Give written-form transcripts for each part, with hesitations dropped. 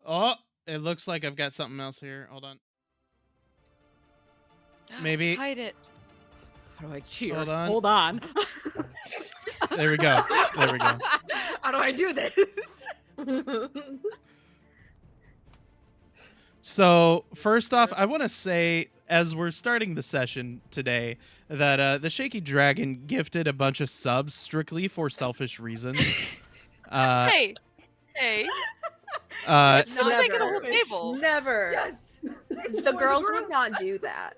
Oh, it looks like I've got something else here. Hold on. Maybe. Hide it. How do I cheer? Hold on. Hold on. There we go. There we go. How do I do this? So, first off, I want to say, as we're starting the session today, that the Shaky Dragon gifted a bunch of subs strictly for selfish reasons. Hey. It's not taking the whole table. Never. Yes. The girls would not do that.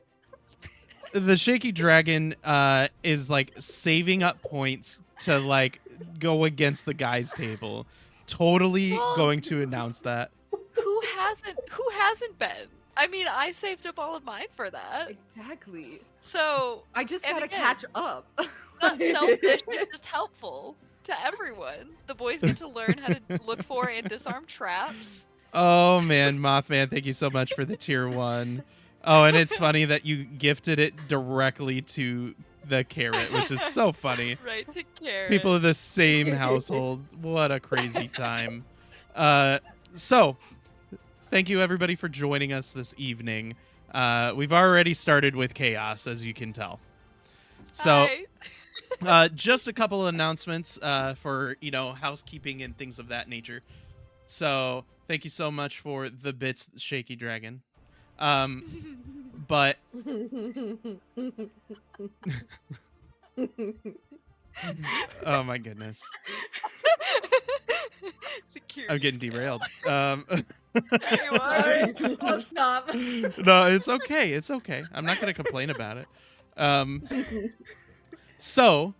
The Shaky Dragon is like saving up points to like go against the guys' table. Totally going to announce that. Who hasn't been? I mean, I saved up all of mine for that. Exactly. So I just and gotta again, catch up. not selfish, it's just helpful to everyone. The boys get to learn how to look for and disarm traps. Oh man, Mothman, thank you so much for the tier 1. Oh, and it's funny that you gifted it directly to the carrot, which is so funny. Right, to carrot. People in the same household. What a crazy time. So, thank you everybody for joining us this evening. We've already started with chaos, as you can tell. So, just a couple of announcements for, housekeeping and things of that nature. So, thank you so much for the bits, Shaky Dragon. But oh my goodness, I'm getting derailed. Sorry. I'll stop. No, it's okay. It's okay. I'm not gonna complain about it. So,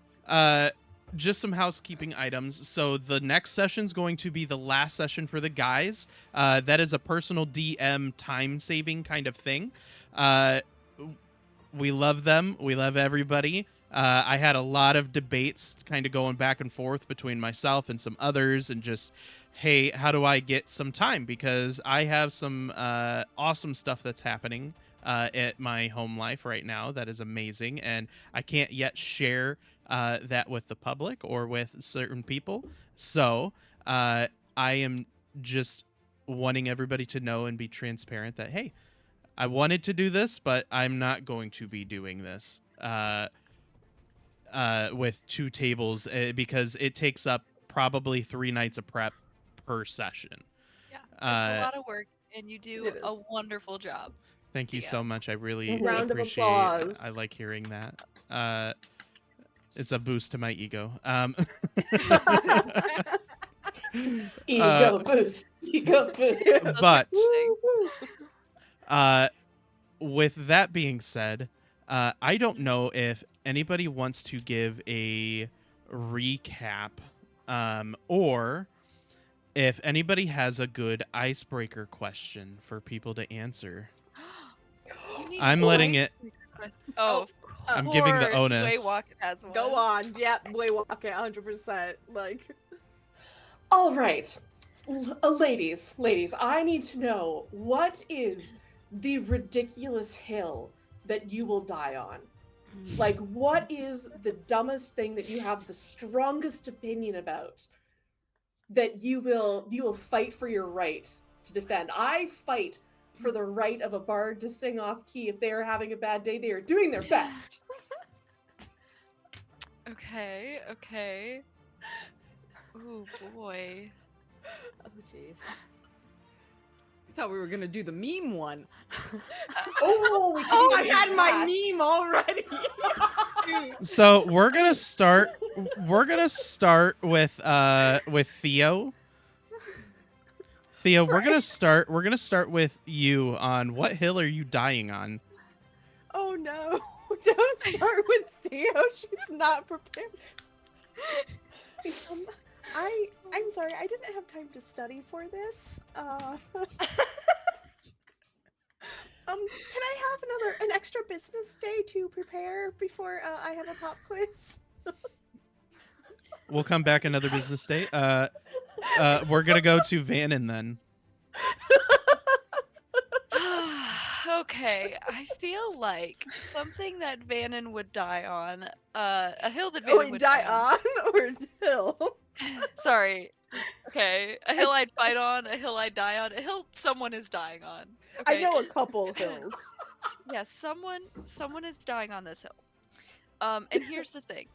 just some housekeeping items. So the next session is going to be the last session for the guys. That is a personal DM time saving kind of thing. We love them. We love everybody. I had a lot of debates kind of going back and forth between myself and some others and just, hey, how do I get some time? Because I have some awesome stuff that's happening at my home life right now that is amazing. And I can't yet share that with the public or with certain people. So I am just wanting everybody to know and be transparent that, hey, I wanted to do this, but I'm not going to be doing this with 2 tables because it takes up probably 3 nights of prep per session. Yeah, it's a lot of work, and you do a wonderful job. Thank you so much. I really Round of appreciate applause. I like hearing that. It's a boost to my ego. Ego boost. But with that being said, I don't know if anybody wants to give a recap or if anybody has a good icebreaker question for people to answer. I'm letting it. Oh, I'm giving the onus. Waywalk has one. Go on. Yep, Waywalk 100%. Like. All right. Ladies, I need to know, what is the ridiculous hill that you will die on? Like, what is the dumbest thing that you have the strongest opinion about that you will fight for your right to defend? I fight for the right of a bard to sing off key if they are having a bad day. They are doing their best. Okay. Oh boy. Oh jeez. I thought we were gonna do the meme one. I had my meme already. So we're gonna start with Theo. Theo, we're gonna start with you on what hill are you dying on? Oh no. Don't start with Theo. She's not prepared. I'm sorry, I didn't have time to study for this. Can I have an extra business day to prepare before I have a pop quiz? We'll come back another business day. We're gonna go to Vannon then. Okay, I feel like something that Vannon would die on, a hill that Vannon would die on or hill? Sorry, Okay, a hill I'd fight on, a hill I'd die on, a hill someone is dying on. I Okay. know a couple hills. Yes, someone is dying on this hill. And here's the thing.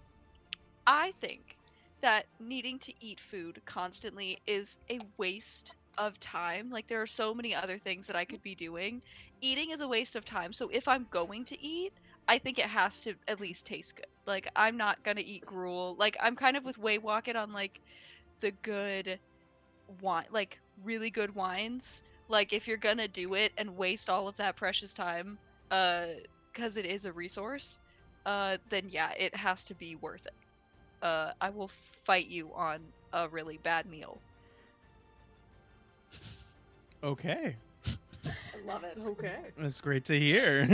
I think that needing to eat food constantly is a waste of time. Like there are so many other things that I could be doing. Eating is a waste of time. So if I'm going to eat, I think it has to at least taste good. Like I'm not gonna eat gruel. Like I'm kind of with Way Walking on like the good wine, like really good wines. Like if you're gonna do it and waste all of that precious time, because it is a resource, then yeah, it has to be worth it. I will fight you on a really bad meal. Okay. I love it. Okay. That's great to hear.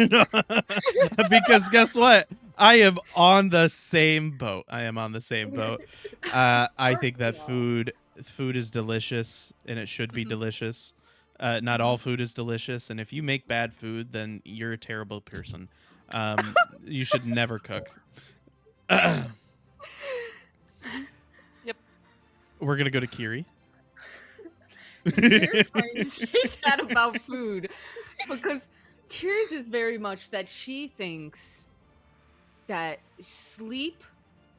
Because guess what? I am on the same boat. I am on the same boat. I think that food is delicious and it should be Mhm. delicious. Not all food is delicious, and if you make bad food, then you're a terrible person. You should never cook. Yep. We're gonna go to Kiri. It's very funny to say that about food, because Kira's is very much that she thinks that sleep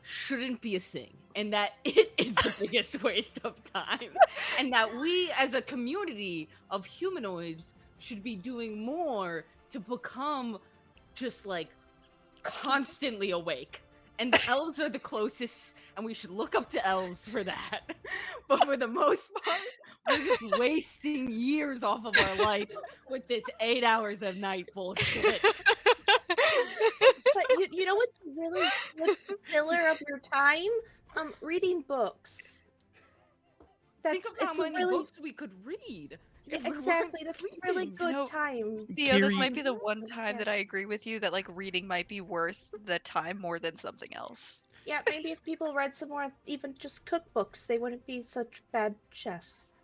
shouldn't be a thing, and that it is the biggest waste of time, and that we as a community of humanoids should be doing more to become just like constantly awake. And the elves are the closest, and we should look up to elves for that. But for the most part, we're just wasting years off of our life with this 8 hours of night bullshit. But you know what's really good filler of your time? Reading books. Think of how It's a many really books we could read. if we weren't exactly. That's really sleeping. good No. time. Theo, this Kiri- might be the one time Yeah. that I agree with you that like reading might be worth the time more than something else. Yeah, maybe if people read some more, even just cookbooks, they wouldn't be such bad chefs.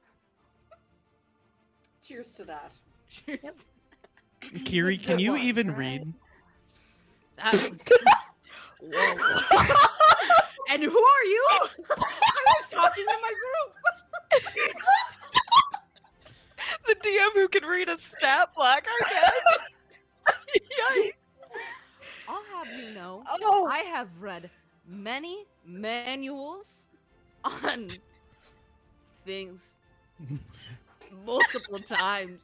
Cheers to that. Cheers. Yep. Kiri, can Good you one, even right? read? That was- Whoa. And who are you? I was talking to my group. The DM who can read a stat block, I guess. Yikes. I'll have you know, Oh, I have read many manuals on things multiple times.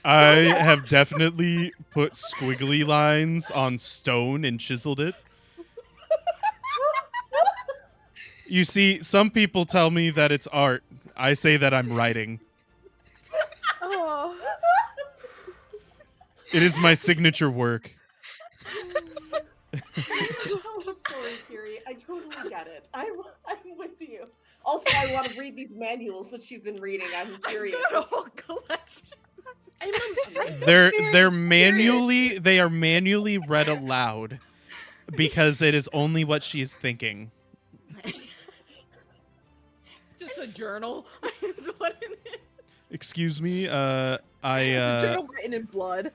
I have definitely put squiggly lines on stone and chiseled it. You see, some people tell me that it's art. I say that I'm writing. oh. It is my signature work. Tell the story, Kiri. I totally get it. I'm with you. Also, I want to read these manuals that you've been reading. I'm curious. I've got a whole collection. I'm so They're very they are manually read aloud because it is only what she is thinking. It's just a journal. Is what it is. Excuse me, It's a I journal written in blood.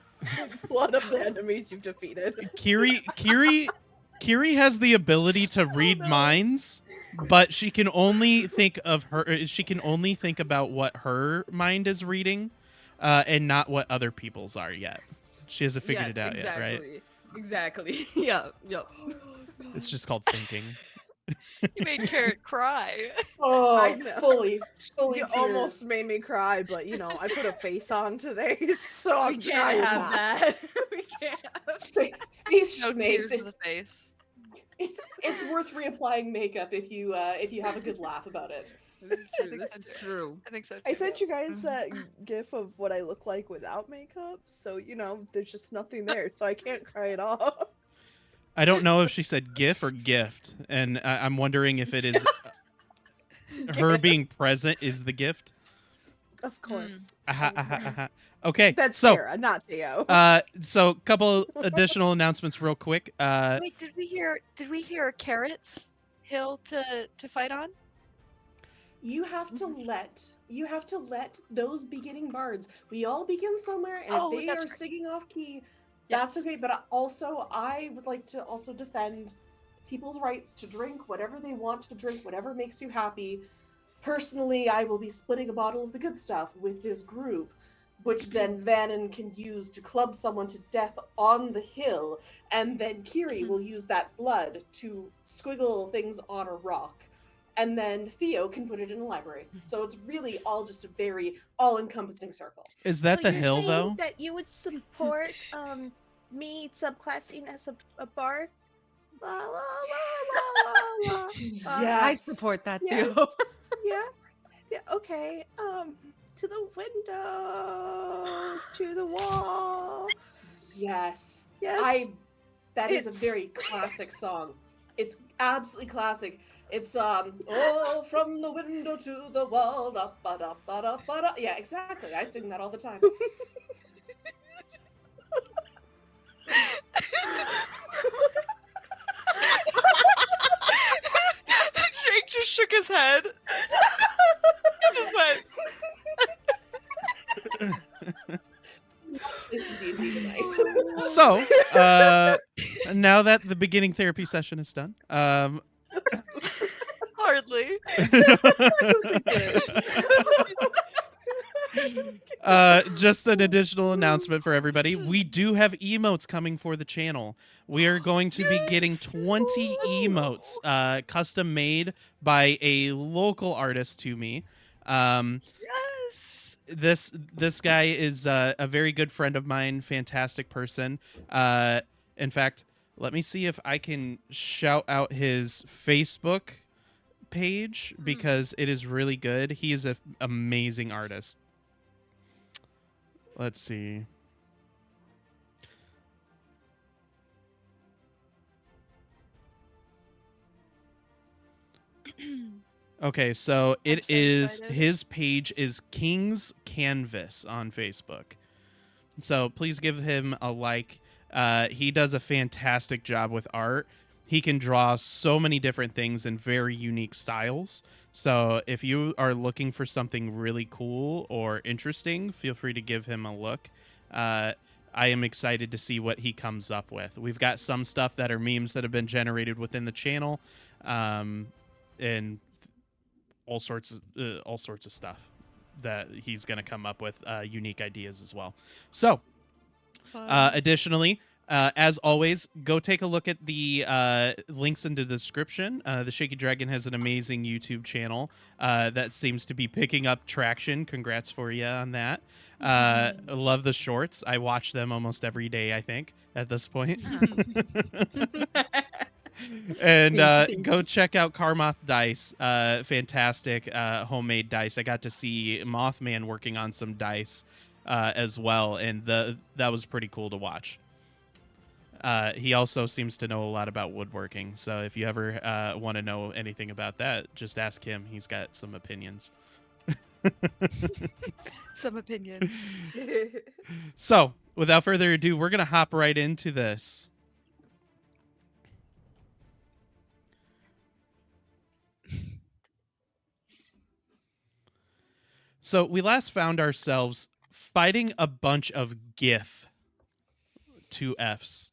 Blood of the enemies you've defeated. Kiri has the ability to read no. minds, but she can only think of she can only think about what her mind is reading, and not what other people's are yet. She hasn't figured it out yet, right? Exactly. Yeah. Yep. It's just called thinking. You made Carrot cry. Oh, I know. fully You tears. almost made me cry, but you know, I put a face on today, so I'm We trying can't have not. that. We can't have that. Face No schmaze. tears in the face. It's worth reapplying makeup if you have a good laugh about it. This is true. think This so is too. true. I think so too. I sent you guys that gif of what I look like without makeup, so you know, there's just nothing there, so I can't cry at all. I don't know if she said gif or gift, and I'm wondering if it is her Gif. being present is the gift. Of course. Aha, aha, aha. Okay, That's so Sarah, not Theo. so couple additional announcements real quick. Wait, did we hear Carrot's hill to fight on? You have to let those beginning bards. We all begin somewhere, and Oh, if they that's are right. singing off key, Yes. that's okay. But also, I would like to also defend people's rights to drink whatever they want to drink, whatever makes you happy. Personally, I will be splitting a bottle of the good stuff with this group, which then Vannon can use to club someone to death on the hill, and then Kiri will use that blood to squiggle things on a rock. And then Theo can put it in a library. So it's really all just a very all-encompassing circle. Is So that the you're hill saying though? that you would support me subclassing as a bard? La la la la la la. I Yes. support that Yes. too. Yeah. Yeah. Okay. To the window. To the wall. Yes. Yes. That is a It's very classic song. It's absolutely classic. It's oh, from the window to the wall, da ba da ba da ba da. Yeah, exactly. I sing that all the time. Jake just shook his head. He just went. This is D&D tonight. So, now that the beginning therapy session is done, Hardly. just an additional announcement for everybody. We do have emotes coming for the channel. We are going to be getting 20 emotes, custom made by a local artist to me. Yes. This guy is a very good friend of mine, fantastic person. In fact, let me see if I can shout out his Facebook page because it is really good. He is an amazing artist. Let's see. Okay, so I'm it so is excited. his page is King's Canvas on Facebook. So please give him a like. He does a fantastic job with art. He can draw so many different things in very unique styles. So if you are looking for something really cool or interesting, feel free to give him a look. I am excited to see what he comes up with. We've got some stuff that are memes that have been generated within the channel, and all sorts of stuff that he's going to come up with, unique ideas as well. So additionally, as always, go take a look at the links in the description. The Shaky Dragon has an amazing YouTube channel that seems to be picking up traction. Congrats for you on that. I love the shorts. I watch them almost every day, I think, at this point. And go check out Carmoth Dice. Fantastic homemade dice. I got to see Mothman working on some dice as well, and that was pretty cool to watch. He also seems to know a lot about woodworking, so if you ever want to know anything about that, just ask him. He's got some opinions. Some opinions. So, without further ado, we're going to hop right into this. So, we last found ourselves fighting a bunch of GIF 2Fs.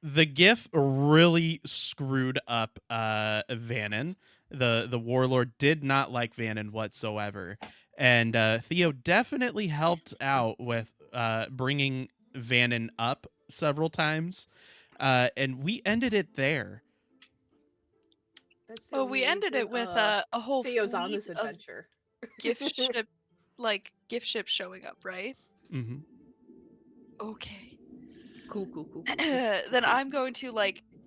The GIF really screwed up Vannon. The warlord did not like Vannon whatsoever, and Theo definitely helped out with bringing Vannon up several times, and we ended it there. That's the Well, only we ended reason, it with a whole Theo's on fleet this of adventure. gift ships showing up, right? Mm-hmm. Okay. Cool. Then I'm going to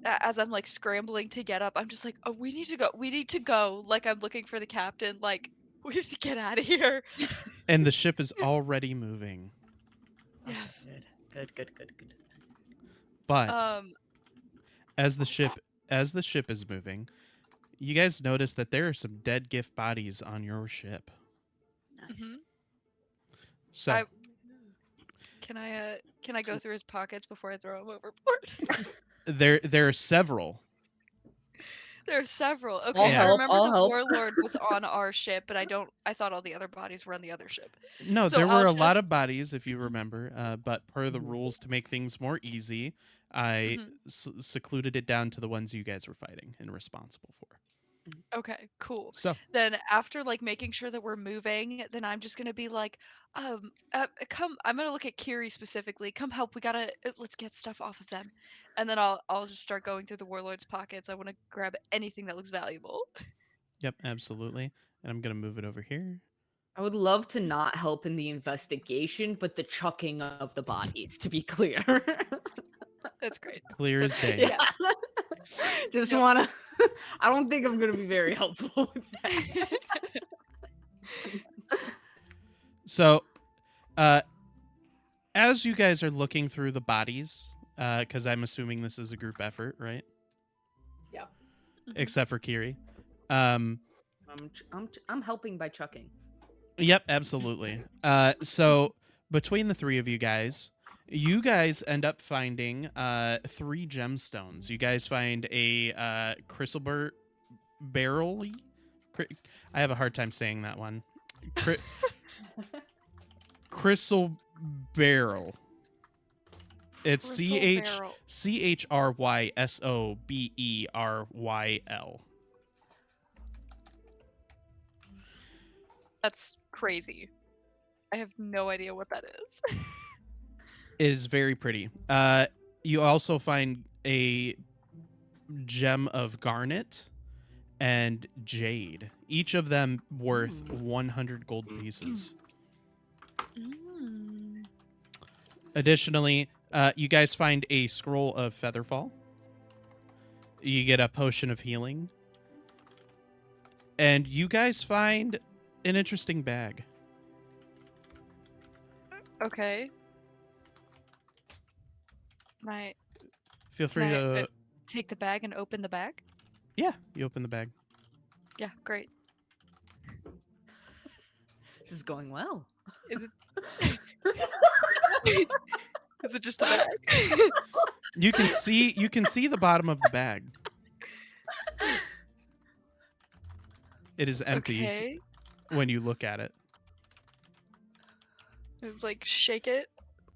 as I'm like scrambling to get up, I'm just like, oh, we need to go. We need to go. Like I'm looking for the captain. Like we have to get out of here. And the ship is already moving, Yes. Good. but Um. as the ship is moving, you guys notice that there are some dead GIF bodies on your ship. Nice. mhm. So Can I go through his pockets before I throw him overboard? there are several. There are several. I'll Okay, I Yeah. remember I'll the help. warlord was on our ship, but I thought all the other bodies were on the other ship. No, So there were I'll a lot just of bodies, if you remember. But per the rules, to make things more easy, I Mhm. secluded it down to the ones you guys were fighting and responsible for. Okay, cool. So Then after like making sure that we're moving, then I'm just gonna be like, come. I'm gonna look at Kiri specifically. Come help. We gotta let's get stuff off of them, and then I'll just start going through the warlord's pockets. I want to grab anything that looks valuable. yep, absolutely. And I'm gonna move it over here. I would love to not help in the investigation, but the chucking of the bodies, to be clear. That's great. Clear as day. Yeah. Yes. Just Yep. wanna I don't think I'm gonna be very helpful with that. So, as you guys are looking through the bodies, because I'm assuming this is a group effort, right? Yeah. Except for Kiri. Um, I'm helping by chucking. Yep, absolutely. So between the three of you guys end up finding 3 gemstones. You guys find a chrysalber barrel. I have a hard time saying that one. Crystal barrel. It's Crystal CHRYSOBERYL. That's crazy. I have no idea what that is. It is very pretty. You also find a gem of garnet and jade, each of them worth 100 gold pieces. Mm. Additionally, you guys find a scroll of featherfall. You get a potion of healing. And you guys find an interesting bag. Okay. Can Feel free I to... take the bag and open the bag? Yeah, you open the bag. Yeah, great. This is going well. Is it? Is it just a bag? You can see the bottom of the bag. It is empty Okay. when you look at it. Like shake it.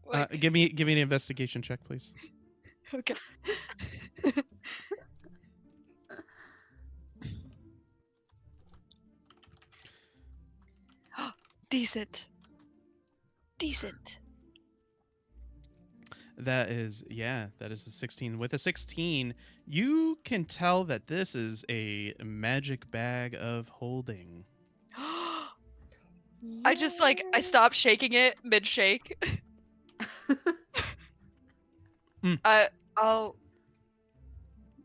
Like Give me an investigation check, please. okay. Decent. Decent. That is a 16. With a 16, you can tell that this is a magic bag of holding. I just I stopped shaking it mid shake. I'll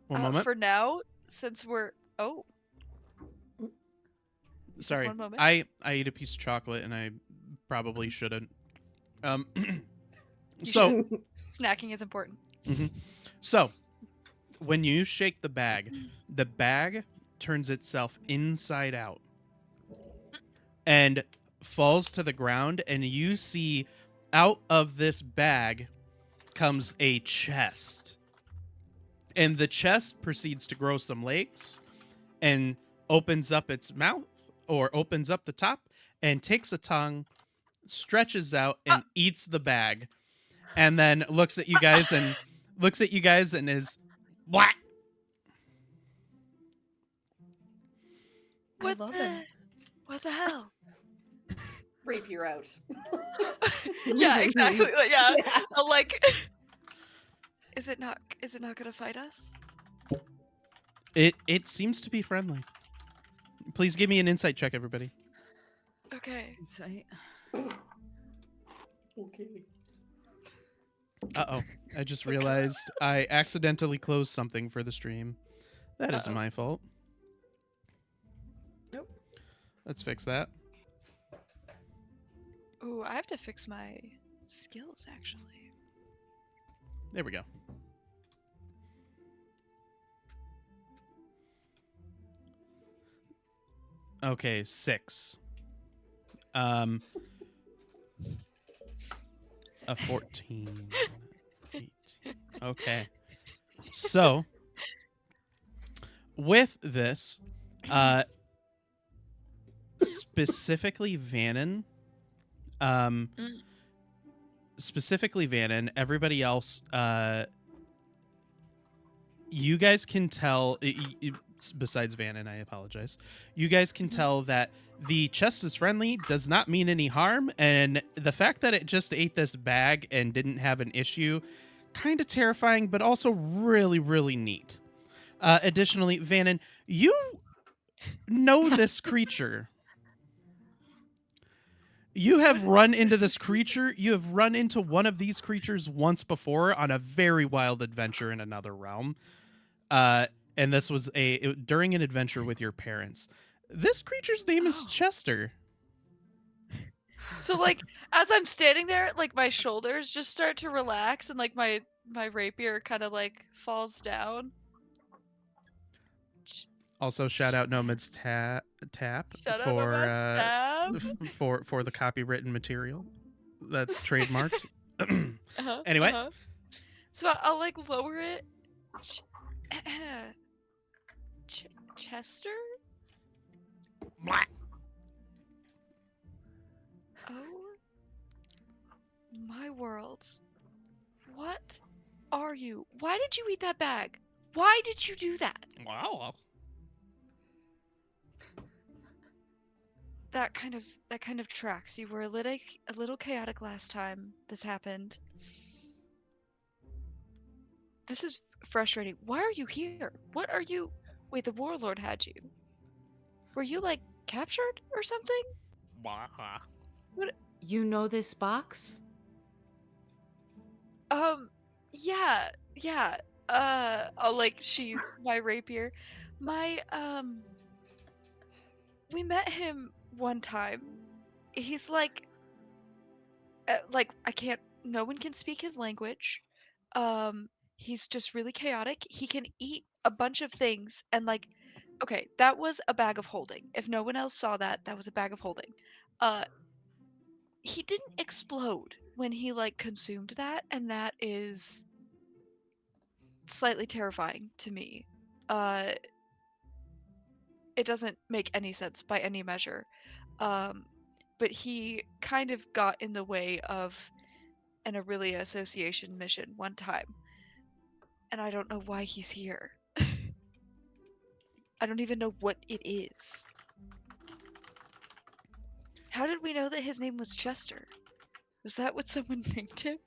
One moment. for now, since we're Sorry. one moment. I ate a piece of chocolate and I probably shouldn't. So snacking is important. So when you shake the bag turns itself inside out and falls to the ground, and you see out of this bag comes a chest. And the chest proceeds to grow some legs and opens up its mouth, or opens up the top and takes a tongue, stretches out and eats the bag, and then looks at you guys and is what? What the hell? Rapier out. Yeah, exactly. Yeah. Yeah. I'll is it not gonna fight us? It seems to be friendly. Please give me an insight check, everybody. Okay. Insight. Okay. Uh-oh. I just realized I accidentally closed something for the stream. That isn't my fault. Nope. Let's fix that. Ooh, I have to fix my skills actually. There we go. Okay, 6. A 14. 18. Okay. So, with this, specifically Vannon, everybody else, you guys can tell, besides Van, and I apologize, you guys can tell that the chest is friendly does not mean any harm, and the fact that it just ate this bag and didn't have an issue, kind of terrifying, but also really, really neat. Additionally, Vannon, you know this creature. You have run into this creature. You have run into one of these creatures once before on a very wild adventure in another realm. And this was during an adventure with your parents. This creature's name is Chester. So like as I'm standing there, like my shoulders just start to relax and like my rapier kind of like falls down. Also, shout out Nomad's tap Shout out for Nomad's tab. for the copywritten material that's trademarked. Uh-huh, Anyway, uh-huh. So I'll like lower it. Chester? Oh my worlds. What are you? Why did you eat that bag? Why did you do that? wow. That kind of tracks. You were a little chaotic last time this happened. This is frustrating. Why are you here? What are you? Wait, the warlord had you. Were you like captured or something? You know this box? Yeah, yeah. I'll like sheath my rapier. My we met him one time. He's like I can't. No one can speak his language. He's just really chaotic. He can eat a bunch of things and like, okay, that was a bag of holding. If no one else saw that, that was a bag of holding. He didn't explode when he like consumed that, and that is slightly terrifying to me. Uh, it doesn't make any sense by any measure. But he kind of got in the way of an Aurelia Association mission one time. And I don't know why he's here. I don't even know what it is. How did we know that his name was Chester? Was that what someone named him?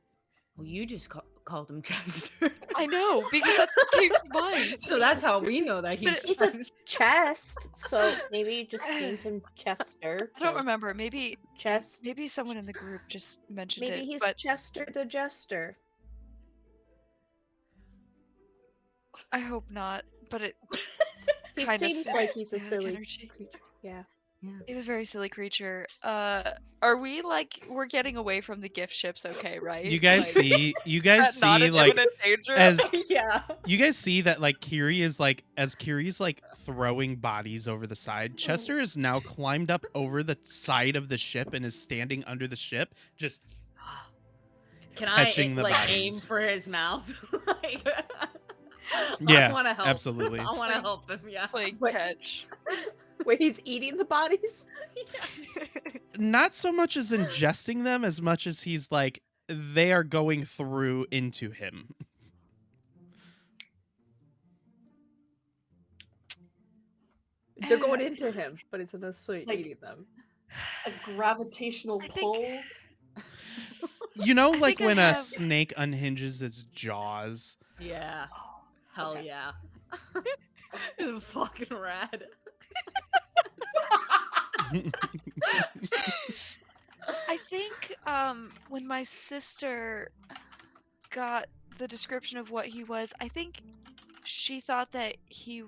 Well, you just called him Chester. I know, because that's what came to mind. So that's how we know that he's It's a chest, so maybe you just named him Chester. I don't remember. Maybe Chest. maybe someone in the group just mentioned Maybe it. he's But Chester the Jester. I hope not. But it He kind of seems like he's a chaotic silly energy. creature. Yeah. He's a very silly creature. Are we like we're getting away from the gift ships? Okay, right? You guys Like, see not in like imminent danger. as yeah. you guys see that like Kiri is like as Kiri's like throwing bodies over the side, Chester is now climbed up over the side of the ship and is standing under the ship, just Can I catching the like bodies. aim for his mouth? Like, Yeah, I want to help. absolutely. I want to help him. Yeah. playing What? catch. Wait, he's eating the bodies? Not so much as ingesting them as much as he's like they are going through into him. They're going into him, but it's another sweet Like- eating them. A gravitational I think- pull. You know, I like think I when a have- snake unhinges its jaws. Yeah. Hell Okay. yeah. It's fucking rad. I think when my sister got the description of what he was, I think she thought that he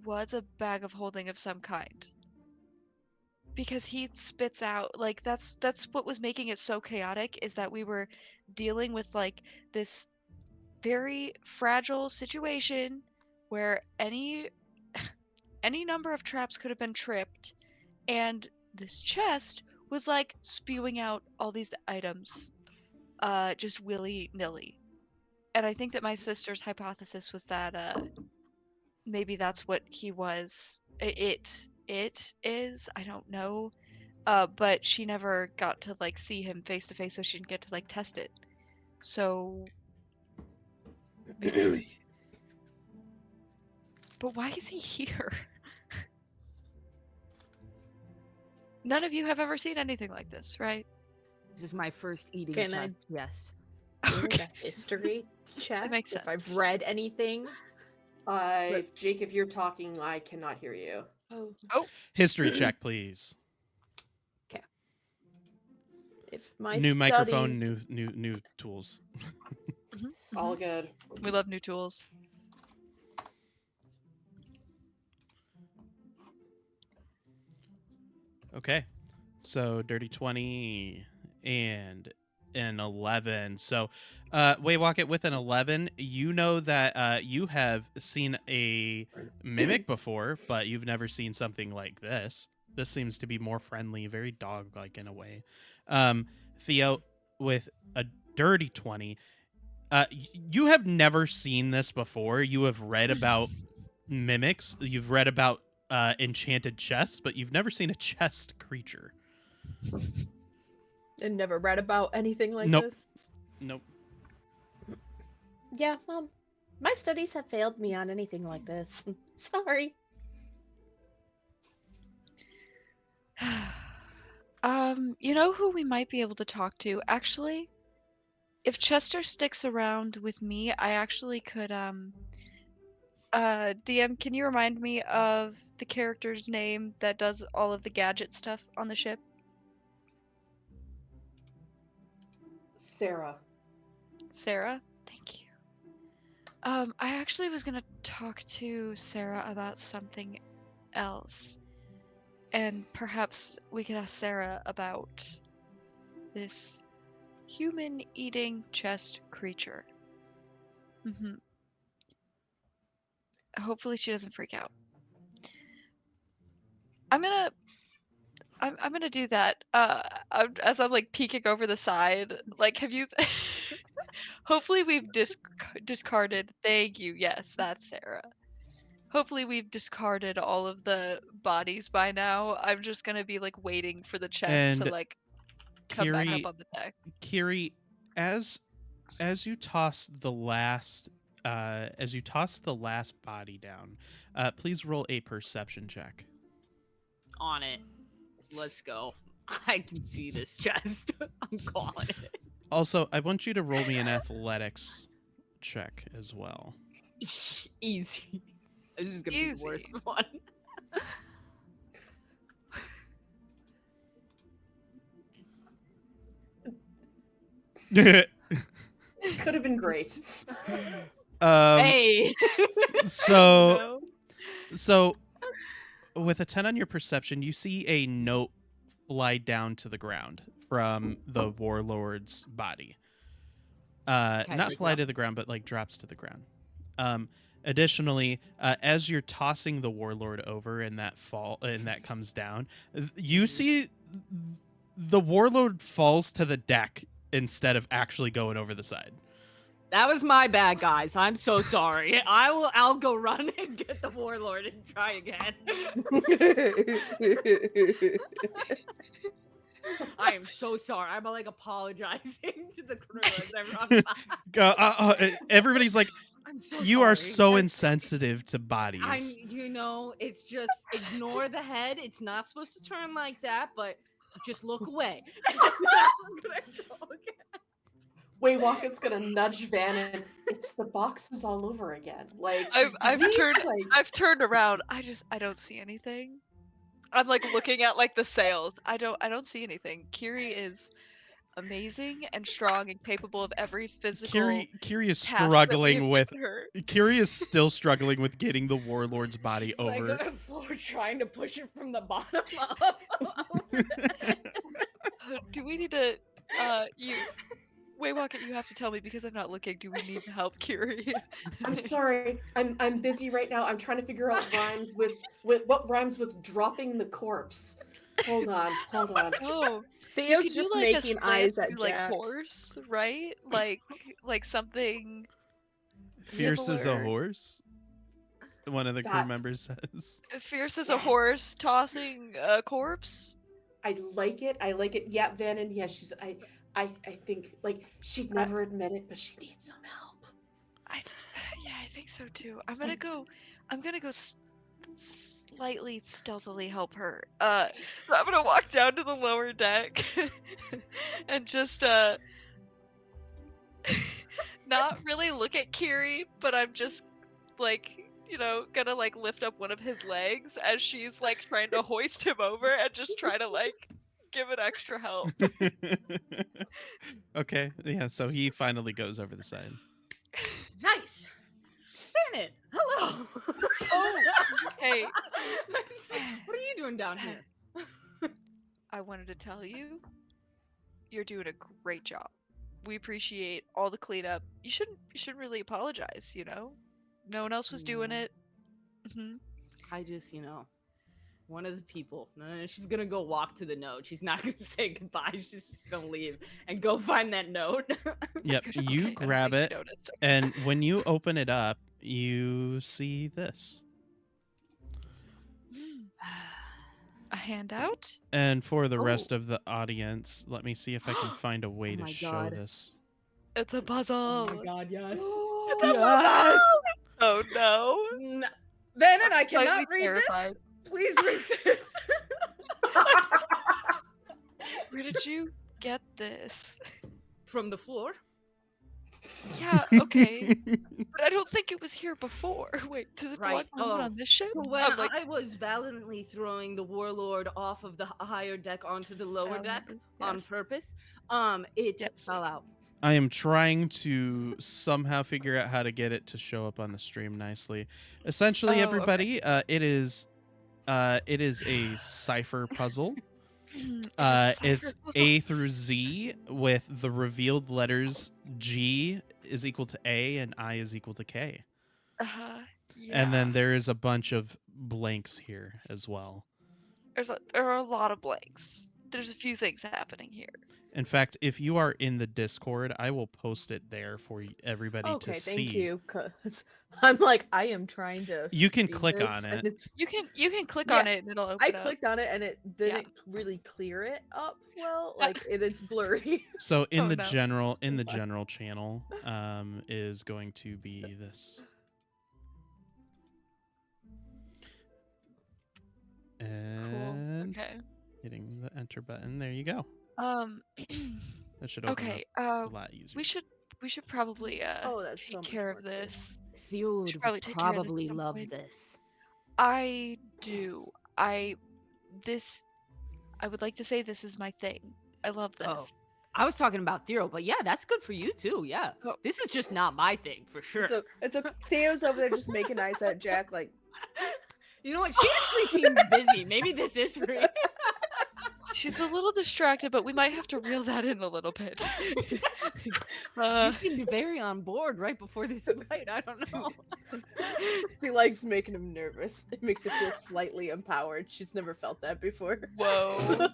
was a bag of holding of some kind. Because he spits out like that's what was making it so chaotic, is that we were dealing with like this very fragile situation where any number of traps could have been tripped, and this chest was like spewing out all these items just willy-nilly. And I think that my sister's hypothesis was that maybe that's what he was. It is, I don't know. But she never got to like see him face to face, so she didn't get to like test it. So maybe But why is he here? None of you have ever seen anything like this, right? This is my first eating Can I test. Yes. do Okay. a history check makes if I've sense. read anything? Jake, if you're talking, I cannot hear you. Oh, History check, please. if my New microphone, studies new tools. All good. We love new tools. Okay. So dirty 20 and an 11. So Waywocket, with an 11, you know that you have seen a mimic before, but you've never seen something like this. This seems to be more friendly, very dog-like in a way. Theo, with a dirty 20, you have never seen this before. You have read about mimics. You've read about enchanted chests, but you've never seen a chest creature. and never read about anything like Nope. this. Nope. Yeah, my studies have failed me on anything like this. Sorry. You know who we might be able to talk to? Actually, if Chester sticks around with me, I actually could DM, can you remind me of the character's name that does all of the gadget stuff on the ship? Sarah. Sarah? Thank you. I actually was gonna talk to Sarah about something else. And perhaps we could ask Sarah about this human-eating chest creature. Hopefully she doesn't freak out. I'm gonna do that. As I'm like peeking over the side, like, have you? Hopefully we've discarded. Thank you. Yes, that's Sarah. Hopefully we've discarded all of the bodies by now. I'm just gonna be like waiting for the chest to And like come back up Kiri, on the deck. Kiri, as you toss the last body down, please roll a perception check. On it. Let's go. I can see this chest. I'm calling it. Also, I want you to roll me an athletics check as well. Easy. This is gonna be the worst Easy. one. Could have been great. Hey. So No. So with a 10 on your perception, you see a note fly down to the ground from the warlord's body. Okay, Not like fly what? to the ground, but like drops to the ground. Additionally, as you're tossing the warlord over and that comes down, you see the warlord falls to the deck instead of actually going over the side. That was my bad, guys. I'm so sorry. I'll go run and get the warlord and try again. I am so sorry. I'm like apologizing to the crew as everyone. Everybody's like, I'm so you sorry. are so insensitive to bodies. It's just ignore the head. It's not supposed to turn like that, but just look away. I'm gonna go again. Waywocket's gonna nudge Van and it's the boxes all over again. Like I've turned around. I don't see anything. I'm like looking at like the sails. I don't see anything. Kiri is amazing and strong and capable of every physical Kiri is task that we struggling have with. given her. Kiri is still struggling with getting the warlord's body It's over. like we're trying to push it from the bottom up. Do we need to you Waywocket, you have to tell me because I'm not looking. Do we need to help Kiri? I'm sorry. I'm busy right now. I'm trying to figure out rhymes with what rhymes with dropping the corpse. Hold on. Oh, Theo's could do just like a making slant eyes at through, like Jack. horse, right? Like something Fierce as a similar. horse. One of the crew members says. Fierce as a Yes. horse tossing a corpse. I like it. Yeah, Vannon. Yeah, I think like she'd never admit it, but she needs some help. Yeah, I think so too. I'm gonna go I'm gonna go slightly stealthily help her. So I'm gonna walk down to the lower deck and just not really look at Kiri, but I'm just like, gonna like lift up one of his legs as she's like trying to hoist him over and just try to like give it extra help. Okay, yeah, so he finally goes over the side. Nice. Janet, hello. Oh, hey. What are you doing down here? I wanted to tell you, you're doing a great job. We appreciate all the cleanup. You shouldn't really apologize, No one else was doing No. it. Hmm. I just, one of the people. She's gonna go walk to the note. She's not gonna say goodbye. She's just gonna leave and go find that note. Yep, Okay, you I don't grab think she it, noticed. Okay. and when you open it up, you see this. A handout? And for the Oh, rest of the audience, let me see if I can find a way Oh to my show God. this. it's a Oh puzzle. my God, yes. It's a Yes. puzzle. Oh no. Venon, I I'm slightly cannot read terrified. this. Please read this. Where did you get this? From the floor. Yeah, okay. But I don't think it was here before. Wait, does it belong Right. to someone Oh. on this ship? So when I'm like, I was valiantly throwing the warlord off of the higher deck onto the lower I deck remember. on Yes. purpose, it Yes. fell out. I am trying to somehow figure out how to get it to show up on the stream nicely. Essentially, Oh, okay. everybody, it is a cipher puzzle. It is a cipher It's puzzle. A through Z with the revealed letters G is equal to A and I is equal to K. Yeah. And then there is a bunch of blanks here as well. There are a lot of blanks. There's a few things happening here. In fact, if you are in the Discord, I will post it there for everybody Okay, to see. thank you. 'Cause I'm like, I am trying to. You can read click this, on and it. it's You can click Yeah, on it and it'll open I up. clicked on it and it didn't really clear it up well. Yeah. Like it's blurry. So in Oh, the no. general channel is going to be this. And Okay. hitting the enter button. There you go. That should open Okay. up a lot easier. We should probably Oh, that's take so much care more of clear. this. Theo Should would probably take care of this at probably some love point. this. I do. I would like to say this is my thing. I love this. Oh, I was talking about Theo, but yeah, that's good for you too. Yeah, Oh. this is just not my thing for sure. It's a Theo's over there just making eyes at Jack like. You know what? She actually seems busy. Maybe this is for you. She's a little distracted, but we might have to reel that in a little bit. You seemed very on board right before this fight. I don't know. She likes making him nervous. It makes her feel slightly empowered. She's never felt that before. Whoa.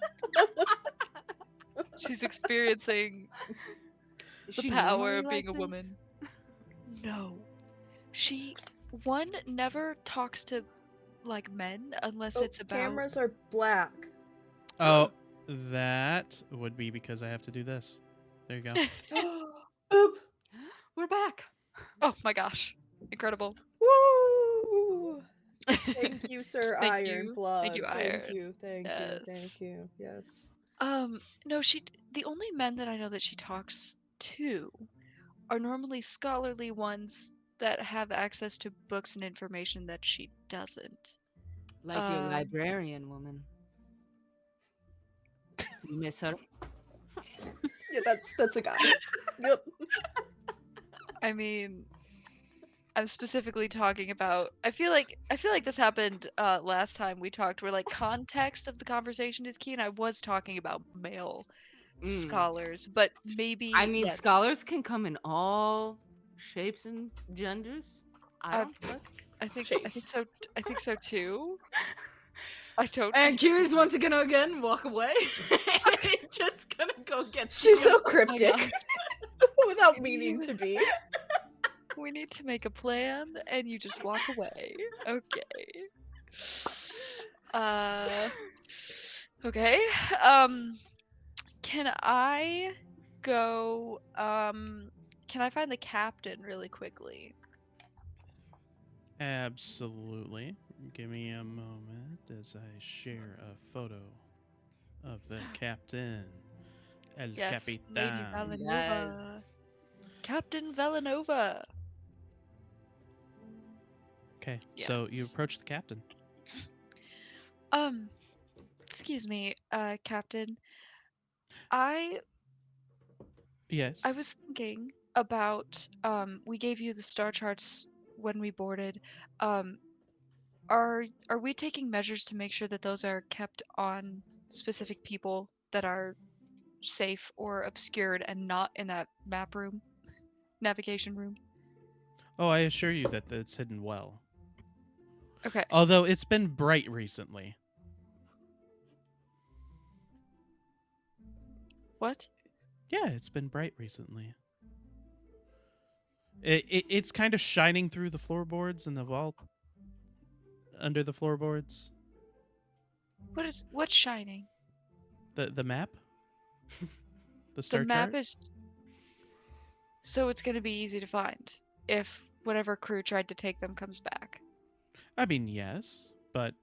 She's experiencing the power of being a woman. No. She never talks to like men unless Oh, it's about cameras are black. Oh, that would be because I have to do this. There you go. Boop. We're back. Oh my gosh. Incredible. Woo! Thank you, Sir Thank you. Ironblood. Thank you, Iron. Thank you. Thank Yes. you. Thank you. Yes. No, the only men that I know that she talks to are normally scholarly ones that have access to books and information that she doesn't. Like your librarian woman. Do you miss her? Yeah, that's a guy. Yep. I mean, I'm specifically talking about. I feel like this happened last time we talked, where like context of the conversation is key, and I was talking about male scholars, but maybe. I mean, scholars can come in all shapes and genders. I think so. I think so too. I don't. And Kiri's once again walk away. He's just gonna go get. She's so cryptic, without meaning to be. We need to make a plan, and you just walk away. Okay. Okay. Can I go? Can I find the captain really quickly? Absolutely. Give me a moment as I share a photo of the captain. El Yes, Lady Capitan. Valanova. Yes. Captain Valanova. Okay, so you Yes. approach the captain. Um, excuse me, Captain. I Yes. I was thinking about we gave you the star charts when we boarded. Um, are we taking measures to make sure that those are kept on specific people that are safe or obscured and not in that map room, navigation room? Oh, I assure you that it's hidden well. Okay. Although it's been bright recently. What? Yeah, it's been bright recently. It's kind of shining through the floorboards and the vault under the floorboards. What's shining? The map, the The star map chart. is so it's gonna be easy to find if whatever crew tried to take them comes back. I mean, yes, but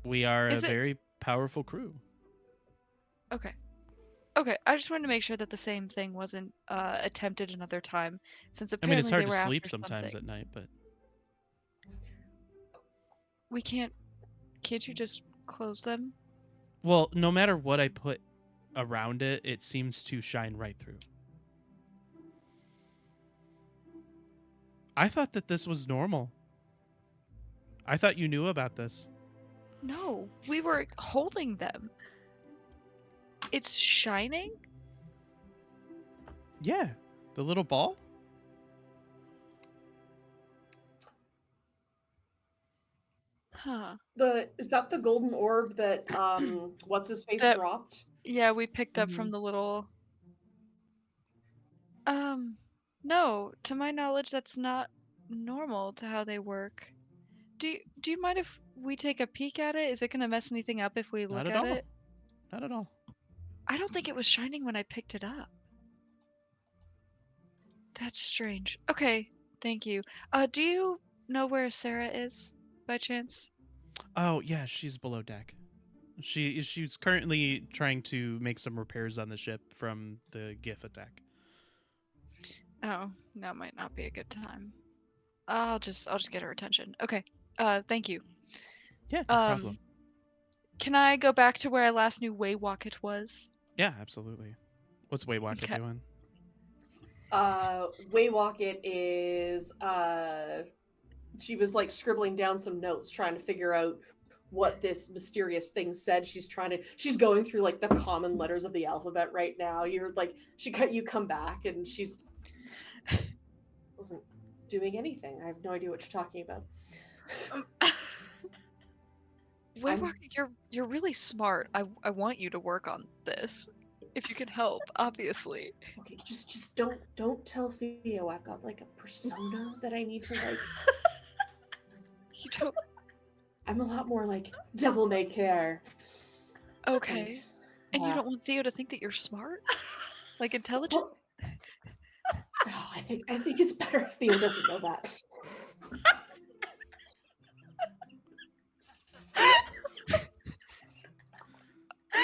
we are a Is it very powerful crew. okay? Okay, I just wanted to make sure that the same thing wasn't attempted another time, since I mean, it's apparently hard they to were sleep after sometimes something. at night, but We can't you just close them? well, no matter what I put around it, it seems to shine right through. I thought that this was normal. I thought you knew about this. No, we were holding them. It's shining? Yeah, the little ball. Huh. Is that the golden orb that what's his face That dropped? yeah, we picked up Mhm. from the little no, to my knowledge that's not normal to how they work. Do you mind if we take a peek at it? Is it gonna mess anything up if we Not look at at all. it? Not at all. I don't think it was shining when I picked it up. That's strange. Okay, thank you. Do you know where Sarah is by chance? Oh yeah, she's below deck. She's currently trying to make some repairs on the ship from the GIF attack. Oh, that might not be a good time. I'll just get her attention. Okay. Thank you. Yeah, no Um, problem. can I go back to where I last knew Waywocket was? Yeah, absolutely. What's Waywalker Okay. doing? Waywocket is she was like scribbling down some notes trying to figure out what this mysterious thing said. She's going through like the common letters of the alphabet right now. You're like you come back and she's wasn't doing anything. I have no idea what you're talking about. I'm Waywocket, you're really smart. I want you to work on this. If you can help, obviously. okay. Just don't tell Theo I've got like a persona that I need to like. You don't. I'm a lot more like devil may care. And Okay. And you don't want Theo to think that you're smart, like intelligent. well, no, I think it's better if Theo doesn't know that.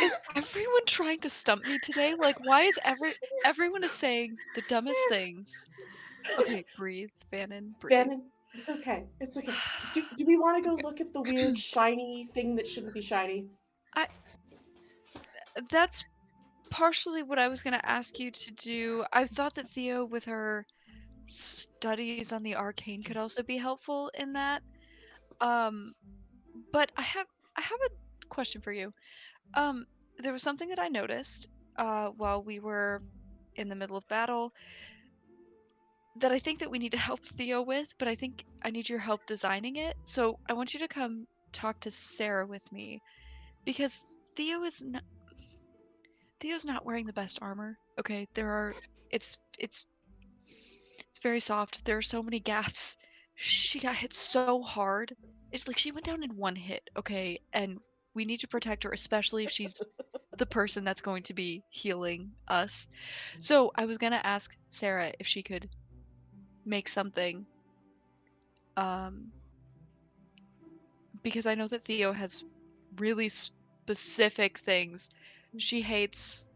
Is everyone trying to stump me today? Like, why is everyone is saying the dumbest things? Okay, breathe, Bannon, breathe. Bannon, it's okay. It's okay. Do we want to go Okay. look at the weird shiny thing that shouldn't be shiny? That's partially what I was gonna ask you to do. I thought that Theo, with her studies on the arcane, could also be helpful in that. Um, but I have a question for you. Um, there was something that I noticed while we were in the middle of battle that I think that we need to help Theo with, but I think I need your help designing it. So I want you to come talk to Sarah with me because Theo's not wearing the best armor. Okay, it's it's very soft. There are so many gaps. She got hit so hard. It's like she went down in one hit, okay? And we need to protect her, especially if she's the person that's going to be healing us. So I was gonna ask Sarah if she could make something Um, because I know that Theo has really specific things. She hates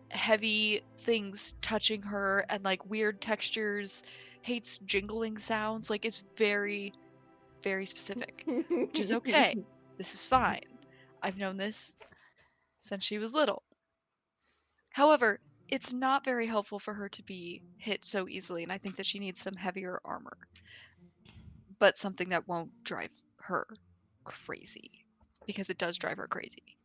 heavy things touching her and like weird textures, hates jingling sounds, like it's very, very specific, which is okay. This is fine. I've known this since she was little. However, it's not very helpful for her to be hit so easily, and I think that she needs some heavier armor, but something that won't drive her crazy, because it does drive her crazy.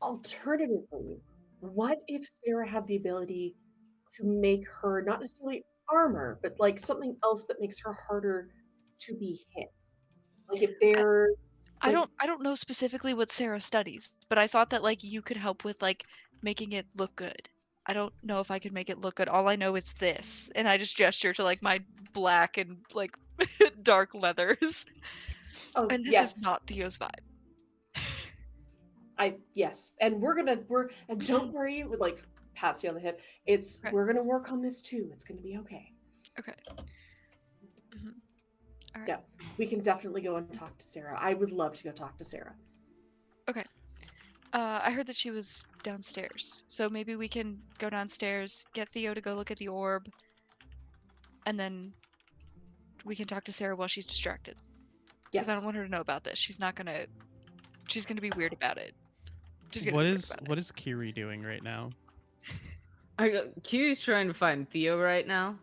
Alternatively, what if Sarah had the ability to make her not necessarily armor, but like something else that makes her harder to be hit? Like if I, they're I like, don't I don't know specifically what Sarah studies, but I thought that like you could help with like making it look good. I don't know if I could make it look good. All I know is this, and I just gesture to like my black and like dark leathers. oh And this is yes, not Theo's vibe. yes, and we're and don't worry with like pats you on the hip. Okay. We're gonna work on this too. It's gonna be okay. Okay. hmm All right. Yeah, we can definitely go and talk to Sarah. I would love to go talk to Sarah. Okay. I heard that she was downstairs, so maybe we can go downstairs, get Theo to go look at the orb, and then we can talk to Sarah while she's distracted. Because I don't Yes. want her to know about this. She's gonna be weird about it. She's gonna What be weird is about what is Kiri doing right now? Q's trying to find Theo right now.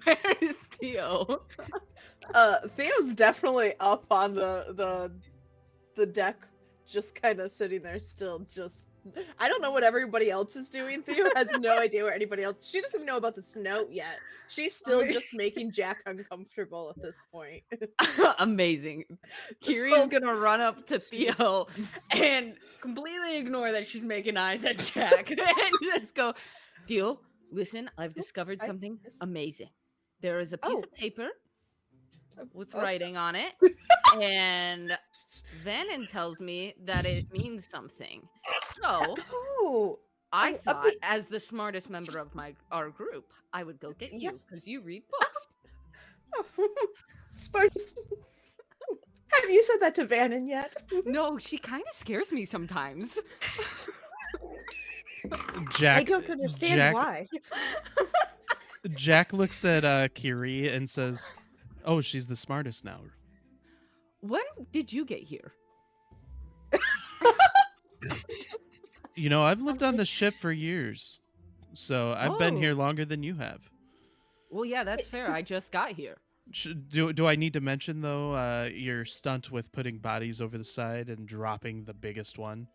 Where is Theo? Theo's definitely up on the deck, just kind of sitting there still. Just I don't know what everybody else is doing. Theo has no idea where anybody else. She doesn't even know about this note yet. She's still just making Jack uncomfortable at this point. Amazing. This Kiri's whole- gonna run up to Theo and completely ignore that she's making eyes at Jack and just go, Theo, listen, I've discovered I- something amazing. There is a piece Oh. of paper with Oh. writing on it, and Vannon tells me that it means something. So Oh, I a thought, bit- as the smartest member of our group, I would go get Yeah. you because you read books. Spartus. Have you said that to Vannon yet? No, she kind of scares me sometimes. Jack. I don't understand Jack, why. Jack looks at Kiri and says, "Oh, she's the smartest now." When did you get here? You know, I've lived on the ship for years, so I've been here Oh. longer than you have. Well, yeah, that's fair. I just got here. Do I need to mention though your stunt with putting bodies over the side and dropping the biggest one?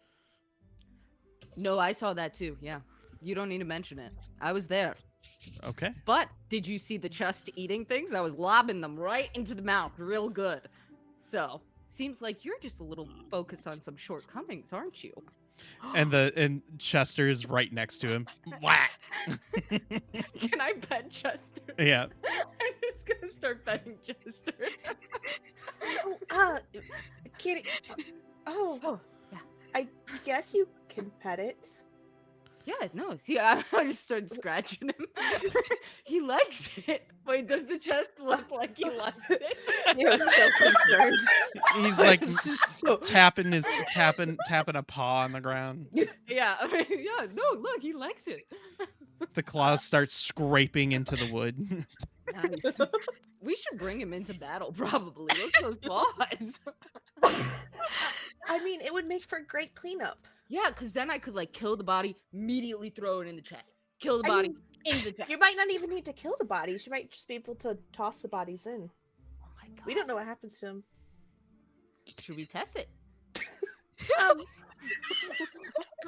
No, I saw that too. Yeah. You don't need to mention it. I was there. Okay. But did you see the chest eating things? I was lobbing them right into the mouth real good. So, seems like you're just a little focused on some shortcomings, aren't you? And Chester is right next to him. Whack. Can I pet Chester? Yeah. I'm just gonna start petting Chester. Oh, Kitty. Oh, Oh, yeah. I guess you can pet it. Yeah, no, see, I just started scratching him. He likes it. Wait, does the chest look like he likes it? You're so concerned. He's like So- tapping a paw on the ground. Yeah, I mean, yeah, no, look, he likes it. The claws start scraping into the wood. Nice. We should bring him into battle, probably. Look at those claws. I mean, it would make for great cleanup. Yeah, because then I could, like, kill the body, immediately throw it in the chest. Kill the I body, mean, in the chest. You might not even need to kill the bodies. You might just be able to toss the bodies in. Oh my god. We don't know what happens to them. Should we test it?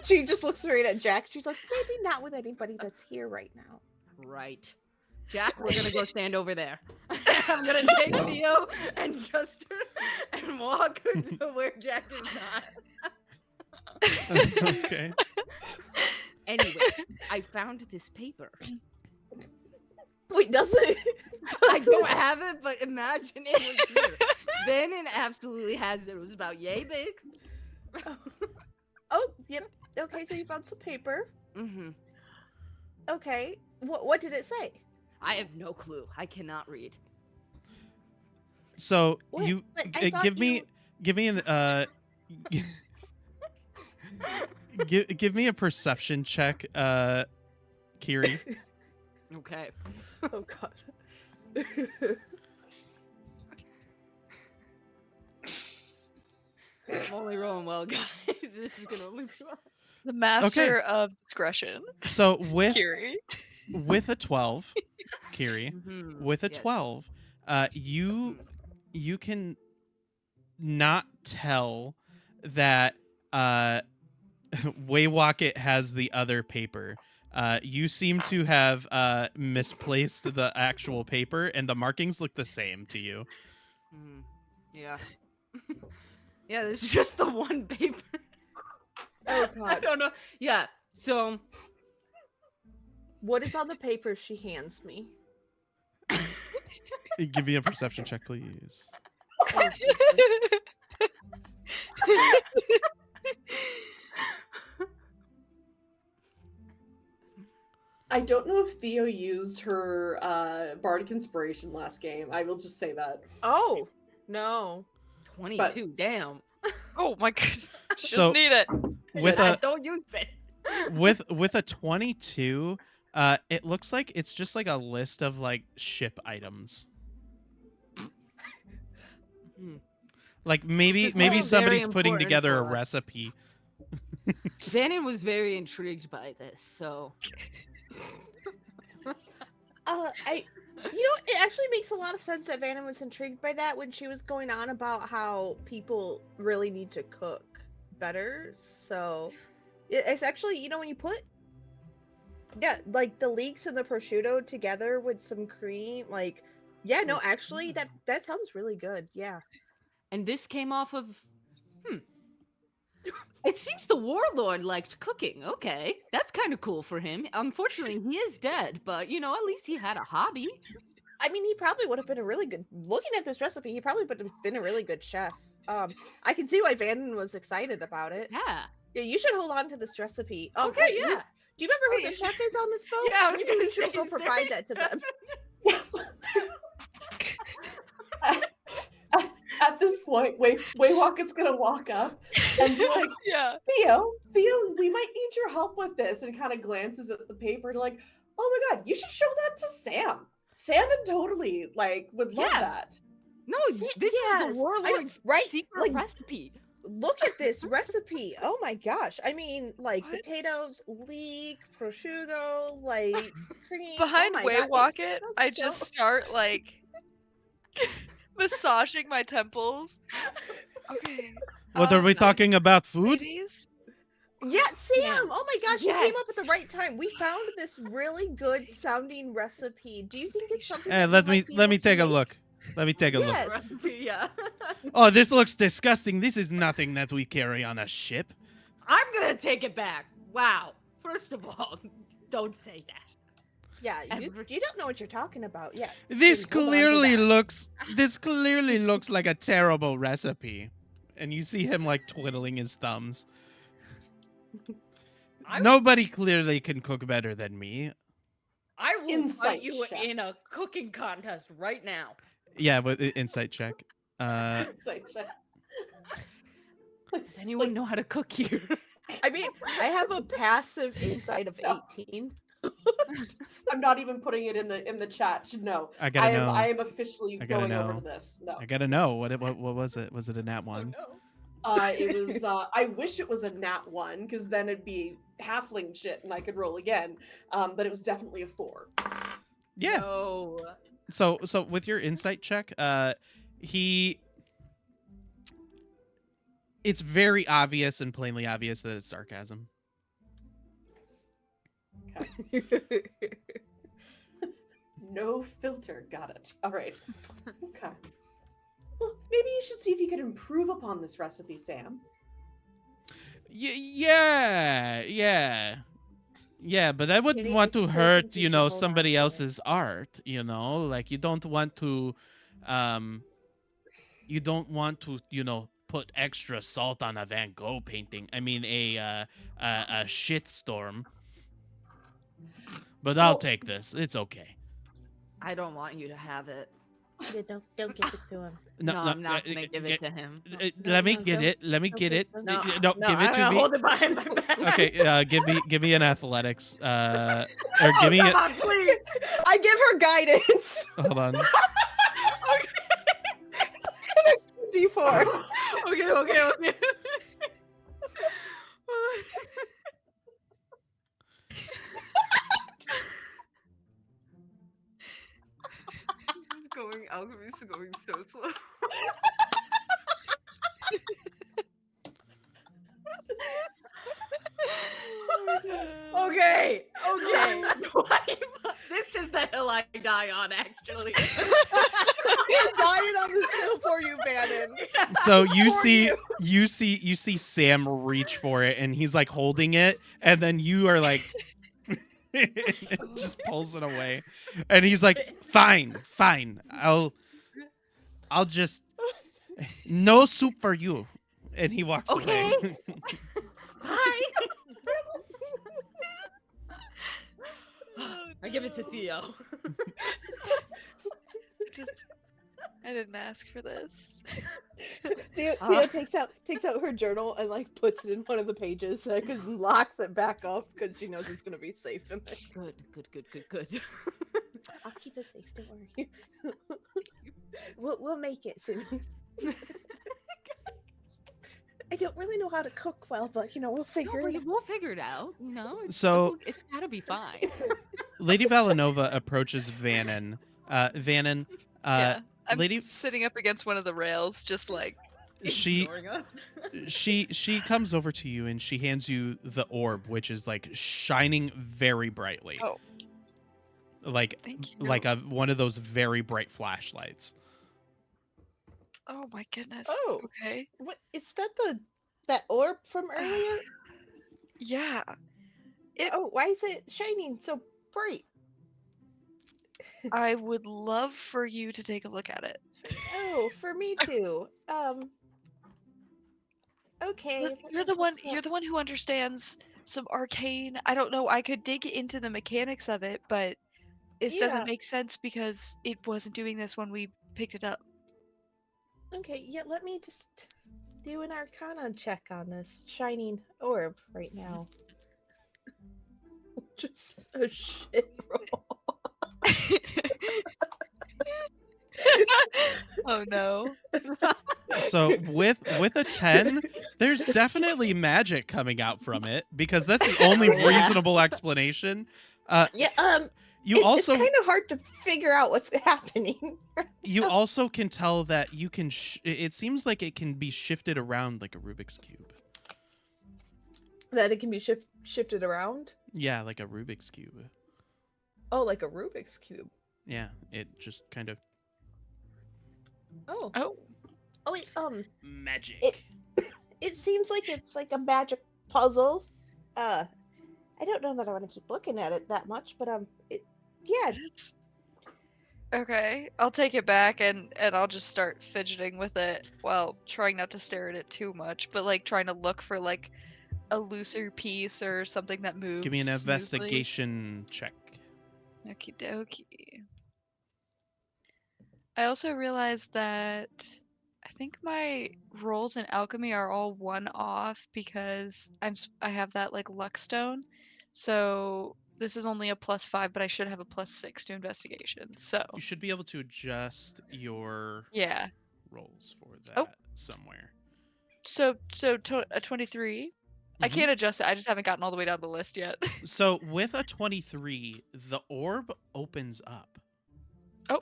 She just looks right at Jack. She's like, maybe not with anybody that's here right now. Right. Jack, we're gonna go stand over there. I'm gonna take Theo and Chester and walk to where Jack is not. Okay. Anyway, I found this paper. Wait, does it? I don't have it, but imagine it was here. Venom absolutely has it. It was about yay big. Oh, yep. Okay, so you found some paper. Mm-hmm. Okay. What did it say? I have no clue. I cannot read. So What? you But I thought give me an give me a perception check, Kiri. Okay. Oh god. I'm only rolling well, guys. This is gonna only be well. The master of discretion, So Kiri. with a 12, Kiri, with a Yes. 12, you can not tell that Waywocket has the other paper. You seem to have misplaced the actual paper, and the markings look the same to you. Yeah. Yeah, there's just the one paper. Oh I god. don't know. Yeah. So What is on the paper she hands me? Give me a perception check, please. Oh, Jesus. I don't know if Theo used her bardic inspiration last game. I will just say that. Oh no. 22. Damn. Oh my goodness. She So- doesn't need it. With I a don't use it. with a 22, it looks like it's just like a list of like ship items. Like maybe This is all very somebody's putting important together a for us. recipe. Vannon was very intrigued by this, so It actually makes a lot of sense that Vanna was intrigued by that when she was going on about how people really need to cook better. So it's actually, when you put like the leeks and the prosciutto together with some cream, like actually that sounds really good. Yeah. and this came off of It seems the warlord liked cooking. Okay, that's kind of cool for him. Unfortunately, he is dead, but at least he had a hobby. I mean, he probably would have been a really good. Looking at this recipe, he probably would have been a really good chef. I can see why Vannon was excited about it. Yeah. Yeah, you should hold on to this recipe. Okay, wait, yeah. Do you remember who the chef is on this boat? Yeah, I was Maybe gonna you should say, go is there provide a that to chef them. Yes. At this point, Waywocket's gonna walk up and be like, Yeah. Theo, we might need your help with this, and kind of glances at the paper and like, oh my god, you should show that to Sam. Sam would totally would love Yeah. that. No, this is yes, the warlord's right, secret like- recipe. Look at this recipe. Oh my gosh. I mean, like potatoes, leek, prosciutto, like cream. Behind oh my God, Waywocket, it smells I so- just start like massaging my temples. Okay. What are we talking about? Food? Ladies? Yeah, Sam. Sam. Oh my gosh, you came up Yes. at the right time. We found this really good sounding recipe. Do you think it's something? Hey, that let you might be me able to take a make? look. Let me take a look. Yes. Recipe, yeah. Oh, this looks disgusting. This is nothing that we carry on a ship. I'm gonna take it back. Wow. First of all, don't say that. Yeah, Every- you don't know what you're talking about. Yeah. This Hold on to clearly looks like a terrible recipe. And you see him like twiddling his thumbs. Nobody clearly can cook better than me. I will Insight fight you check. in a cooking contest right now. Yeah, but insight check. Insight check. Does anyone know how to cook here? I mean, I have a passive insight of 18. I'm not even putting it in the chat. No, I gotta know. I am officially I gotta going over know. to this. No. I gotta know what was it? Was it a nat one? Oh, no. It was. I wish it was a nat 1 because then it'd be halfling shit and I could roll again. But it was definitely a 4. Yeah. No. So with your insight check, it's very obvious and plainly obvious that it's sarcasm. No filter. Got it. All right. Okay. Well, maybe you should see if you could improve upon this recipe, Sam. Yeah, but I wouldn't Kitty, want I to still hurt, think you should hold on somebody to it. else's art, like you don't want to, put extra salt on a Van Gogh painting. I mean, a shitstorm. But I'll Well- take this. It's okay. I don't want you to have it. Yeah, don't give it to him. No, I'm not gonna give it to him. Let me no, get don't- it. Let me don't get give- it. don't No, give- No, no, give it I'm to gonna me. hold it behind my back. Okay, give me an athletics. Or give me Come a, on, please. I give her guidance. hold on. D4. Okay. Alchemy is going so slow. Okay. This is the hill I die on, actually. You're dying on this hill for you, Bannon. So you For see you. you see Sam reach for it, and he's like holding it, and then you are like it just pulls it away. And he's like, fine. I'll just no soup for you. And he walks Okay. away. Bye. I give it to Theo. I didn't ask for this. Theo takes out her journal and like puts it in one of the pages because locks it back up because she knows it's gonna be safe in there. Good. I'll keep it safe. Don't worry. We'll make it soon. I don't really know how to cook well, but we'll figure it out. We'll figure it out. So- it's gotta be fine. Lady Valanova approaches Vannon. Vannon, Yeah. I'm Lady sitting up against one of the rails, just like she Ignoring us. she comes over to you and she hands you the orb, which is like shining very brightly. Oh. Like Thank you. like one of those very bright flashlights. Oh my goodness. Oh. Okay. What is that? That orb from earlier? Yeah. Oh, why is it shining so bright? I would love for you to take a look at it. Oh, for me too. Okay. You're the one who understands some arcane. I don't know. I could dig into the mechanics of it, but it Yeah. doesn't make sense because it wasn't doing this when we picked it up. Okay, yeah, let me just do an arcana check on this shining orb right now. Just a shit roll. Oh no. So with a 10, there's definitely magic coming out from it because that's the only Oh, yeah. reasonable explanation. Yeah, You also it's kind of hard to figure out what's happening. you also can tell that you can it seems like it can be shifted around like a Rubik's cube. That it can be shifted around. Yeah, like a Rubik's cube. Oh, like a Rubik's cube. Yeah, it just kind of Oh. Oh. Oh wait, magic. it seems like it's like a magic puzzle. I don't know that I want to keep looking at it that much, but yeah. It's... Okay, I'll take it back and I'll just start fidgeting with it while trying not to stare at it too much, but like trying to look for like a looser piece or something that moves. Give me an smoothly. investigation check. Okie dokie. I also realized that I think my rolls in alchemy are all one off because I have that like luck stone. So this is only a +5, but I should have a +6 to investigation. So You should be able to adjust your yeah. rolls for that Oh. somewhere. So a 23. I Mhm. can't adjust it. I just haven't gotten all the way down the list yet. So with a 23, the orb opens up. Oh.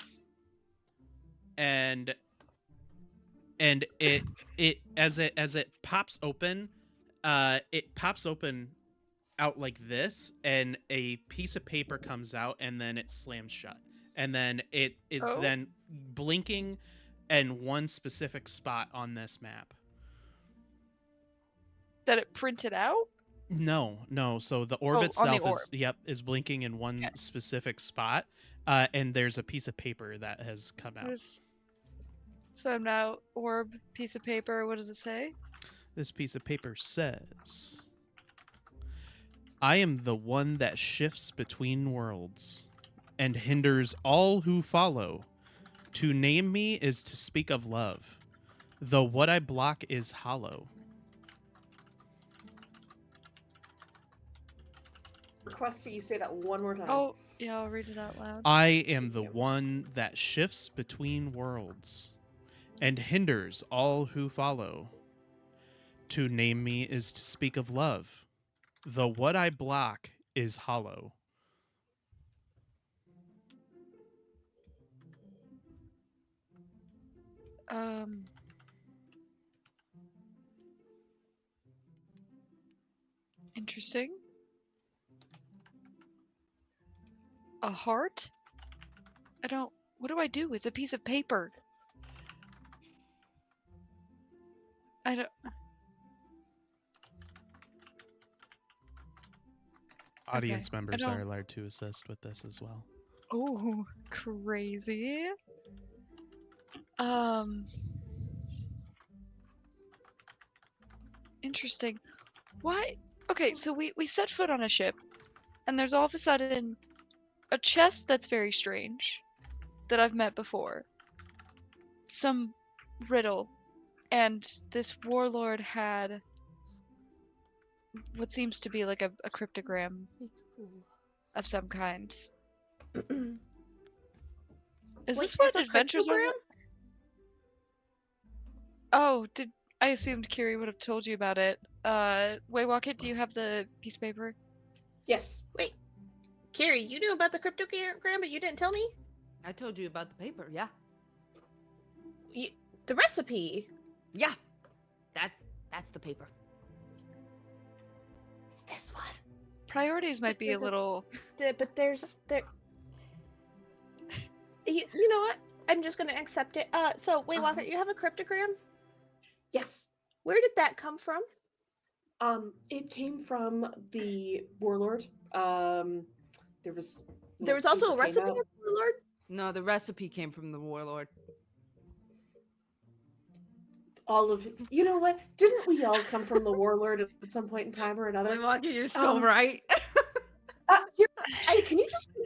And it as it pops open, it pops open out like this, and a piece of paper comes out, and then it slams shut. And then it is Oh. then blinking in one specific spot on this map. That it printed out? No. So the orb Oh, on the itself orb. is blinking in one Okay. specific spot, and there's a piece of paper that has come out. So I'm now orb, piece of paper. What does it say? This piece of paper says, "I am the one that shifts between worlds. and hinders all who follow. To name me is to speak of love, though what I block is hollow. Request that you say that one more time. Oh, yeah, I'll read it out loud. I am Thank the you. one that shifts between worlds and hinders all who follow. To name me is to speak of love, though what I block is hollow. Um. Interesting. A heart? I don't. What do I do? It's a piece of paper. I don't. Audience I members don't. are allowed to assist with this as well. Oh, crazy. Um. Interesting. Why? Okay, so we set foot on a ship, and there's all of a sudden a chest that's very strange that I've met before. Some riddle, and this warlord had what seems to be like a cryptogram of some kind. Is Wait, this what there's a adventures are? cryptogram? Oh, did I assumed Kiri would have told you about it? Waywalk, do you have the piece of paper? Yes. Wait, Carrie, you knew about the cryptogram, but you didn't tell me? I told you about the paper. Yeah. The recipe. Yeah. That's the paper. It's this one. Priorities might be a little. But there's there. You know what? I'm just gonna accept it. So wait, Walker, you have a cryptogram? Yes. Where did that come from? It came from the warlord. There was Also a people came recipe, out. Lord. No, the recipe came from the warlord. All of you know what? Didn't we all come from the warlord at some point in time or another? Waywalk, you're so Um, right. Here, can you just go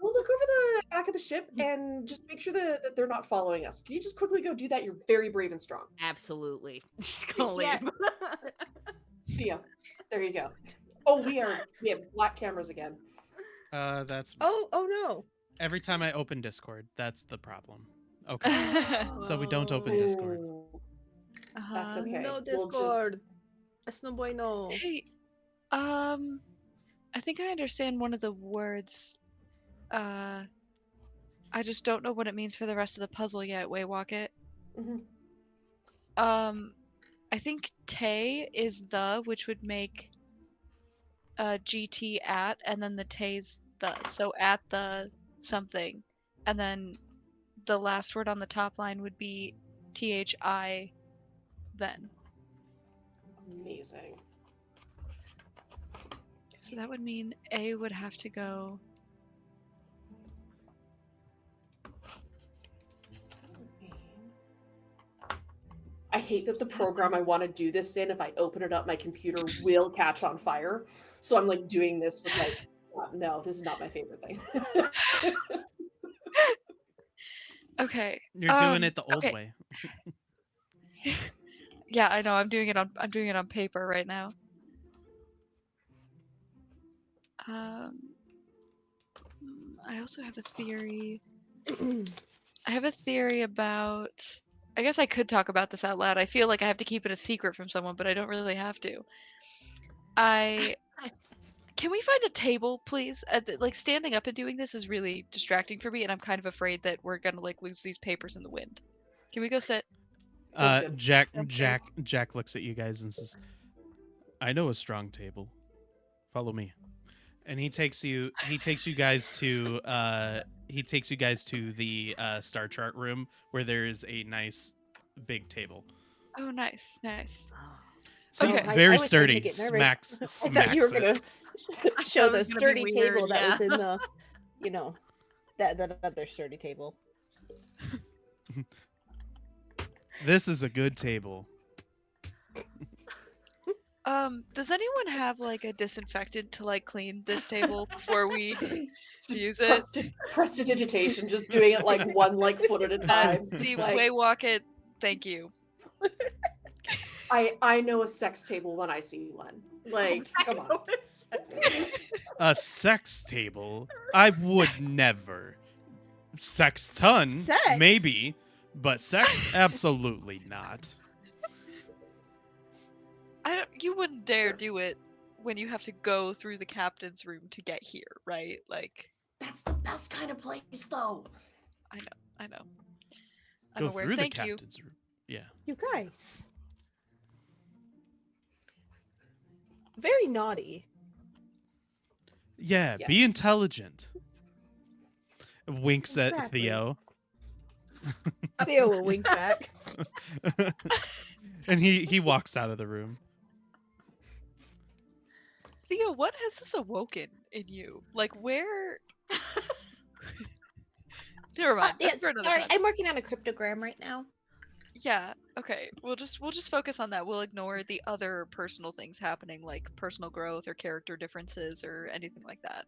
look over the back of the ship and just make sure that they're not following us? Can you just quickly go do that? You're very brave and strong. Absolutely. Just gonna leave. Yeah. Theo, there you go. Oh, we have black cameras again. That's Oh no. every time I open Discord, that's the problem. Okay. So we don't open Discord. Oh, Uh-huh. that's okay. No We'll just- Discord. That's no bueno. Hey, I think I understand one of the words. I just don't know what it means for the rest of the puzzle yet. Waywalk. Mhm. I think Tay is the, which would make GT at, and then the Tay's the. So at the something, and then the last word on the top line would be THI then. Amazing. So that would mean A would have to go. I hate that the program I want to do this in, if I open it up, my computer will catch on fire. So I'm like doing this with like, no, this is not my favorite thing. Okay. You're doing it the old okay. way. Yeah, I know. I'm doing it on paper right now. I also have a theory. I have a theory about. I guess I could talk about this out loud. I feel like I have to keep it a secret from someone, but I don't really have to. Can we find a table, please? Like standing up and doing this is really distracting for me, and I'm kind of afraid that we're gonna like lose these papers in the wind. Can we go sit? Sounds good. Jack looks at you guys and says, "I know a strong table. Follow me." And he takes you guys to the star chart room where there is a nice big table. Oh, nice. See, Okay. I very was starting to sturdy. get nervous. Smacks. I thought you were smacks gonna show the was gonna be sturdy weird, table that was yeah. in the, that other sturdy table. This is a good table. Does anyone have like a disinfectant to like clean this table before we Just use it? prestidigitation, just doing it like one like foot at a time. See, Just like way walk it. Thank you. I know a sex table when I see one. Like, come on. A sex table? I would never. Sex ton, Sex? maybe, but sex, absolutely not. You wouldn't dare Sure. do it when you have to go through the captain's room to get here, right? Like, That's the best kind of place, though. I know. I'm Go aware. through the Thank you. captain's room. Yeah. You guys. Very naughty. Yeah, be Yes. intelligent. Winks at Exactly. Theo. Theo will wink back. And he walks out of the room. Theo, what has this awoken in you? Like, where? Never mind. Yeah, That's for another sorry, time. I'm working on a cryptogram right now. Yeah. Okay. We'll just focus on that. We'll ignore the other personal things happening, like personal growth or character differences or anything like that.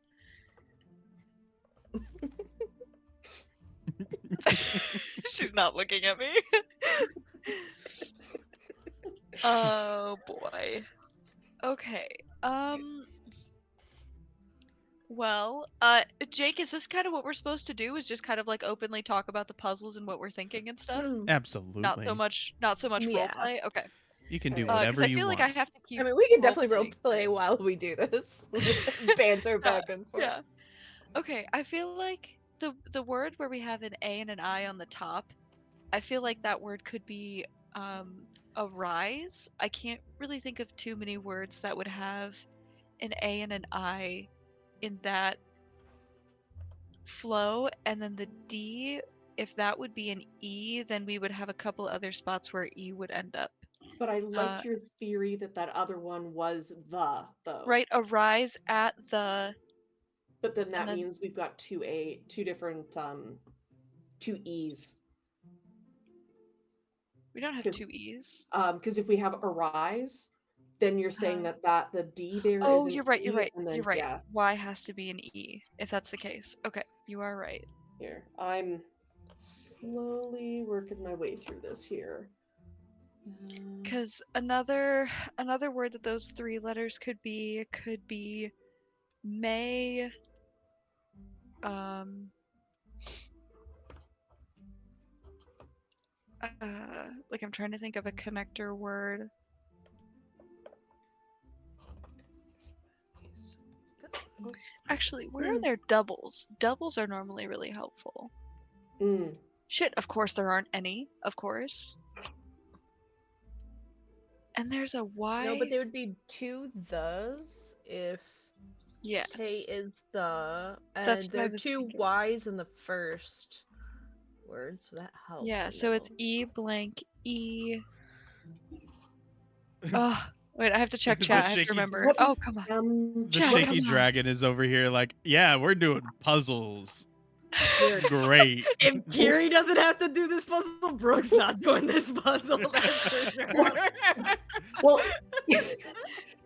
She's not looking at me. Oh boy. Okay. Well, Jake, is this kind of what we're supposed to do? Is just kind of like openly talk about the puzzles and what we're thinking and stuff? Absolutely. Not so much Yeah. roleplay. Okay. You can do Because whatever I you feel want. like I have to keep. I mean, we can definitely role-playing. roleplay while we do this. Banter back and forth. Yeah. Okay, I feel like the word where we have an A and an I on the top, I feel like that word could be a rise. I can't really think of too many words that would have an A and an I in that flow, and then the D, if that would be an E, then we would have a couple other spots where E would end up. But I liked your theory that other one was the, though. Right, a rise at the. But then that then- means we've got two different two E's. We don't have 'Cause- two E's. Because if we have arise, then you're saying that the D there is Oh, an you're right. E, You're right. and then, You're right. Yeah, Y has to be an E if that's the case. Okay, you are right. here. I'm slowly working my way through this here. Because another word that those three letters could be may. Like I'm trying to think of a connector word. Actually, where are there doubles? Doubles are normally really helpful. Shit, of course there aren't any, of course. And there's a Y. No, but there would be two thes if Yes. K is the, and That's what I there are was two thinking. Y's in the first word, so that helps. Yeah, a so it's little. E blank E. Oh, wait, I have to check The chat. I have to shaky- remember. What Oh, is- come on. The Jack, shaky come on. dragon is over here like, yeah, we're doing puzzles. Great. If Kiri doesn't have to do this puzzle, Brooke's not doing this puzzle. That's for sure. Well,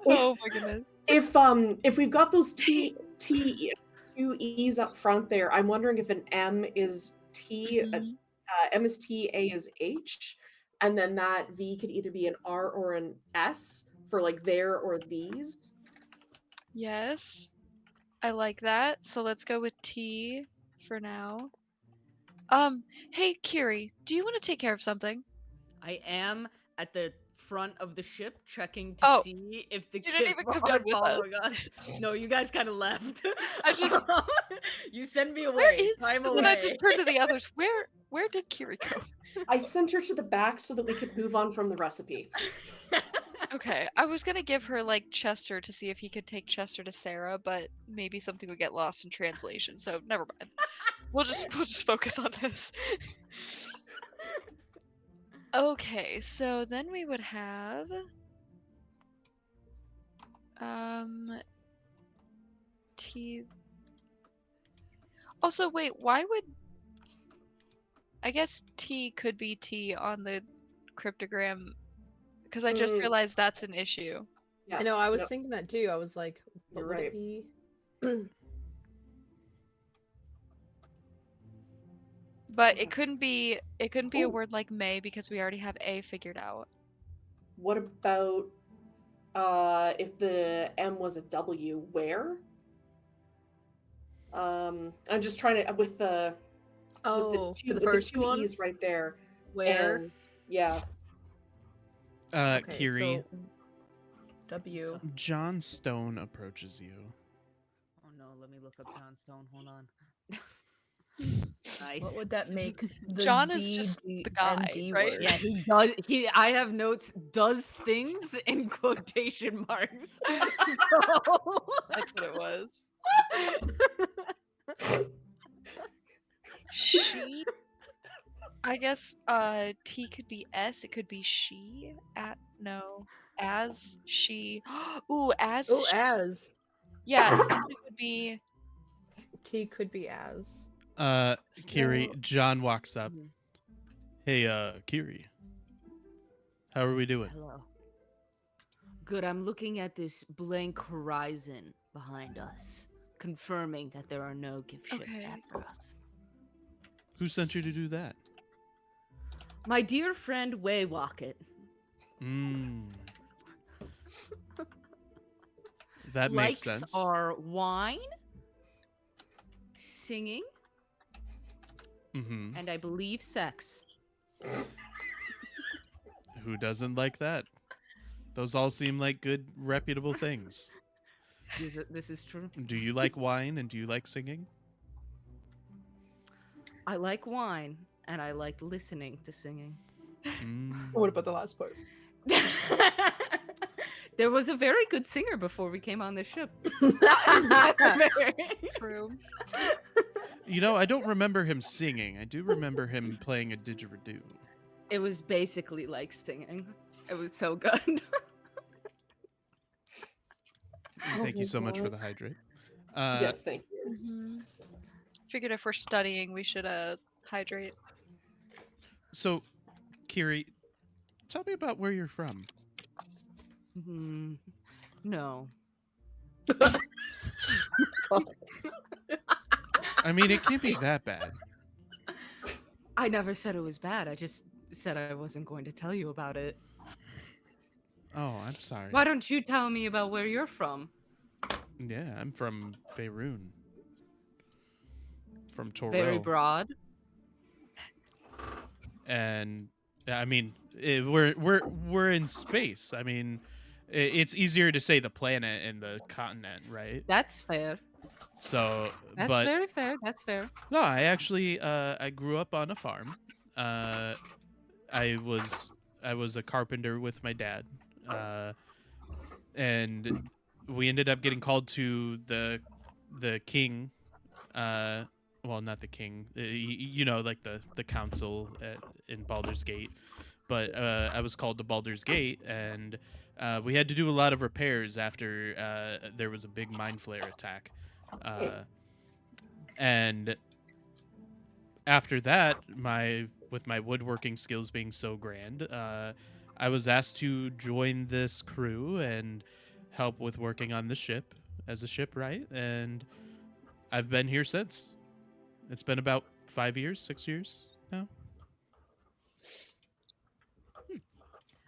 Oh my goodness. if we've got those two E's up front there, I'm wondering if an M is T, Mhm. M is T, A is H, and then that V could either be an R or an S for like there or these. Yes. I like that. So let's go with T for now. Hey Kiri, do you want to take care of something? I am at the front of the ship checking to see if the you didn't kids even come are down with following us. us. No, you guys kind of left. I just- you send me away. Where is? Time And away. then I just turned to the others. Where did Kiri go? I sent her to the back so that we could move on from the recipe. Okay, I was gonna give her like Chester to see if he could take Chester to Sarah, but maybe something would get lost in translation. So never mind. We'll just focus on this. Okay, so then we would have T. Also, wait, why would I guess T could be T on the cryptogram because I just realized that's an issue. Yeah. I know, I was Yep. thinking that too. I was like, what You're would right. it be? But it couldn't be a Ooh. word like may because we already have a figured out. What about if the M was a W? Where? I'm just trying to with the Oh, for the with the first two one? E's right there. Where? And yeah. Okay, Kiri, so W. John Stone approaches you. Oh no, let me look up John Stone. Hold on. What Nice. would that make the John Z, is just D, the and guy, D right? word? Yeah, he does. I have notes. Does things in quotation marks. So. That's what it was. She. I guess T could be S. It could be she. No. As she. Ooh, as Oh, she. as. Yeah, it would be. T could be as. Kiri, So, John walks up. Mhm. Hey, Kiri. How are we doing? Hello. Good. I'm looking at this blank horizon behind us, confirming that there are no gift ships Okay. after us. Who sent you to do that? My dear friend Waywocket. Mmm. That makes likes sense. our wine, singing, Mm-hmm. and I believe sex. Who doesn't like that? Those all seem like good, reputable things. This is true. Do you like wine and do you like singing? I like wine, and I like listening to singing. Mm. What about the last part? There was a very good singer before we came on this ship. True. You know, I don't remember him singing. I do remember him playing a didgeridoo. It was basically like singing. It was so good. Thank you my so much for God. the hydrate. Yes, thank you. Mm-hmm. Figured if we're studying, we should hydrate. So, Kiri, tell me about where you're from. No. I mean, it can't be that bad. I never said it was bad. I just said I wasn't going to tell you about it. Oh, I'm sorry. Why don't you tell me about where you're from? Yeah, I'm from Faerun. From Toril. Very broad. And I mean, we're in space. I mean, it's easier to say the planet and the continent, right? That's fair. So, That's but very fair. That's fair. no, I actually I grew up on a farm. I was a carpenter with my dad, and we ended up getting called to the king. Well, not the king. You know, like the council in Baldur's Gate. But I was called to Baldur's Gate, and we had to do a lot of repairs after there was a big mind flare attack. And after that, with my woodworking skills being so grand, I was asked to join this crew and help with working on the ship as a shipwright, and I've been here since. It's been about 5 years, 6 years now.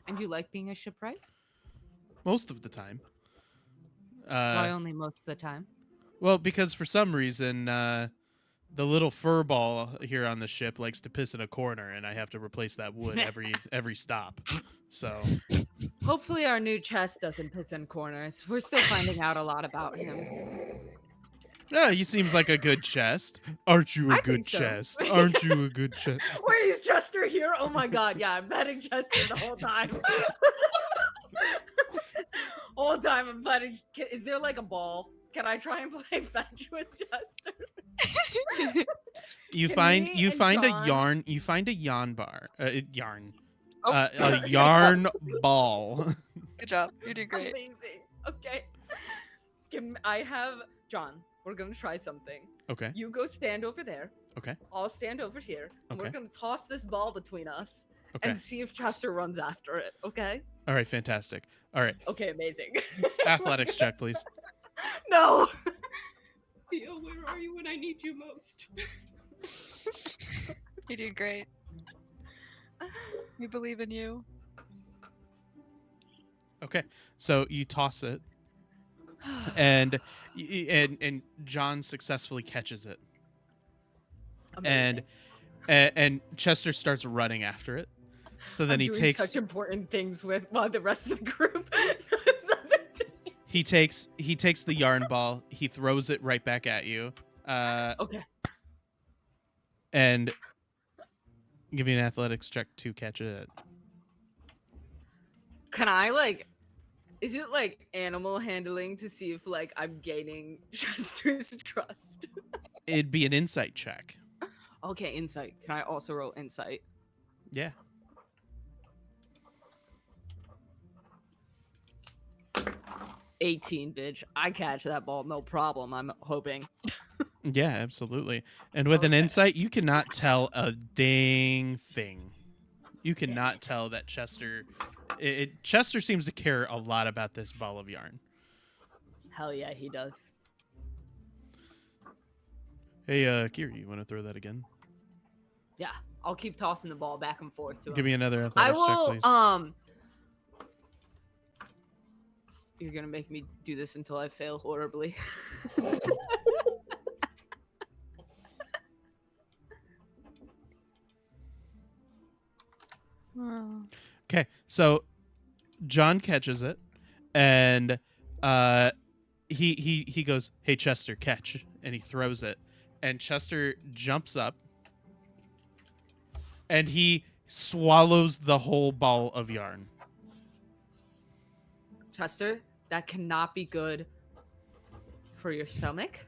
And you like being a shipwright? Most of the time. Why only most of the time? Well, because for some reason, the little fur ball here on the ship likes to piss in a corner, and I have to replace that wood every stop. So Hopefully our new chest doesn't piss in corners. We're still finding out a lot about him. yeah, he seems like a good chest. Aren't you a I good think so. chest? Aren't you a good chest? Wait, is Chester here? Oh my god, yeah, I'm betting Chester the whole time. Whole time I'm betting. Is there like a ball? Can I try and play fetch with Chester? You Can find me you and find John- a yarn. You find a yarn bar. Yarn. Oh. A yarn ball. Good job. You're doing great. Amazing. Okay. I have John. We're gonna try something. Okay. You go stand over there. Okay. I'll stand over here. And we're Okay. gonna toss this ball between us Okay. and see if Chester runs after it. Okay? All right, fantastic. All right, Okay, amazing. athletics check, please. No. Theo, where are you when I need you most? You're doing great. We believe in you. Okay, so you toss it, and and John successfully catches it, Amazing. and Chester starts running after it. So then I'm he doing takes such important things with the rest of the group. he takes the yarn ball, he throws it right back at you, Okay. and give me an athletics check to catch it. Can I like? Is it like animal handling to see if like I'm gaining Chester's trust? It'd be an insight check. Okay, insight. Can I also roll insight? Yeah. 18, bitch. I catch that ball, no problem. I'm hoping. Yeah, absolutely. And with an Okay. insight, you cannot tell a dang thing. You cannot tell that Chester. Chester seems to care a lot about this ball of yarn. Hell yeah, he does. Hey, Kiri, you want to throw that again? Yeah, I'll keep tossing the ball back and forth to him. Give me another I athletics check, will. please. You're gonna make me do this until I fail horribly. Okay, so John catches it, and he goes, "Hey Chester, catch!" and he throws it, and Chester jumps up, and he swallows the whole ball of yarn. Chester, that cannot be good for your stomach.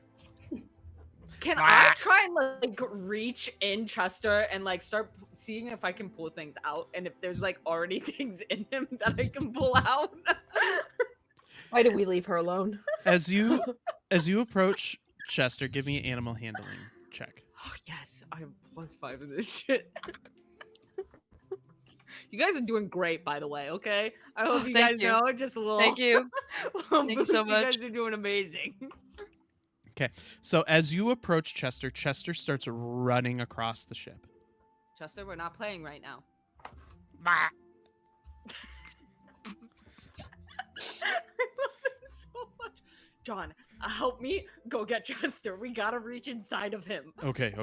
Can I try and like reach in Chester and like start seeing if I can pull things out, and if there's like already things in him that I can pull out? Why did we leave her alone? As you approach Chester, give me an animal handling check. Oh yes, I am +5 in this shit. You guys are doing great, by the way. Okay, I hope you guys know. Just a little. Thank you. Thank you so much. You guys are doing amazing. Okay, so as you approach Chester, Chester starts running across the ship. Chester, we're not playing right now. Bah. I love him so much. John, help me go get Chester. We gotta reach inside of him. Okay.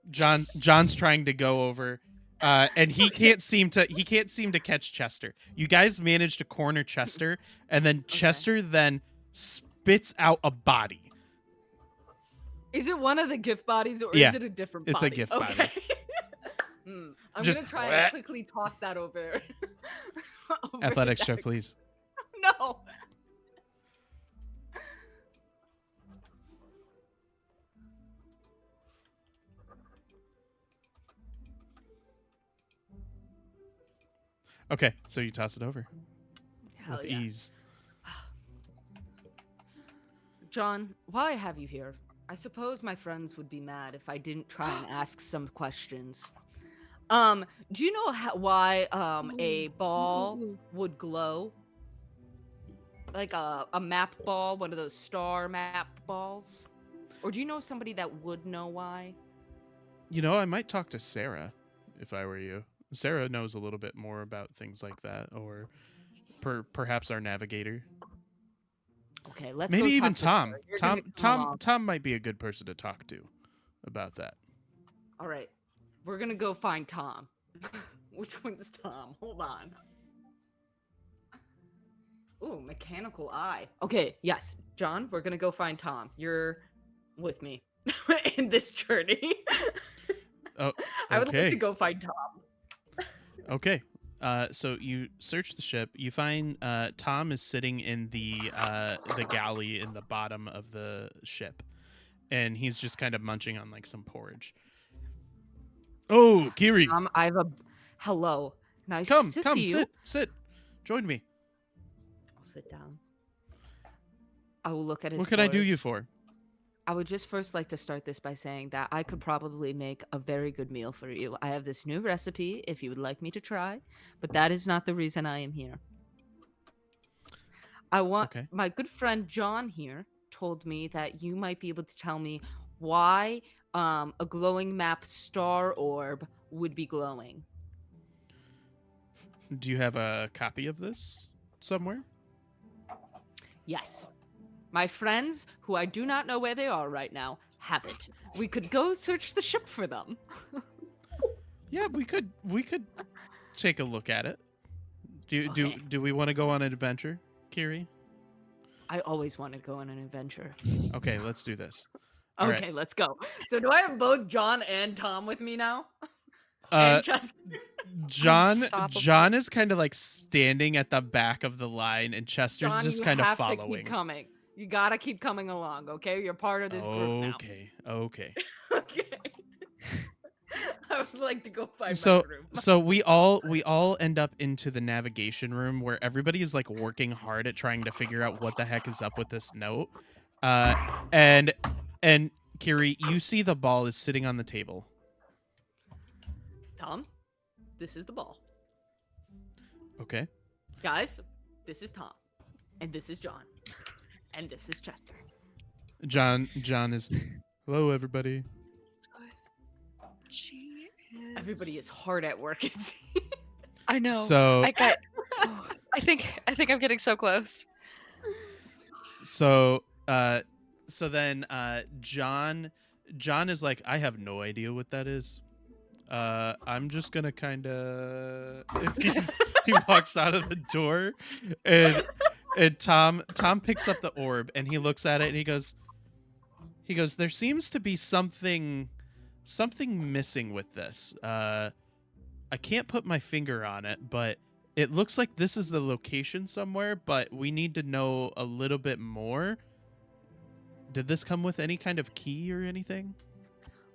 John's trying to go over, and he can't seem to catch Chester. You guys manage to corner Chester, and then Chester then spits out a body. Is it one of the gift bodies, or Yeah, is it a different it's body? a gift body. I'm Just gonna try and quickly toss that over. over athletics the check, deck. please. No. Okay, so you toss it over Hell with yeah. ease. John, while I have you here, I suppose my friends would be mad if I didn't try and ask some questions. Do you know why a ball would glow? Like a map ball, one of those star map balls? Or do you know somebody that would know why? You know, I might talk to Sarah if I were you. Sarah knows a little bit more about things like that, or perhaps our navigator. Okay, let's Maybe go even talk to Tom. Sarah. You're gonna come along. Tom might be a good person to talk to about that. All right, we're gonna go find Tom. Which one's Tom? Hold on. Ooh, mechanical eye. Okay, yes, John, we're gonna go find Tom. You're with me in this journey. Oh, I would like okay. to go find Tom. Okay. So you search the ship. You find Tom is sitting in the galley in the bottom of the ship, and he's just kind of munching on like some porridge. Oh, Kiri, I have a hello. Nice come, to see you. sit, join me. I'll sit down. I will look at his. What can I do porridge. you for? I would just first like to start this by saying that I could probably make a very good meal for you. I have this new recipe if you would like me to try, but that is not the reason I am here. I want Okay. my good friend John here told me that you might be able to tell me why a glowing map star orb would be glowing. Do you have a copy of this somewhere? Yes. My friends, who I do not know where they are right now, have it. We could go search the ship for them. Yeah, we could take a look at it. Okay. Do we want to go on an adventure, Kiri? I always want to go on an adventure. Okay, let's do this. All right. Okay, let's go. So do I have both John and Tom with me now? Uh And Chester? John Unstoppable. is kind of like standing at the back of the line and Chester's John, just you kind of have to following. keep coming. You gotta keep coming along, okay? You're part of this group now. Okay. Okay. I would like to go find my So group. we all end up into the navigation room where everybody is like working hard at trying to figure out what the heck is up with this note. And Kiri, you see the ball is sitting on the table. Tom, this is the ball. Okay. Guys, this is Tom. And this is John. And this is Chester. John is hello everybody. She is... Everybody is hard at work. I know. So I got. Oh, I think I'm getting so close. so then John is like, I have no idea what that is. I'm just gonna kind of he walks out of the door and Tom picks up the orb and he looks at it and he goes there seems to be something missing with this. I can't put my finger on it, but it looks like this is the location somewhere, but we need to know a little bit more. Did this come with any kind of key or anything?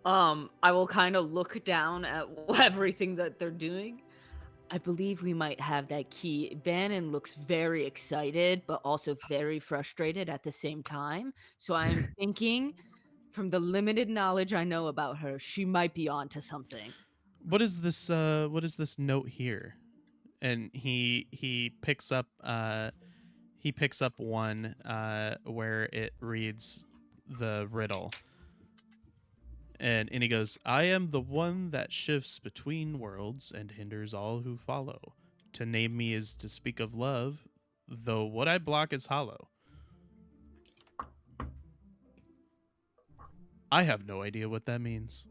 I will kind of look down at everything that they're doing. I believe we might have that key. Bannon looks very excited, but also very frustrated at the same time. So I'm thinking, from the limited knowledge I know about her, she might be onto something. What is this note here? And he picks up one where it reads the riddle. And he goes, I am the one that shifts between worlds and hinders all who follow. To name me is to speak of love, though what I block is hollow. I have no idea what that means.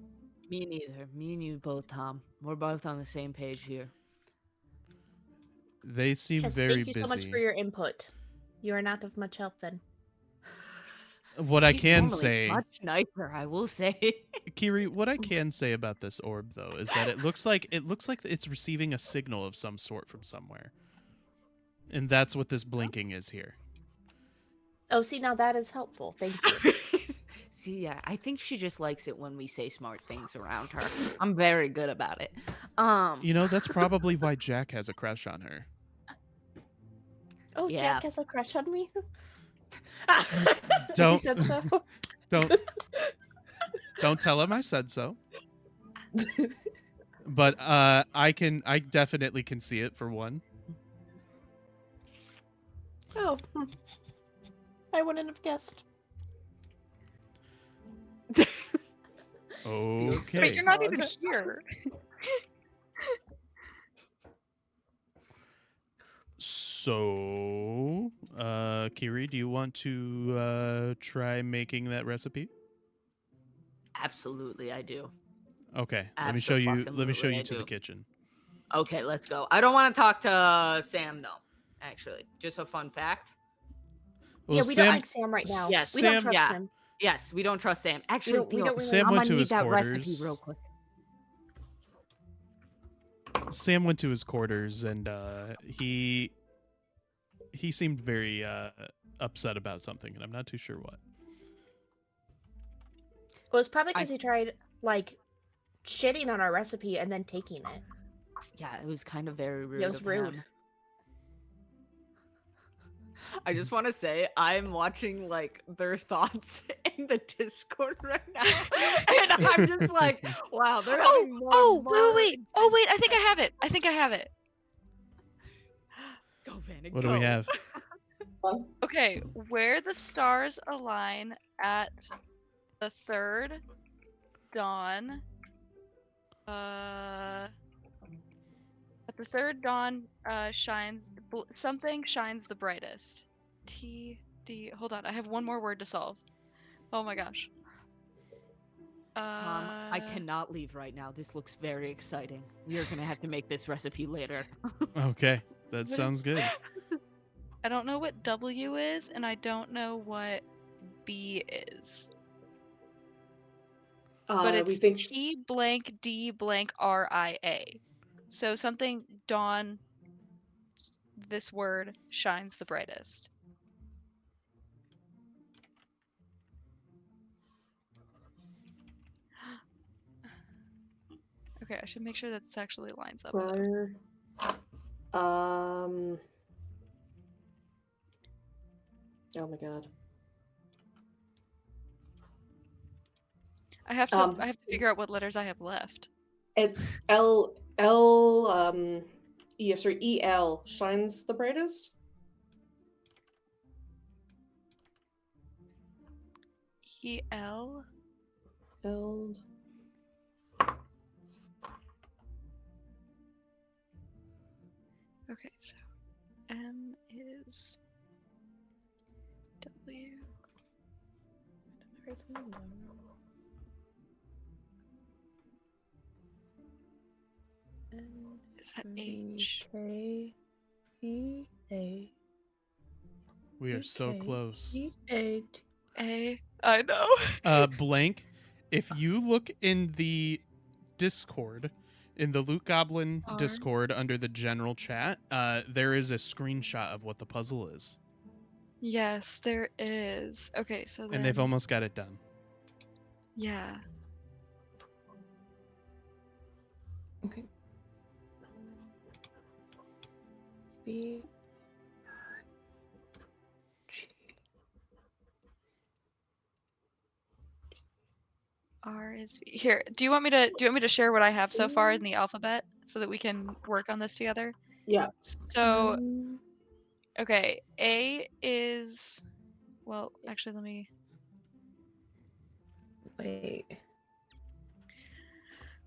Me neither. Me and you both, Tom. We're both on the same page here. They seem Yes, very thank you busy. so much for your input. You are not of much help then. What I She's can normally say, much nicer, I will say. Kiri, what I can say about this orb though is that it looks like it's receiving a signal of some sort from somewhere. And that's what this blinking is here. Oh, see, now that is helpful. Thank you. See, yeah, I think she just likes it when we say smart things around her. I'm very good about it. You know, that's probably why Jack has a crush on her. Oh, Yeah. Jack has a crush on me? Don't He said so. don't tell him I said so. But I definitely can see it for one. Oh, I wouldn't have guessed. Okay. But you're not even here. So, Kiri, do you want to try making that recipe? Absolutely, I do. Okay, let me show you Abso-fucking-lutely, I to the do. kitchen. Okay, let's go. I don't want to talk to Sam, though, actually. Just a fun fact. Well, Yeah, we don't like Sam right now. Yes, we don't Sam- trust yeah. him. Yes, we don't trust Sam. Actually, we Theo, don't really- Sam I'm went gonna to need his that quarters. recipe real quick. Sam went to his quarters and he seemed very upset about something, and I'm not too sure what. Well, it's probably because he tried, like, shitting on our recipe and then taking it. Yeah, it was kind of very rude. It was of rude. him. I just want to say I'm watching like their thoughts in the Discord right now, and I'm just like, wow, they're Oh, having more oh, more wait. Oh, intense wait. I think I have it. discussions. I think I have it. Go, Vanna, What do we go. have? Okay, where the stars align at the third dawn. At the third dawn, something shines the brightest. Hold on, I have one more word to solve. Oh my gosh. Tom, I Uh, cannot leave right now. This looks very exciting. We are gonna have to make this recipe later. Okay, that what sounds is- good. I don't know what W is, and I don't know what B is. But We it's think T blank D blank RIA. So something dawn, this word shines the brightest. Okay, I should make sure that this actually lines up though. where. Oh my god. I have to figure out what letters I have left. It's E L shines the brightest. EL. L. Okay, so M is W. Is that H? K E A We are so close. E A T. A. I know. Blank. If you look in the Discord, in the Loot Goblin R. Discord under the general chat, there is a screenshot of what the puzzle is, Yes, there is. Okay, so then. and they've almost got it done. Yeah. Okay. B G. R is V. Here. Do you want me to share what I have so far in the alphabet so that we can work on this together? Yeah. So, okay, A is, well, actually let me. Wait.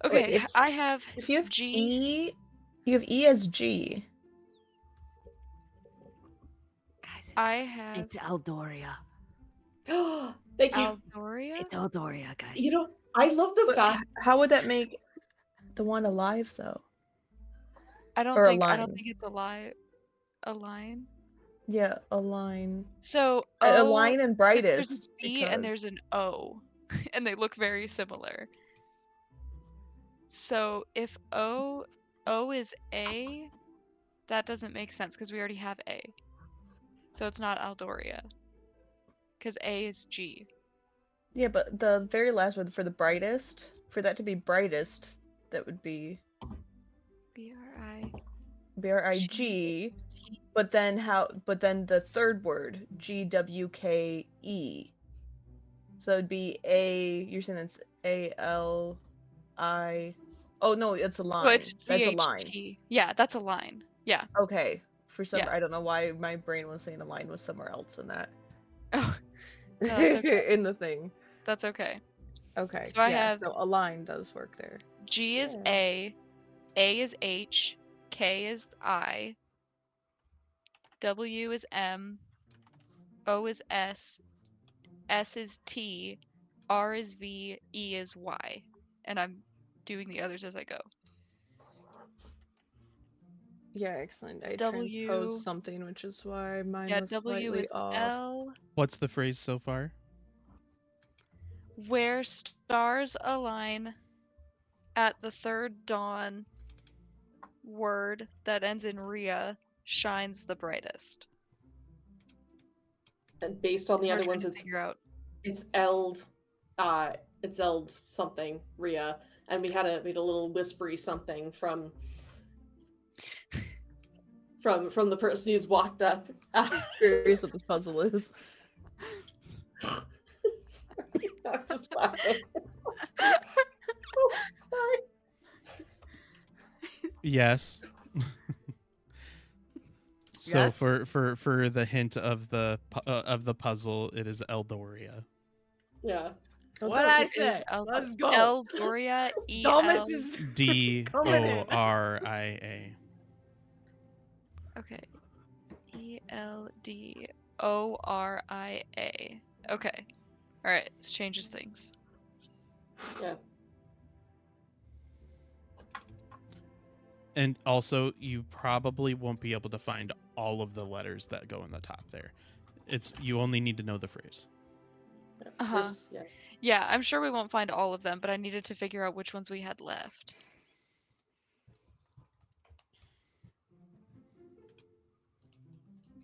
Okay, if I have if you have G. E, you have E as G. Guys, I have it's Eldoria. Thank you. Aldoria. It's Eldoria, guys. You know, I love the But fact. how would that make the one alive though? I don't Or think align. it's a line. Yeah, align. So A O. line and There's a brightest B and because there's an O, and they look very similar. So if O is A, that doesn't make sense because we already have A. So it's not Aldoria. Because A is G. yeah, but the very last word for the brightest, for that to be brightest, that would be B-R-I. BRIG. But then the third word, GWKE. So it'd be A. You're saying it's ALI. Oh no, it's a Oh, line. it's That's a line. VHT. Yeah, that's a line. Yeah. Okay. For some, Yeah. I don't know why my brain was saying a line was somewhere else in that. Oh, no, that's okay. In the thing. That's okay. Okay. So I yeah. have So a line does work there. G is Yeah. A is H, K is I, W is M, O is S is T, R is V, E is Y. And I'm doing the others as I go. Yeah, excellent. I W. transposed something, which is why mine Yeah, was W slightly is off. L. What's the phrase so far? Where stars align at the third dawn, word that ends in Ria shines the brightest. And based on the We're other trying ones, to figure out. it's Eld something, Ria. And we had a little whispery something from from the person who's walked up. Curious what this puzzle is. Sorry, I'm just laughing. Oh, sorry. Yes. So Yes? for the hint of the puzzle, it is Eldoria. Yeah. What I It is say? Let's go. Eldoria, Thomas E-L. is coming in. Doria. Okay. Eldoria. Okay. All right. This changes things. Yeah. And also, you probably won't be able to find all of the letters that go in the top there. You only need to know the phrase. Uh-huh. First, yeah. Yeah, I'm sure we won't find all of them, but I needed to figure out which ones we had left.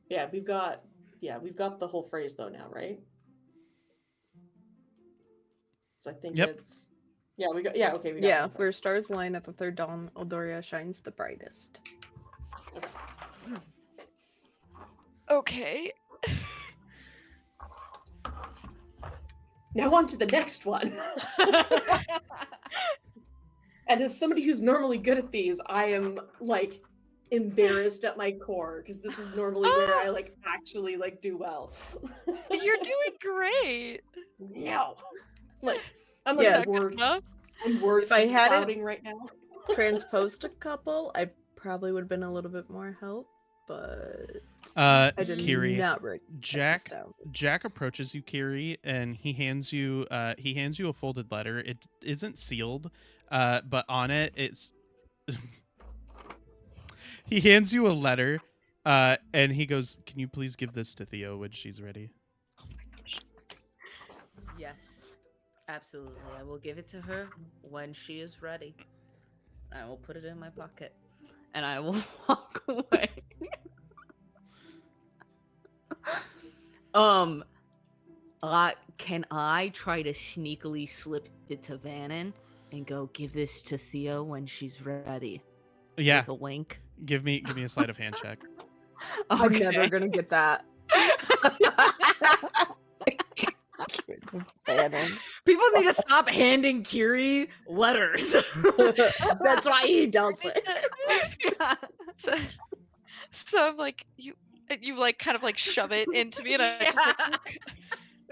Yeah, we've got the whole phrase though now, right? So I think Yep. it's we got okay, we got Yeah, one. where stars line at the third dawn, Eldoria shines the brightest. Okay. Now on to the next one. And as somebody who's normally good at these, I am like embarrassed at my core because this is normally where I like actually like do well. You're doing great. No. Like I'm like Yes. I'm word If I hadn't- clouding right now. Transposed a couple, I probably would have been a little bit more help, but I did Kiri, not write Jack this down. Jack approaches you, Kiri, and he hands you a folded letter. It isn't sealed, but on it it's he hands you a letter, and he goes, "Can you please give this to Theo when she's ready?" Oh my gosh. Yes, absolutely. I will give it to her when she is ready. I will put it in my pocket, and I will walk away. Can I try to sneakily slip it to Vannon and go give this to Theo when she's ready? Yeah, With a wink. give me a sleight of hand check. I'm never gonna get that. People need to stop handing Kiri letters. That's why he does it. Yeah. So I'm like, you like kind of like shove it into me, and I just like,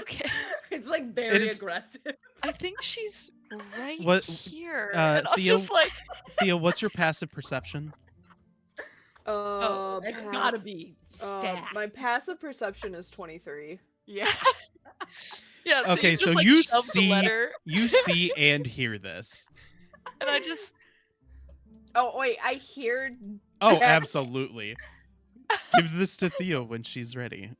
okay. It's like very is- aggressive. I think she's right What- here. And I'm Theo- just like, Theo, what's your passive perception? It's gotta be stacked. My passive perception is 23. Yeah. yeah. So Okay, you just, so like, you shove the see- letter, You see and hear this. and I just Oh wait, I hear. Oh, Yeah. absolutely. Give this to Theo when she's ready.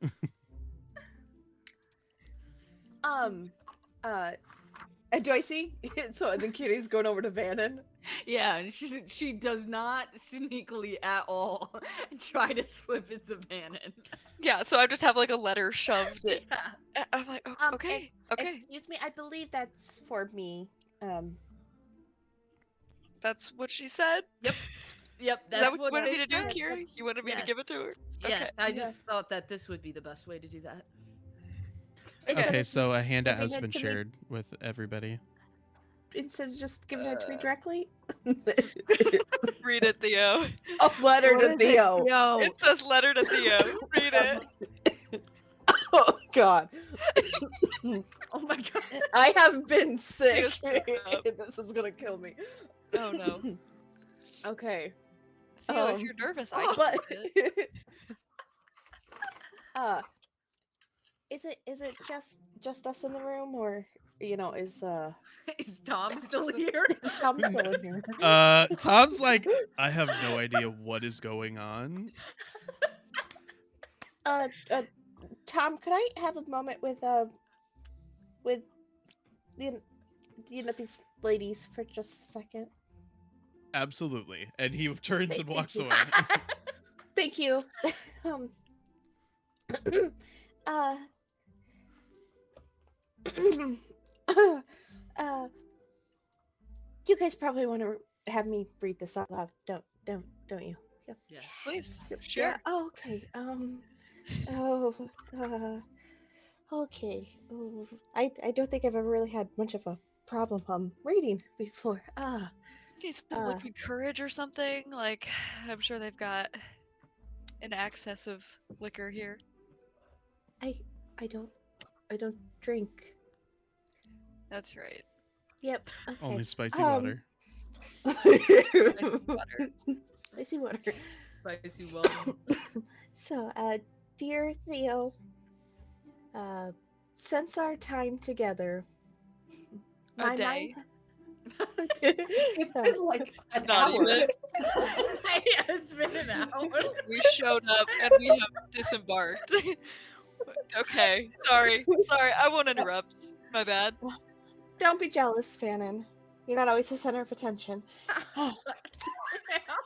Do I see? So then Kitty's going over to Vannon. Yeah, and she does not sneakily at all try to slip it to Vannon. yeah. So I just have like a letter shoved in. Yeah. I'm like, okay, okay. Excuse me, I believe that's for me. That's what she said. Yep, Is that's that what you wanted me they to do, said. Kiri? You wanted me to Yes. give it to her? Yes, Okay. I Yeah. just thought that this would be the best way to do that. Okay, so a handout giving has it been to me. shared with everybody. Instead of just giving it to me directly. Read it, Theo. A letter What to is it, Theo. Theo? It says letter to Theo. Read it. Oh God. Oh my god. I have been sick. Theo, shut up. This is gonna kill me. Oh no. Okay. Theo, if you're nervous, I can But read it. is it just us in the room, or is Is Tom still here? Tom still in here? Tom's like, I have no idea what is going on. Tom, could I have a moment with these ladies for just a second? Absolutely. And he turns and walks you. away. Thank you. You guys probably want to have me read this out loud, don't you? Yep. Yes. Please, Yes. sure. Yeah. Oh, okay. Oh. Okay. Oh, I don't think I've ever really had much of a problem reading before. Need some Uh. liquid courage or something. Like, I'm sure they've got an excess of liquor here. I I don't I don't drink. That's right. Yep. Only Okay. spicy water. Water. Spicy water. Spicy water. So, dear Theo, uh, since our time together, A my mind. day. It's So, been like an Not hour. even. It's been an hour. We showed up and we have disembarked. Okay, sorry. Sorry, I won't interrupt. My bad. don't be jealous, Fannin. You're not always the center of attention. I'm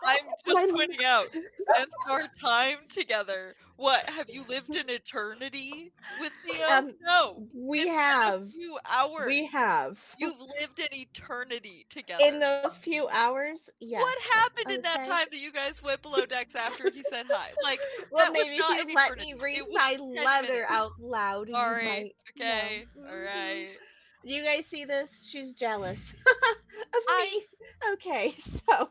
My just pointing out, since our time together, what, have you lived an eternity with Theo? No. we It's been a have, few hours. we have. You've lived an eternity together. In those few hours, yes. What happened in that okay? time that you guys went below decks after he said hi? Like, Well, that was maybe if not you an let me eternity. read It was my 10 letter minutes. out loud, you Sorry. might. Okay. know. Alright. You guys see this? She's jealous of I me. Okay, so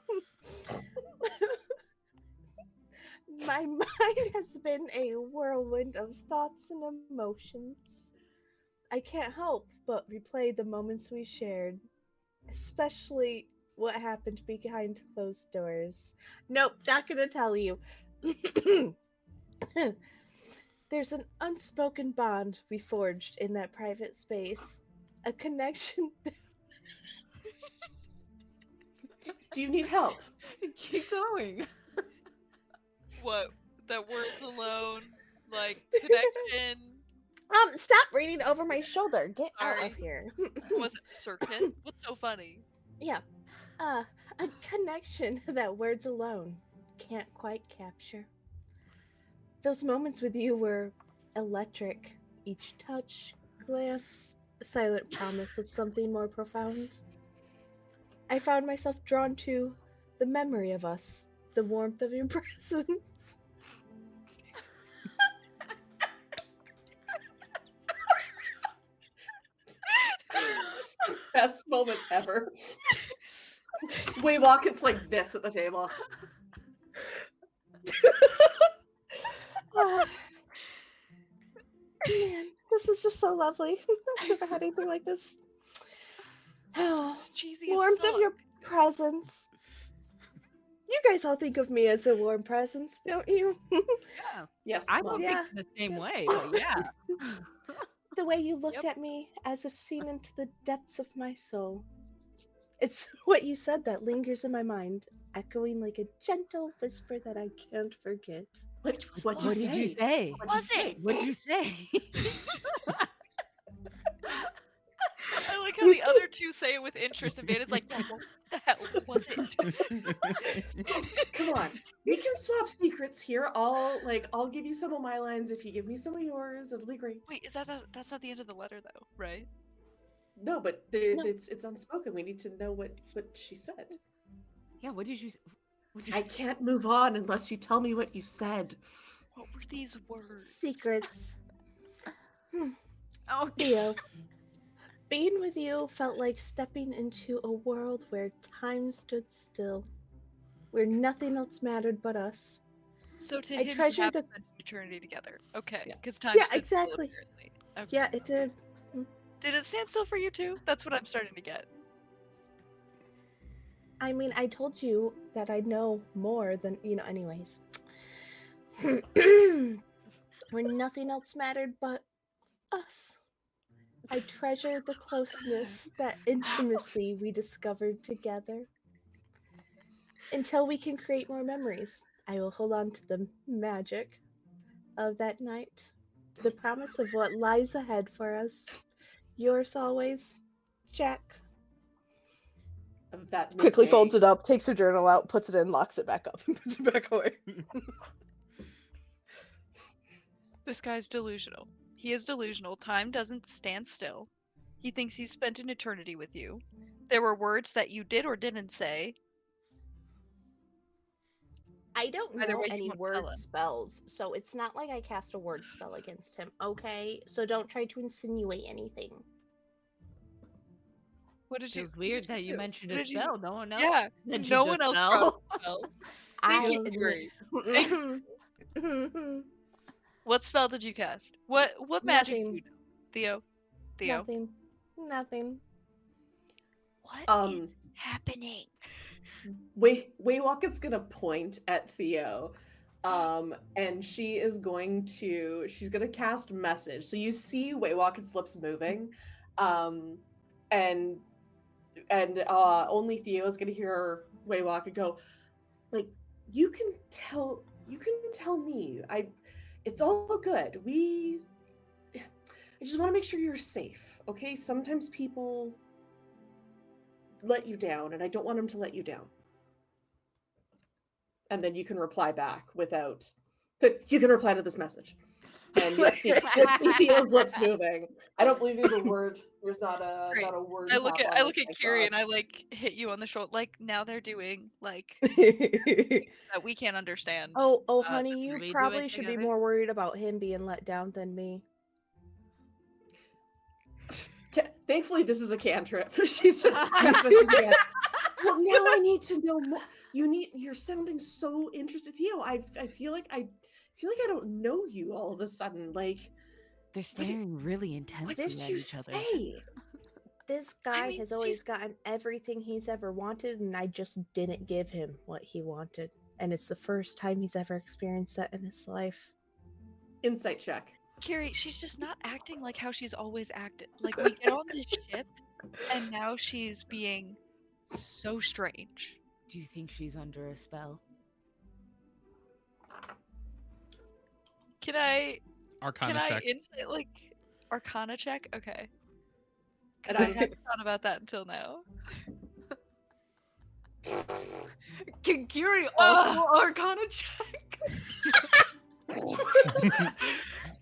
my mind has been a whirlwind of thoughts and emotions. I can't help but replay the moments we shared, especially what happened behind closed doors. Nope, not gonna tell you. There's an unspoken bond we forged in that private space. A connection. Do you need help? Keep going. what, that words alone, like connection. Stop reading over my shoulder. Get out Sorry. of here. Was it circus? What's so funny? Yeah. Uh, a connection that words alone can't quite capture. Those moments with you were electric. Each touch, glance, a silent promise of something more profound. I found myself drawn to the memory of us, the warmth of your presence. It's the best moment ever. Waylock, it's like this at the table. Ah, man, this is just so lovely. I've never had anything like this. It's cheesy as Warmth fuck. of your presence. You guys all think of me as a warm presence, don't you? Yeah. Yes, I Mom. don't Yeah. think the same way, but yeah. The way you looked Yep. at me as if seen into the depths of my soul. It's what you said that lingers in my mind, echoing like a gentle whisper that I can't forget. What'd What you say? did you say? What'd you Was say? it? What did you say? I like how the other two say it with interest, and Vanna's like, yeah, what the hell was it? Come on, we can swap secrets here. I'll give you some of my lines if you give me some of yours. It'll be great. Wait, that's not the end of the letter though, right? No, but No. it's unspoken. We need to know what she said. Yeah, what did you I can't move on unless you tell me what you said. What were these words? Secrets. Oh, Theo, being with you felt like stepping into a world where time stood still, where nothing else mattered but us. So to I him, you treasure have the. spent an eternity together. Okay, Yeah. because time Yeah, stood still, exactly. apparently. Okay. Yeah, it did. Did it stand still for you too? That's what I'm starting to get. I mean, I told you that I know more than, anyways. Where nothing else mattered but us. I treasure the closeness, that intimacy we discovered together. Until we can create more memories, I will hold on to the magic of that night, the promise of what lies ahead for us. Yours always, Jack. Of that Quickly folds midday. it up, takes her journal out, puts it in, locks it back up, and puts it back away. This guy's delusional. He is delusional. Time doesn't stand still. He thinks he's spent an eternity with you. There were words that you did or didn't say. I don't Either know way, he any won't word tell us. spells, so it's not like I cast a word spell against him, okay? So don't try to insinuate anything. What did you? Feels What weird did that you do? mentioned What a did you? spell. No one else Yeah, mentioned no a one else brought spell. up spells. Thank you, Yuri. Thank What spell did you cast? What magic do you Nothing. know? Theo? Theo? Nothing. Nothing. What is Um, happening? Waywalket's gonna point at Theo. And she's gonna cast message. So you see Waywalket's lips moving. Um, and only Theo is gonna hear Waywalket go, like, you can tell me. It's all good. I just want to make sure you're safe, okay? Sometimes people let you down, and I don't want them to let you down. And then you can reply back you can reply to this message. And you'll see Theo's lips moving. I don't believe there's not Great. a word I cap on I this, look at thank Kiri God. and I like hit you on the shoulder. Like now they're doing like that we can't understand. Oh, that's honey, you we do it probably should be together? more worried about him being let down than me. Thankfully, this is a cantrip. She's again. Well, now I need to know more. You're sounding so interested, Theo. I feel like I don't know you all of a sudden. Like, They're staring really what intensely did at you each other. say? This guy mean, has always gotten everything he's ever wanted, and I just didn't give him what he wanted. And it's the first time he's ever experienced that in his life. Insight check. Kiri, she's just not acting like how she's always acted. Like we get on this ship and now she's being so strange. Do you think she's under a spell? Can I Arcana can I check. insight like Arcana check? Okay. And Because I haven't thought about that until now. Can Kiri also Arcana check?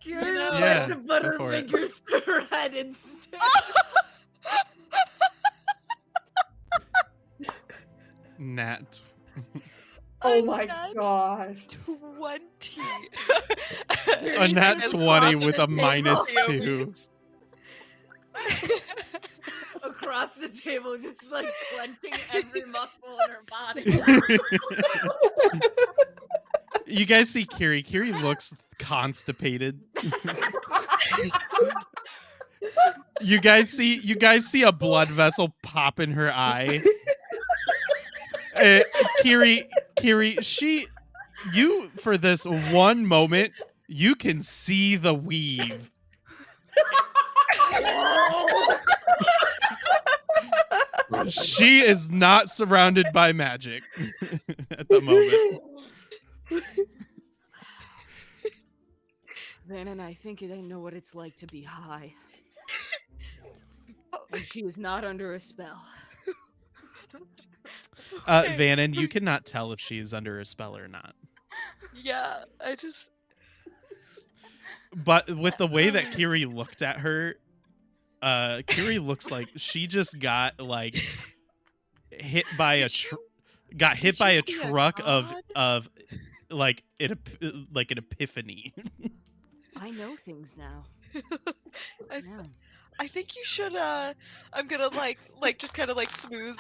Kiri would Yeah, like to put go her for it. fingers to her head instead. Nat. Oh my nat god. 20. A She's nat just 20 crossing with the a minus table. 2. Across the table, just like clenching every muscle in her body. You guys see Kiri. Kiri looks constipated. You guys see a blood vessel pop in her eye. Kiri, you for this one moment, you can see the weave. She is not surrounded by magic at the moment. Vannon, I think they know what it's like to be high. And she is not under a spell. Okay. Vannon, you cannot tell if she is under a spell or not. Yeah, I just But with the way that Kiri looked at her, Kiri looks like she just got like hit by a got hit by a truck of like an epiphany. I know things now. I, Yeah. I think you should I'm gonna like just kind of like smooth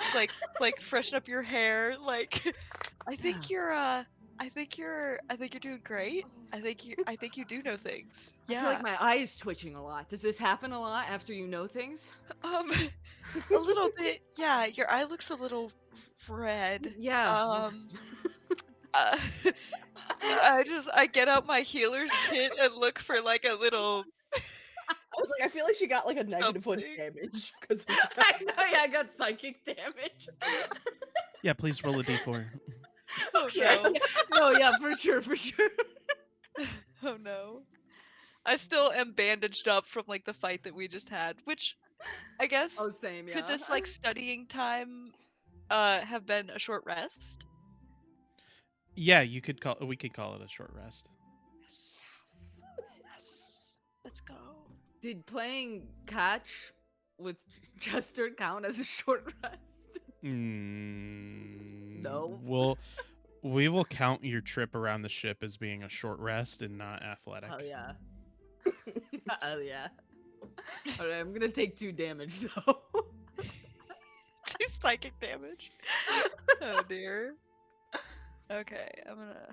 like freshen up your hair. Like I think you're doing great. I think you do know things. I feel Yeah. like my eye is twitching a lot. Does this happen a lot after you know things? A little bit. Yeah, your eye looks a little red. Yeah. Uh, I get out my healer's kit and look for like a little I was like, I feel like she got like a negative one something. damage because I know, yeah, I got psychic damage. Yeah, please roll a d4. Oh Yeah, no. yeah. No, yeah, for sure. Oh no. I still am bandaged up from like the fight that we just had, which I guess Oh, same, yeah. could this like studying time have been a short rest? Yeah, we could call it a short rest. Yes. Let's go. Did playing catch with Chester count as a short rest? No. No. We will count your trip around the ship as being a short rest and not athletic. Oh yeah. Oh yeah. Alright, I'm gonna take 2 damage though. 2 psychic damage. Oh dear. Okay, I'm gonna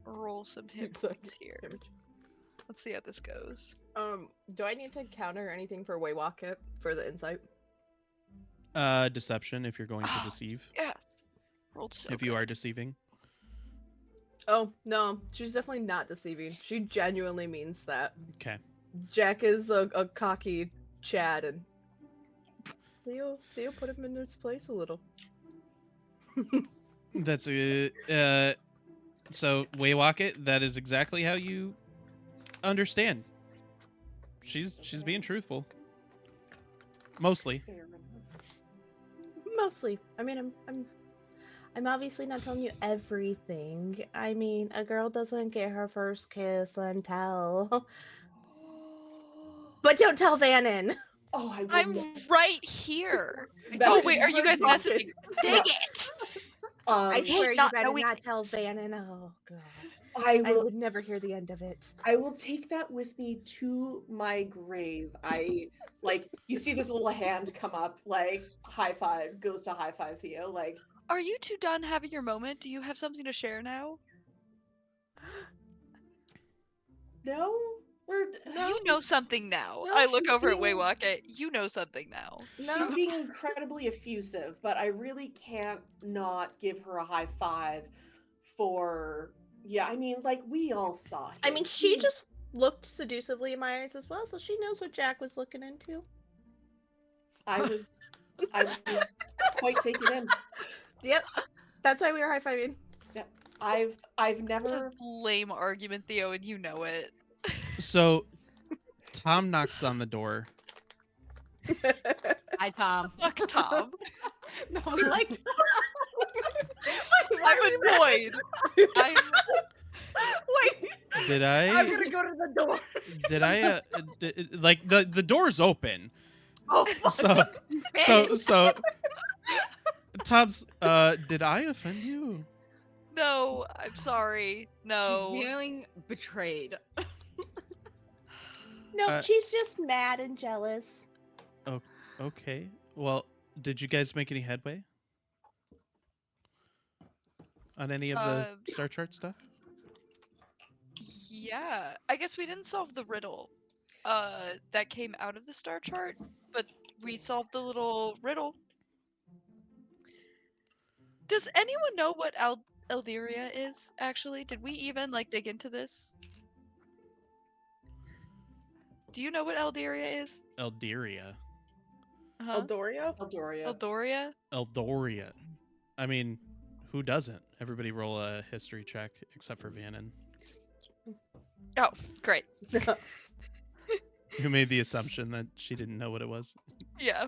roll some hit points here. Let's see how this goes. Do I need to counter anything for Waywalk It for the insight? Deception if you're going to Oh, deceive. yes. Rolled so If you good. are deceiving. Oh, no, she's definitely not deceiving. She genuinely means that. Okay. Jack is a cocky Chad, and Theo put him in his place a little. That's a so Waywalk It, that is exactly how you understand. She's being truthful. Mostly. Fair enough. Mostly. I mean, I'm obviously not telling you everything. I mean, a girl doesn't get her first kiss until. But don't tell Vannon. Oh, I will. I'm right here. That's Oh what wait, you are you were guys talking. messaging? Dang Yeah. it! I hate swear you not better knowing not tell Vannon. Oh god, I I will. would never hear the end of it. I will take that with me to my grave. Like you see this little hand come up, like high five, goes to high five Theo, like Are you two done having your moment? Do you have something to share now? no, we're You know something now. No, I look she's over at being- Waywalk. You know something now. she's being incredibly effusive, but I really can't not give her a high five for yeah, I mean like we all saw him. I mean, she just looked seductively in my eyes as well, so she knows what Jack was looking into. I was quite taken in. Yep, that's why we were high fiving. I've It's a never lame argument, Theo, and you know it. So Tom knocks on the door. Hi, Tom. Fuck Tom. No, we like Tom. I'm annoyed. I'm Wait, Did I'm I gonna go to the door. did I like the door's open. Oh, fuck. So Tom's did I offend you? no. I'm sorry. No. She's feeling betrayed. Nope, Uh, she's just mad and jealous. Okay. Well, did you guys make any headway on any of the star chart stuff? Yeah. I guess we didn't solve the riddle. That came out of the star chart, but we solved the little riddle. Does anyone know what Eldiria is, actually? Did we even, like, dig into this? Do you know what Eldiria is? Eldiria. Huh? Eldoria? Eldoria. Eldoria? Eldoria. I mean, who doesn't? Everybody roll a history check except for Vannon, Oh, great. who made the assumption that she didn't know what it was. Yeah.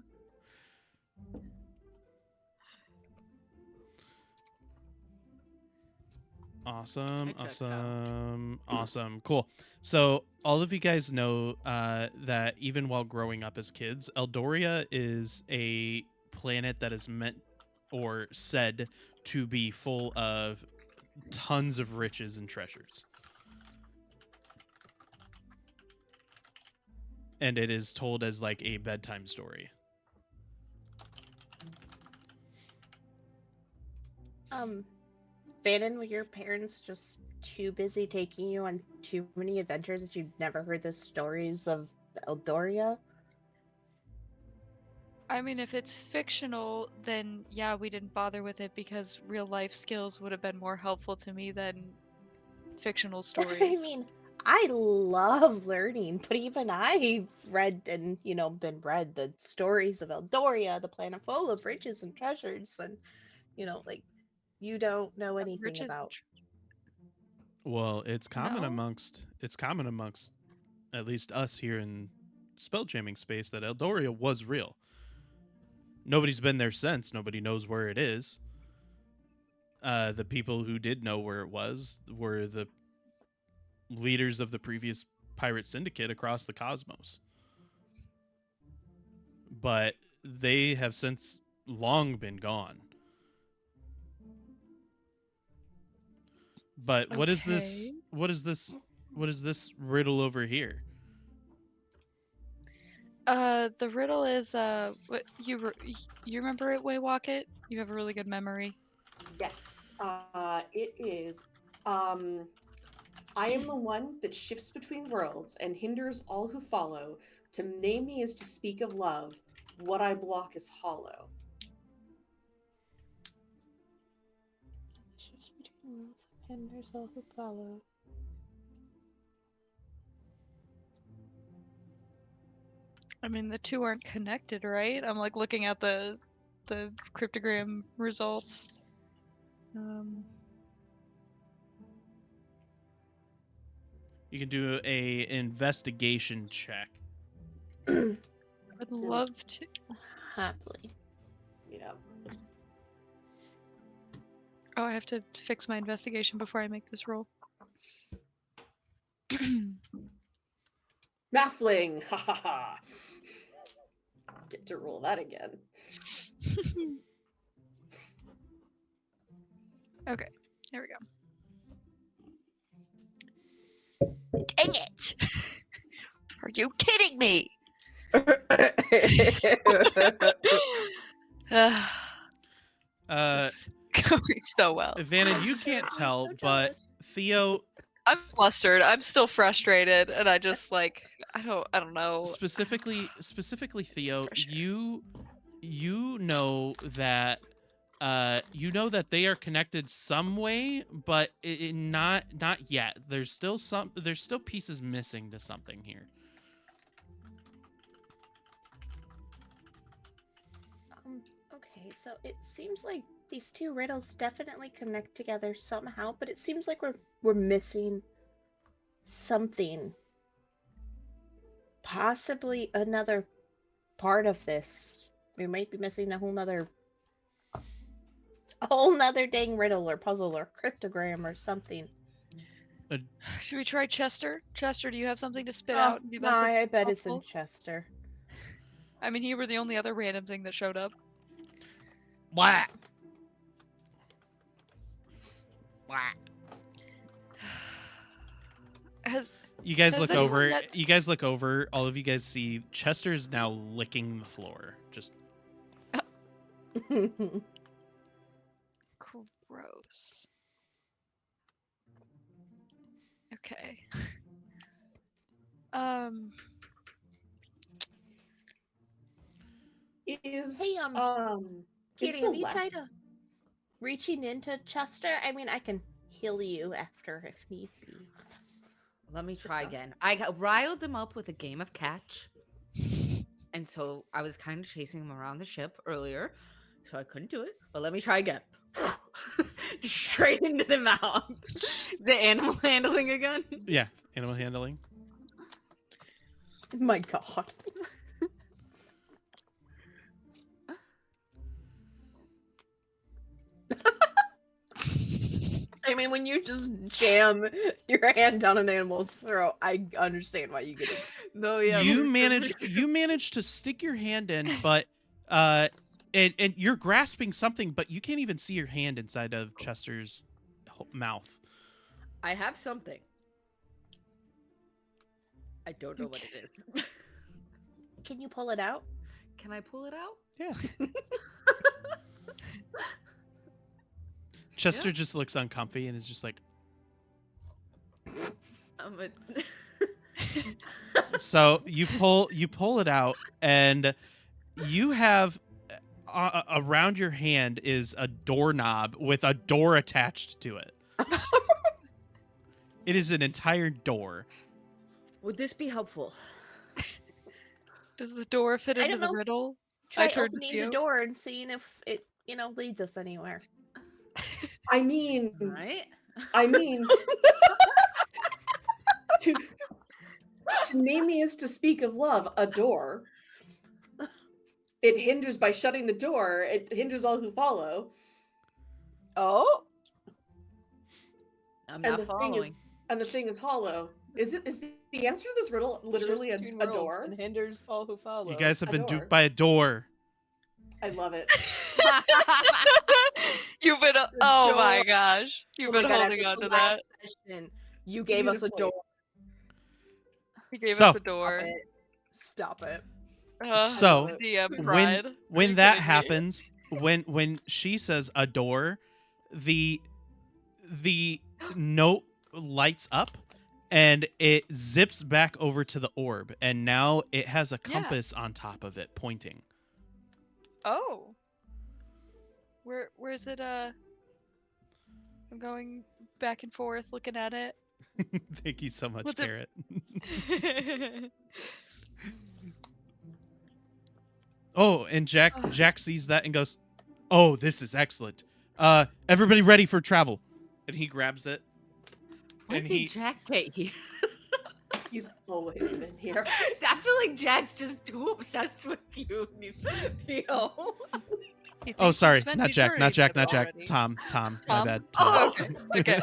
Awesome, I checked out. awesome, cool. So all of you guys know that even while growing up as kids, Eldoria is a planet that is meant or said to be full of tons of riches and treasures. And it is told as like a bedtime story. Vannon, were your parents just too busy taking you on too many adventures that you've never heard the stories of Eldoria? I mean, if it's fictional, then yeah, we didn't bother with it because real life skills would have been more helpful to me than fictional stories. I mean, I love learning, but even I've read and, been read the stories of Eldoria, the planet full of riches and treasures, and, like, you don't know anything riches and about. Well, it's common No? amongst at least us here in spelljamming space that Eldoria was real. Nobody's been there since. Nobody knows where it is. The people who did know where it was were the leaders of the previous pirate syndicate across the cosmos. But they have since long been gone. But what is this? Okay. What is this? What is this riddle over here? The riddle is what you remember it, Waywocket? You have a really good memory. Yes. It is. I am the one that shifts between worlds and hinders all who follow. To name me is to speak of love. What I block is hollow. Shifts between worlds and hinders all who follow. I mean, the two aren't connected, right? I'm like looking at the cryptogram results. You can do a investigation check. I'd love to. Happily. Yeah. Oh, I have to fix my investigation before I make this roll. Mathling! Ha ha ha! Get to roll that again. Okay, there we go. Dang it! Are you kidding me? Uh, This is going so well. Vanna, you can't I'm tell, so but jealous. Theo, I'm flustered. I'm still frustrated, and I just like I don't know. specifically Theo, Frustrating. you know that they are connected some way, but not yet. There's still pieces missing to something here. Okay, so it seems like these two riddles definitely connect together somehow, but it seems like we're missing something. Possibly another part of this. We might be missing a whole nother dang riddle or puzzle or cryptogram or something. Should we try Chester? Chester, do you have something to spit Oh out and give us my, I bet it's in helpful? Chester. I mean, you were the only other random thing that showed up. Blah. Blah. Has You guys Has look anyone over. yet- You guys look over. All of you guys see Chester's now licking the floor. Just gross. Okay. Is Hey, is Kitty, have you Celeste tried reaching into Chester? I mean, I can heal you after if need be. Let me try again. Riled him up with a game of catch. And so I was kind of chasing him around the ship earlier. So I couldn't do it. But let me try again. Just straight into the mouth. Is it animal handling again? yeah, animal handling. My God. I mean, when you just jam your hand down an animal's throat, I understand why you get it. No, yeah. You manage to stick your hand in, but and you're grasping something, but you can't even see your hand inside of Chester's mouth. I have something. I don't know what it is. Can you pull it out? Can I pull it out? Yeah. Chester just looks uncomfy and is just like. So you pull it out, and you have around your hand is a doorknob with a door attached to it. It is an entire door. Would this be helpful? Does the door fit I into don't the know. riddle? Try turned to opening the Theo. door and seeing if it, leads us anywhere. I mean, Right? to name me is to speak of love, a door. It hinders by shutting the door. It hinders all who follow. Oh, I'm And not the following. thing is hollow. Is the answer to this riddle literally shifts between a worlds door? and hinders all who follow. You guys have A been door. duped by a door. I love it. You've been. The Oh my door. gosh. You've Oh my been god, holding after on the to that. last session, you gave us a Beautifully. door. He gave So- us a Stop door. it. Stop it. So, DM when pride. Are when you that kidding me? happens, when she says a door, the note lights up and it zips back over to the orb, and now it has a Yeah. compass on top of it pointing. Oh. Where's it? I'm going back and forth looking at it. Thank you so much, What's it- Garrett. Oh, and Jack sees that and goes, "Oh, this is excellent. Everybody ready for travel?" And he grabs it. When And did he- Jack get here? He's always been here. I feel like Jack's just too obsessed with you, Theo. He Oh, thinks sorry, you've spent not Jack, eternity not Jack, together not Jack. already. Tom, my Tom? bad. Oh, Tom. okay.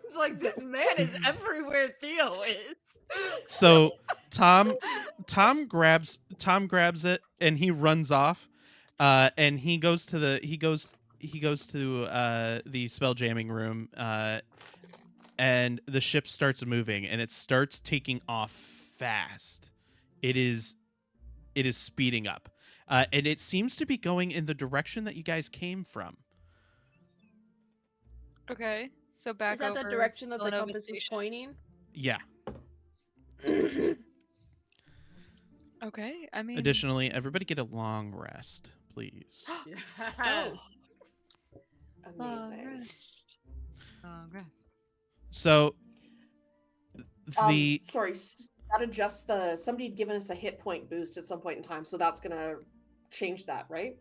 It's like this man is everywhere Theo is. So Tom grabs it and he runs off, and he goes to the spell jamming room, and the ship starts moving and it starts taking off fast. It is speeding up, and it seems to be going in the direction that you guys came from. Okay. So back Is that the over direction that the Villanova compass is Station. pointing? Yeah. Okay. I mean. Additionally, everybody get a long rest, please. Oh, long amazing. rest. So the Sorry, that adjusts the. Somebody had given us a hit point boost at some point in time, so that's gonna change that, right?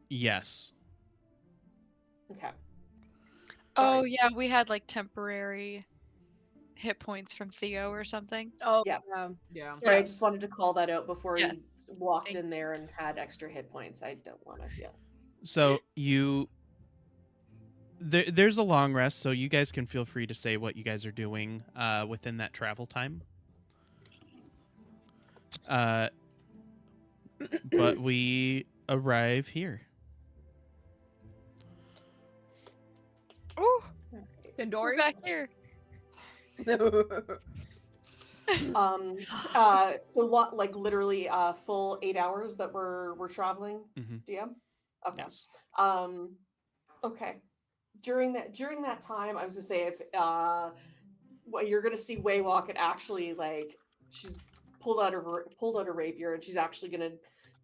yes. Okay. Oh Sorry. yeah, we had like temporary hit points from Theo or something. Oh, Yeah. Yeah. Sorry, I just wanted to call that out before Yes. he walked Thank in there and had extra hit points. I don't want to. Yeah. So there's a long rest, so you guys can feel free to say what you guys are doing within that travel time. But we arrive here. Oh, we're Pandora? back here. So like literally full 8 hours that we're traveling. Mhm. DM. Okay. Yes. Okay. During that time, I was gonna say if what you're gonna see Waywalk, it actually like she's pulled out her rapier and she's actually gonna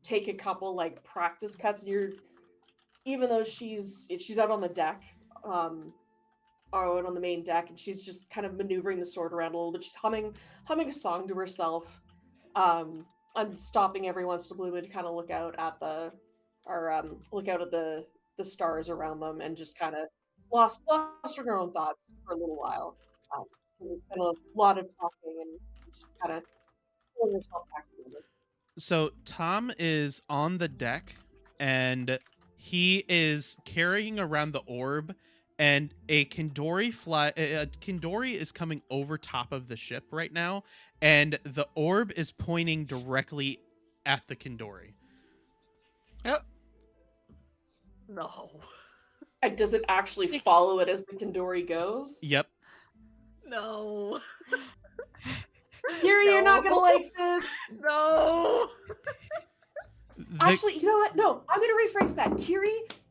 take a couple like practice cuts, and you're, even though she's out on the deck, or out on the main deck, and she's just kind of maneuvering the sword around a little bit. She's humming a song to herself, and stopping every once in a blue moon to kind of look out at the stars around them, and just kind of lost in her own thoughts for a little while. There's been a lot of talking, and she's kind of pulling herself back together. So Tom is on the deck and he is carrying around the orb, and a Kindori is coming over top of the ship right now, and the orb is pointing directly at the Kindori. No. And does it actually follow it as the Kindori goes? Yep. No. Yuri, you're not gonna No. like this. No. Actually, you know what? No, I'm gonna rephrase that.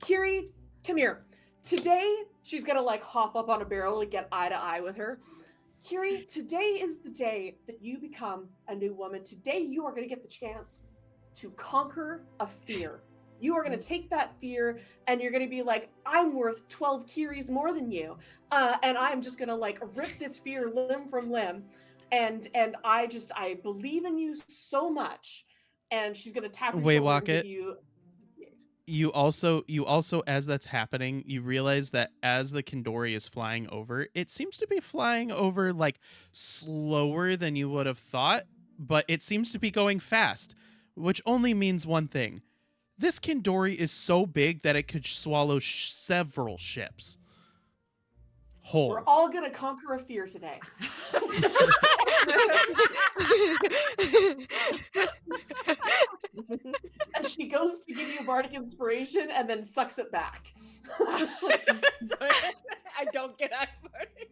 Kiri, come here. Today, she's gonna like hop up on a barrel and get eye to eye with her. Kiri, today is the day that you become a new woman. Today, you are gonna get the chance to conquer a fear. You are gonna take that fear and you're gonna be like, I'm worth 12 Kiris more than you. And I'm just gonna like rip this fear limb from limb. And I believe in you so much. And she's gonna tap your shoulder and give you. You also, as that's happening, you realize that as the Kindori is flying over, it seems to be flying over like slower than you would have thought, but it seems to be going fast, which only means one thing. This Kindori is so big that it could swallow several ships. Whole. We're all gonna conquer a fear today. And she goes to give you bardic inspiration and then sucks it back. Sorry, I don't get aquatic.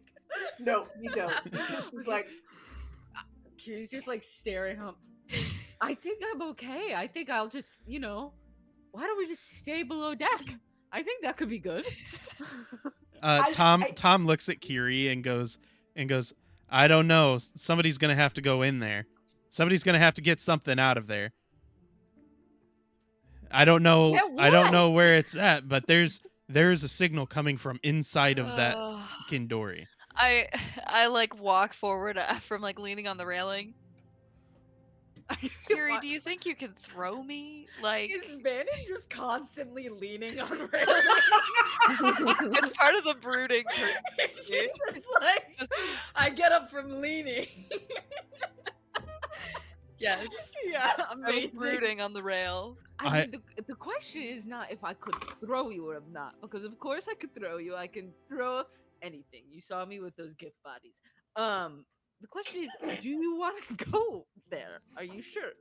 No, you don't. She's like, He's just like staring up. I think I'm okay. I think I'll just, why don't we just stay below deck? I think that could be good. Tom looks at Kiri and goes, I don't know. Somebody's gonna have to go in there. Somebody's gonna have to get something out of there. I don't know. Get I don't what? know where it's at, but there's a signal coming from inside of that Ugh. Kindori. I like walk forward from like leaning on the railing. Kiri, do you think you can throw me? Like, Is Vannon just constantly leaning on railing? it's part of the brooding. She's just like, I get up from leaning. Yes, Yeah, I was amazing. brooding on the rail. I mean, the question is not if I could throw you or not, because of course I could throw you. I can throw anything. You saw me with those gift bodies. The question is, do you want to go there? Are you sure?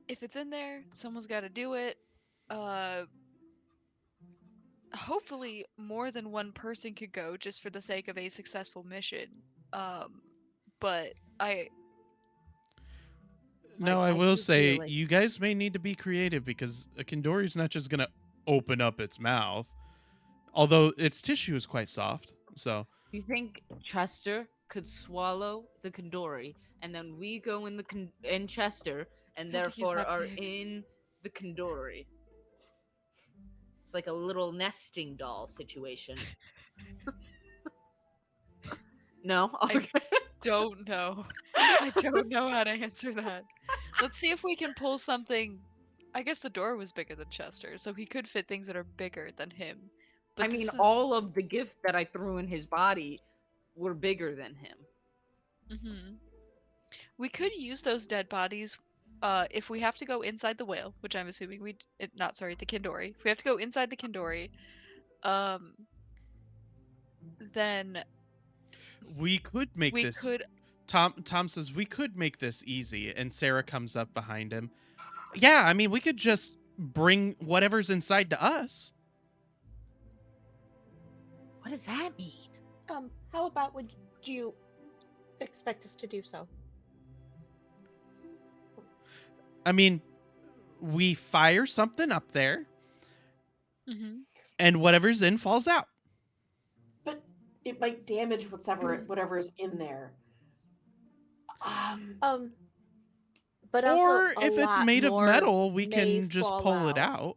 If it's in there, someone's got to do it. Hopefully, more than one person could go just for the sake of a successful mission. But No, Like, I will do say feel like- you guys may need to be creative because a Kindori's not just gonna open up its mouth. Although its tissue is quite soft, so You think Chester could swallow the Kandori, and then we go in in Chester, and I don't think he's therefore that are big. in the Kandori? It's like a little nesting doll situation. No, I- okay. don't know. I don't know how to answer that. Let's see if we can pull something. I guess the door was bigger than Chester, so he could fit things that are bigger than him. But I mean, this is... all of the gifts that I threw in his body were bigger than him. Mhm. We could use those dead bodies if we have to go inside the whale, which I'm assuming the Kindori. If we have to go inside the Kindori, then we could make we this. could. Tom says we could make this easy, and Sarah comes up behind him. Yeah, I mean we could just bring whatever's inside to us. What does that mean? How about would you expect us to do so? I mean, we fire something up there, Mhm. and whatever's in falls out. but it might damage whatever is in there. But also Or a if it's lot made of more metal, we may can just fall pull it out.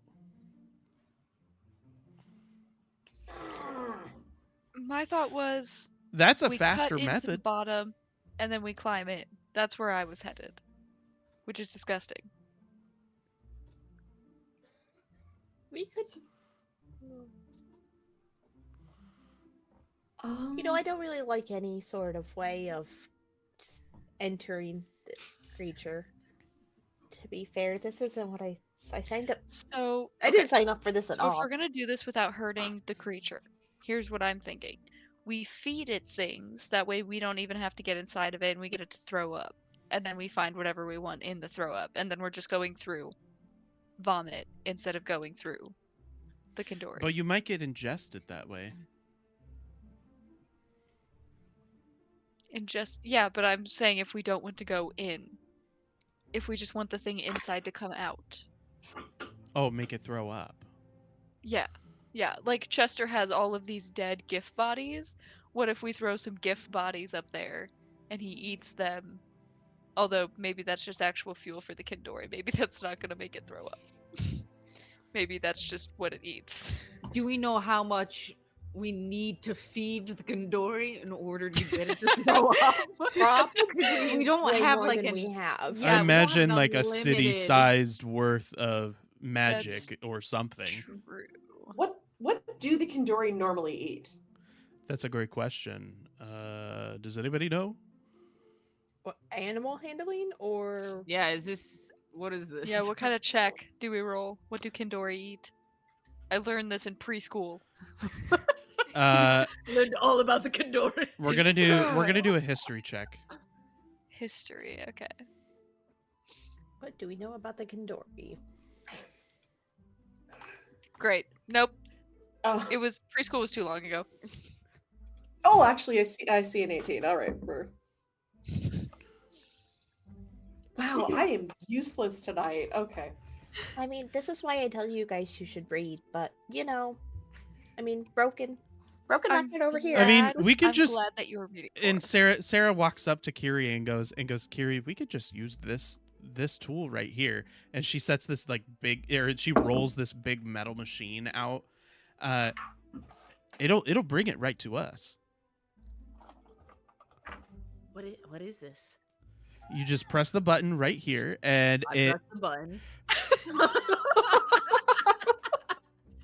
My thought was That's a we faster cut into the method. bottom, and then we climb in. That's where I was headed, which is disgusting. We could. You I don't really like any sort of way of just entering this creature. To be fair, this isn't what I signed up. So I didn't sign up for this at So if all. we're gonna do this without hurting the creature, here's what I'm thinking. We feed it things, that way we don't even have to get inside of it and we get it to throw up. And then we find whatever we want in the throw up. And then we're just going through vomit instead of going through the Kindori. But you might get ingested that way. Yeah, but I'm saying if we don't want to go in. If we just want the thing inside to come out. Oh, make it throw up. Yeah. Yeah, like Chester has all of these dead gift bodies. What if we throw some gift bodies up there and he eats them? Although maybe that's just actual fuel for the Kindori. Maybe that's not going to make it throw up. Maybe that's just what it eats. Do we know how much we need to feed the Kandori in order to get it to throw up? Probably We don't way have more like than an- we have. Yeah, I we don't have imagine an like a unlimited- city-sized worth of magic or something. True. what do the Kindori normally eat? That's a great question. Does anybody know? What, animal handling or Yeah, what is this? Yeah, what kind of check do we roll? What do Kindori eat? I learned this in preschool. Learned all about the Kandori. we're gonna do a history check. History. Okay. What do we know about the Kandori? Great. Nope. Oh. Preschool was too long ago. Oh, actually, I see an 18. All right. Wow, I am useless tonight. Okay. I mean, this is why I tell you guys you should read, but you know, I mean, broken I'm record over here. I mean, glad- we could I'm just. glad that you were reading. for And us. Sarah walks up to Kiri and goes, Kiri, we could just use this tool right here. And she sets this like she rolls this big metal machine out. It'll bring it right to us. What is this? You just press the button right here, and I it. press the button.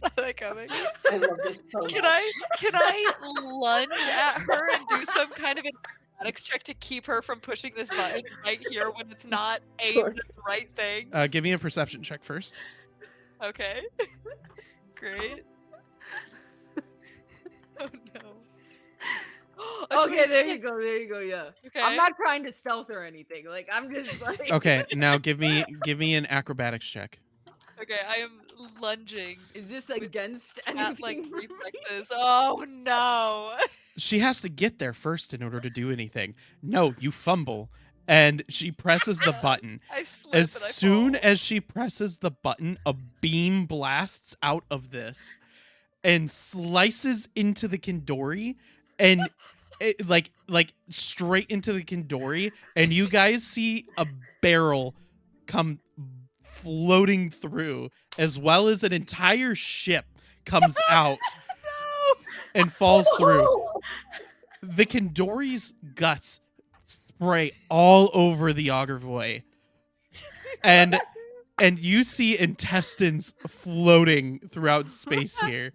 Saw that coming. I love this so much. Can I lunge at her and do some kind of an acrobatics check to keep her from pushing this button right here when it's not aimed at the right thing? Give me a perception check first. Okay. Great. Oh no. A Okay, there you 26. go. There you go. Yeah. Okay. I'm not trying to stealth or anything. Like I'm just like. Okay, now give me an acrobatics check. Okay, I am lunging Is this against anything? at like reflexes. Oh no. She has to get there first in order to do anything. No, you fumble, and she presses the button. I slip As and I soon fall. as she presses the button, a beam blasts out of this and slices into the Kandori, and it, like straight into the Kandori, and you guys see a barrel come floating through, as well as an entire ship comes out and falls through. The Kandori's guts spray all over the Augervoy. And you see intestines floating throughout space here.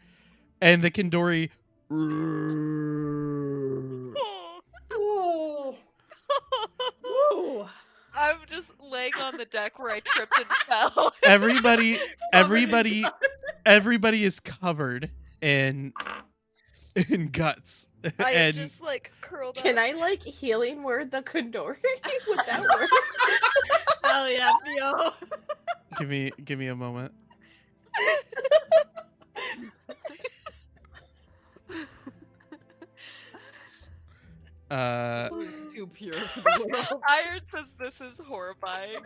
And the Kandori Oh. Ooh. I'm just laying on the deck where I tripped and fell. everybody is covered in guts. I am And just like curled Can up. I like healing word the Kandori? Would that work? Hell yeah, Theo. give me a moment. It's too pure for the world. Iron says this is horrifying.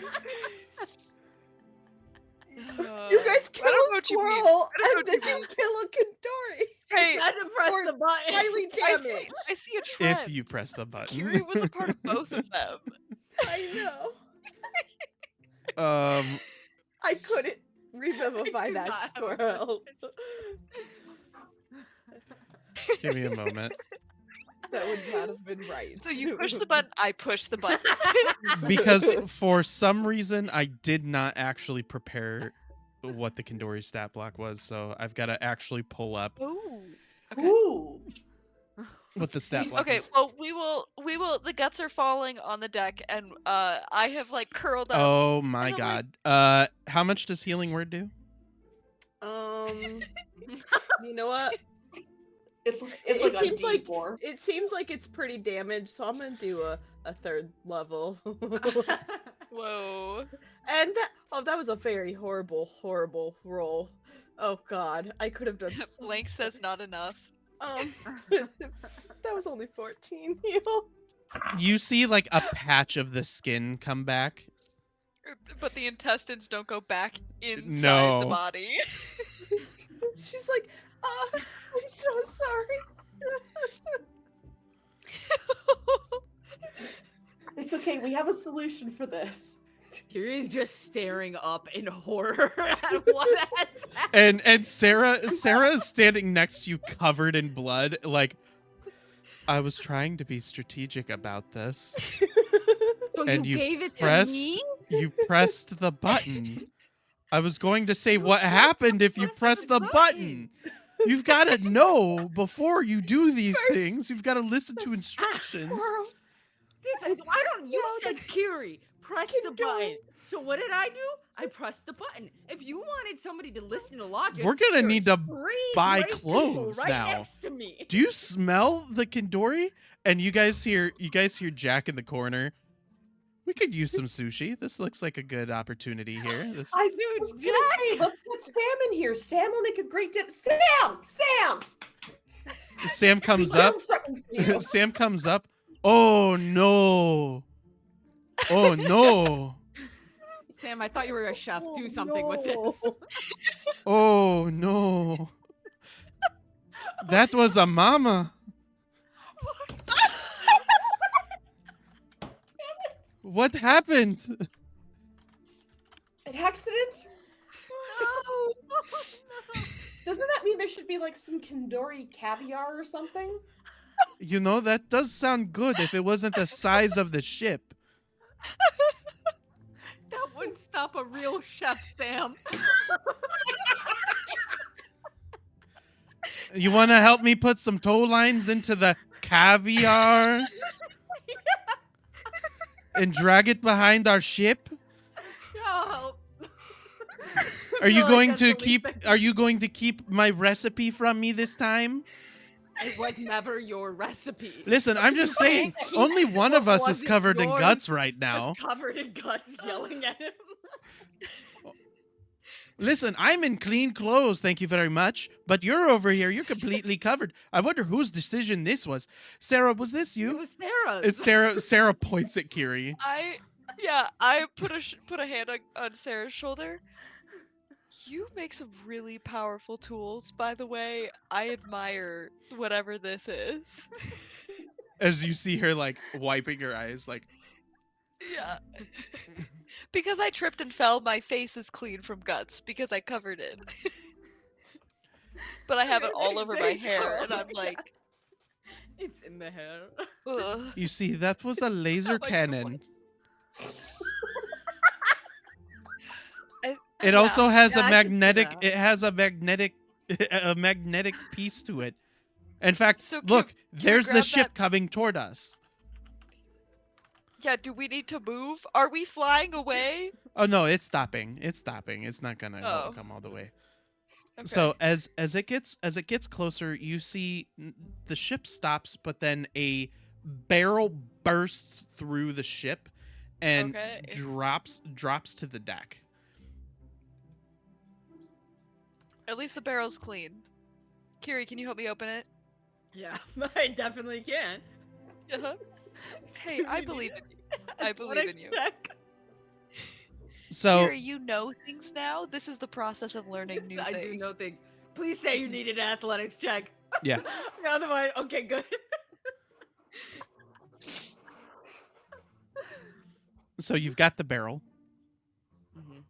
You guys kill I don't know a what you mean. squirrel I don't know and what then you you kill a Kandori. Hey, I had to press or the button. Highly I damaged. see a trend. If you press the button. Kiri was a part of both of them. I know. Um I couldn't revivify I that cannot have a squirrel. give me a moment. That would not have been right. So you push the button, I push the button. Because for some reason I did not actually prepare what the Kandori stat block was, so I've got to actually pull up Ooh. Okay. Ooh. what the stat block Okay, is. well we will the guts are falling on the deck and I have like curled up. Oh my and I'm god. How much does healing word do? You know what? It's It like a seems like D4. it seems like it's pretty damaged, so I'm gonna do a third level. Whoa. And that was a very horrible roll. Oh god, I could have done. Blank says not enough. That was only 14 heal. You see like a patch of the skin come back. But the intestines don't go back inside No. the body. She's like, I'm so sorry. It's okay. We have a solution for this. Kiri's just staring up in horror at what has happened. And Sarah is standing next to you covered in blood, like, I was trying to be strategic about this. So And you you gave it to pressed me? You pressed the button. I was going to say You what said happened to if you press press the the button. You've got to know before you do these First- things. You've got to listen to instructions. Squirrel. Why don't you said Kiri? Press the button. So what did I do? I pressed the button. If you wanted somebody to listen to logic, We're gonna there need are to three buy great people clothes right now. next to me. Do you smell the Kindori? And you guys hear Jack in the corner. We could use some sushi. This looks like a good opportunity here. This I Dude, was gonna Jack! say, let's get Sam in here. Sam will make a great dinner. Sam! Sam comes We up. killed something for you. Sam comes up. Oh no. Oh no. Sam, I thought you were a chef. Oh, Do something with this. no. Oh no. That was a mama. What happened? An accident? No. Doesn't that mean there should be like some Kindori caviar or something? You know, that does sound good if it wasn't the size of the ship. That wouldn't stop a real chef, Sam. You want to help me put some tow lines into the caviar and drag it behind our ship? Oh. Are you No, I going can't to believe keep it. Are you going to keep my recipe from me this time? It was never your recipe. Listen, I'm just You saying, can't keep only one of what us is wasn't covered in yours guts right now. Just covered in guts, yelling at him. Listen, I'm in clean clothes, thank you very much. But you're over here, you're completely covered. I wonder whose decision this was. Sarah, was this It you? was Sarah's. It's Sarah. Sarah points at Kiri. I put a hand on Sarah's shoulder. You make some really powerful tools, by the way. I admire whatever this is. As you see her like wiping her eyes, like Yeah. Because I tripped and fell, my face is clean from guts because I covered it. But I have it all over my hair, and I'm like, It's in the hair. ugh. you see, that was a laser Not my cannon. It Yeah. also has Yeah, a I can see magnetic. that. It has a magnetic, a magnetic piece to it. In fact, So can- look, can I there's the grab ship that- coming toward us. Yeah, do we need to move? Are we flying away? Oh no, it's stopping. It's stopping. It's not gonna Oh. come all the way. Okay. So as it gets closer, you see the ship stops, but then a barrel bursts through the ship and Okay. drops to the deck. At least the barrel's clean. Kiri, can you help me open it? Yeah, I definitely can. Uh-huh. Hey, I believe in you. I believe in you. Check. So Kiri, you know things now. This is the process of learning new I things. do know things. Please say you needed an athletics check. yeah, Otherwise, okay, good. so you've got the barrel. Mhm.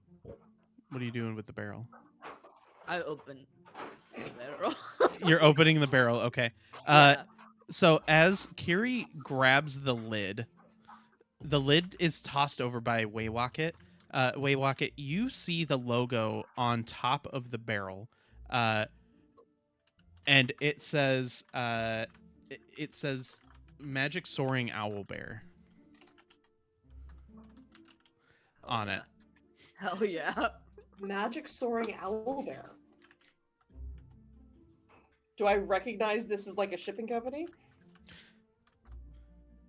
What are you doing with the barrel? I open the barrel. You're opening the barrel. Okay. Yeah. So as Kiri grabs the lid is tossed over by Waywocket. Waywocket, you see the logo on top of the barrel, and it says Magic Soaring Owl Bear on it. Hell yeah. Magic soaring owl bear. Do I recognize this as like a shipping company?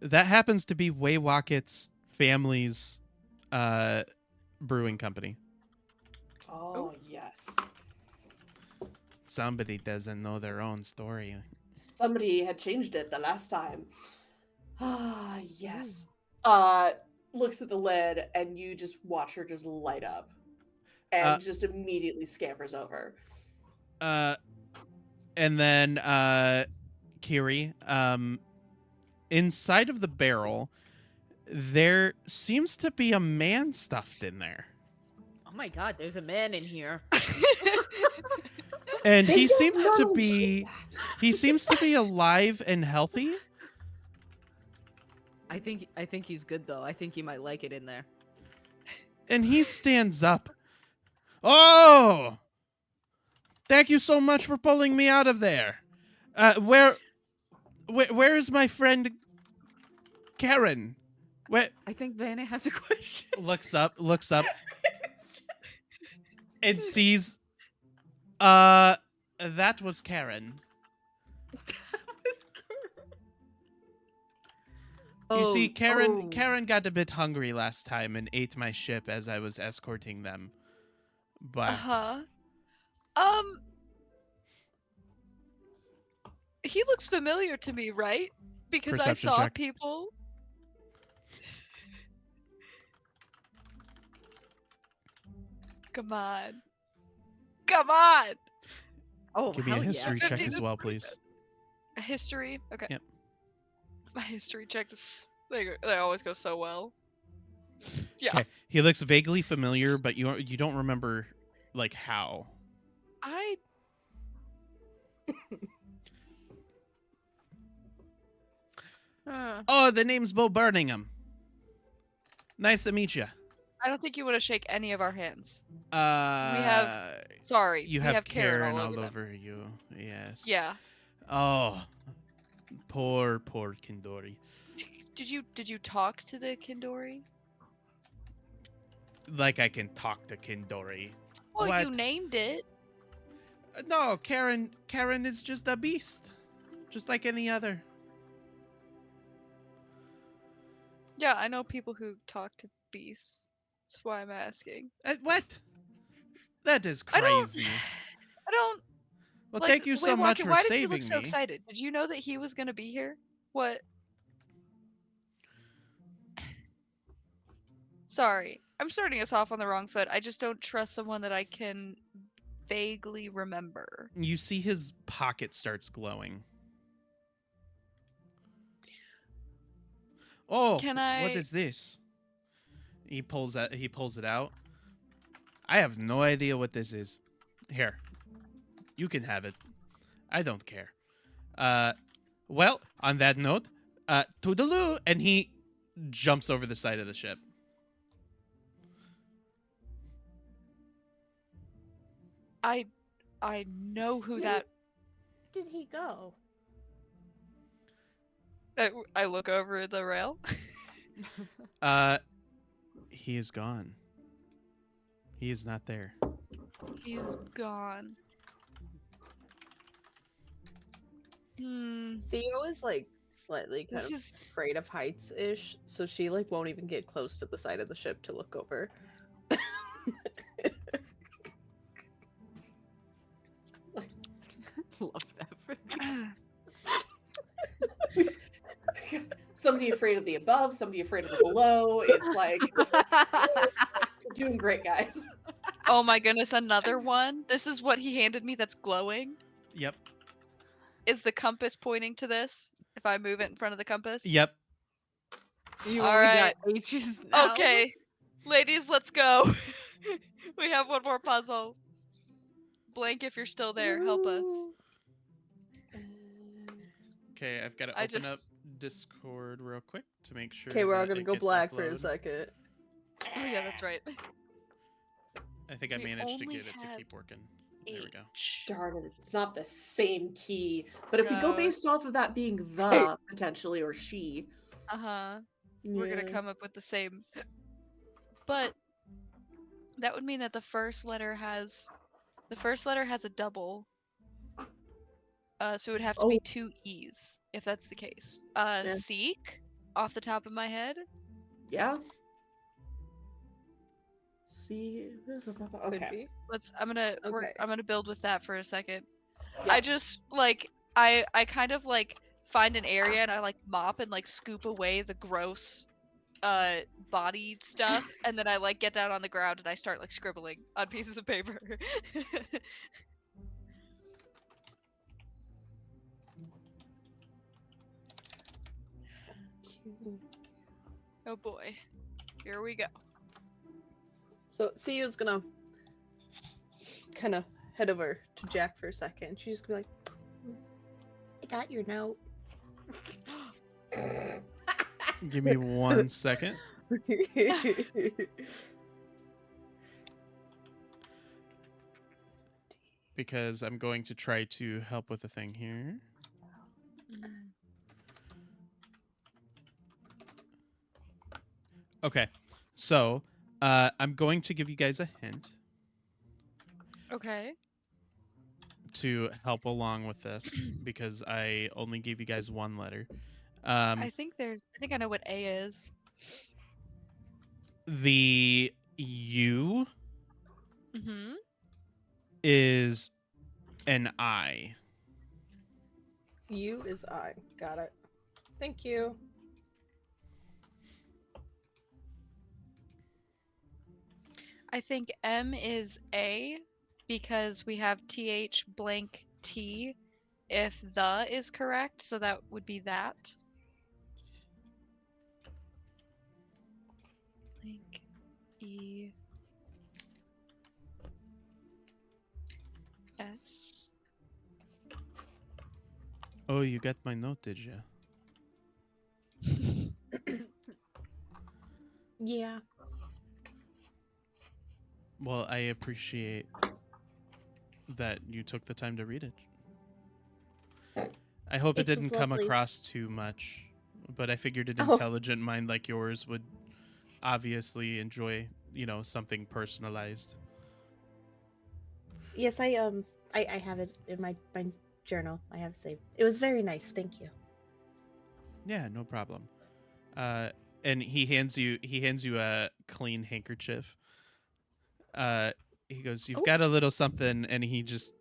That happens to be Waywocket's family's brewing company. Oh, yes. Somebody doesn't know their own story. Somebody had changed it the last time. Ah, yes. Looks at the lid and you just watch her just light up and just immediately scampers over. And then Kiri, inside of the barrel, there seems to be a man stuffed in there. Oh my god, there's a man in here. And They he don't seems to normally shoot be that. he seems to be alive and healthy. I think he's good though. I think he might like it in there. And he stands up. Oh! Thank you so much for pulling me out of there. Where is my friend Karen? Wait, I think Vanna has a question. looks up, and sees. That was Karen. You see, Karen got a bit hungry last time and ate my ship as I was escorting them back. Uh-huh. Um, he looks familiar to me, right? Because I Perception saw check. people. Come on. Come on. Oh, Give me a hell history yeah. check 15 as is well, pretty please. A history? Okay. Yep. My history check is they always go so well. Yeah. Okay. He looks vaguely familiar, but you don't remember like how. I Oh, the name's Bo Birmingham. Nice to meet you. I don't think you want to shake any of our hands. Uh, Sorry, you we have have Karen Karen all over them. over you. Yes. Yeah. Oh, poor Kindori. Did you talk to the Kindori? Like I can talk to Kindori. Well, What? you named it. No, Karen is just a beast. Just like any other. Yeah, I know people who talk to beasts. That's why I'm asking. What? That is I don't. crazy. I don't. Well, Like, thank you so wait, much Walker, for why did you look saving so me. excited? Did you know that he was gonna be here? What? Sorry, I'm starting us off on the wrong foot. I just don't trust someone that I can vaguely remember. You see his pocket starts glowing. Oh, Can what I? is this? He pulls it out. I have no idea what this is. Here. You can have it. I don't care. Well, on that note, toodaloo, and he jumps over the side of the ship. I know who that. Did he go? I look over the rail. He is gone. He is not there. He's gone. Theo is like slightly kind This of is. afraid of heights ish, so she like won't even get close to the side of the ship to look over. Love that for Somebody afraid of the above, somebody afraid of the below. It's like we're doing great, guys. Oh my goodness, another one. This is what he handed me that's glowing. Yep. Is the compass pointing to this? If I move it in front of the compass? Yep. You All only right. got H's now. Okay. Ladies, let's go. We have one more puzzle. Blank, if you're still there, help us. Okay, I've got to I open just- up Discord real quick to make sure. Okay, we're all that gonna it go gets black for a uploaded. second. Oh yeah, that's right. I think I We managed to only get it to have keep working. There we go. H. Darn it, it's not the same key. But if we go No. based off of that being the potentially or she, Uh-huh. We're gonna yeah. come up with the same. But that would mean that the first letter has a double. So it would have to be 2 E's if that's the case. Yeah. Seek, off the top of my head. Yeah. See. Could Okay. be. I'm gonna Okay. I'm gonna build with that for a second. Yeah. I just like I kind of like find an area and I like mop and like scoop away the gross body stuff and then I like get down on the ground and I start like scribbling on pieces of paper. Oh boy. Here we go. So Theo's gonna kind of head over to Jack for a second. She's gonna be like, "I got your note." Give me 1 second. Because I'm going to try to help with a thing here. Okay. So, I'm going to give you guys a hint Okay. to help along with this because I only gave you guys one letter. I think I know what A is. The U Mm-hmm. is an I. U is I. Got it. Thank you. I think M is A because we have TH blank T if the is correct, so that would be that. Blank E S. Oh, you got my note, did you? Yeah. Well, I appreciate that you took the time to read it. I hope it It didn't was come lovely. across too much, but I figured an Oh, intelligent mind like yours would obviously enjoy, something personalized. yes, I have it in my journal. I have saved. It was very nice. Thank you. Yeah, no problem. Uh, and he hands you a clean handkerchief. Uh, he goes, "You've Oh. got a little something," and he just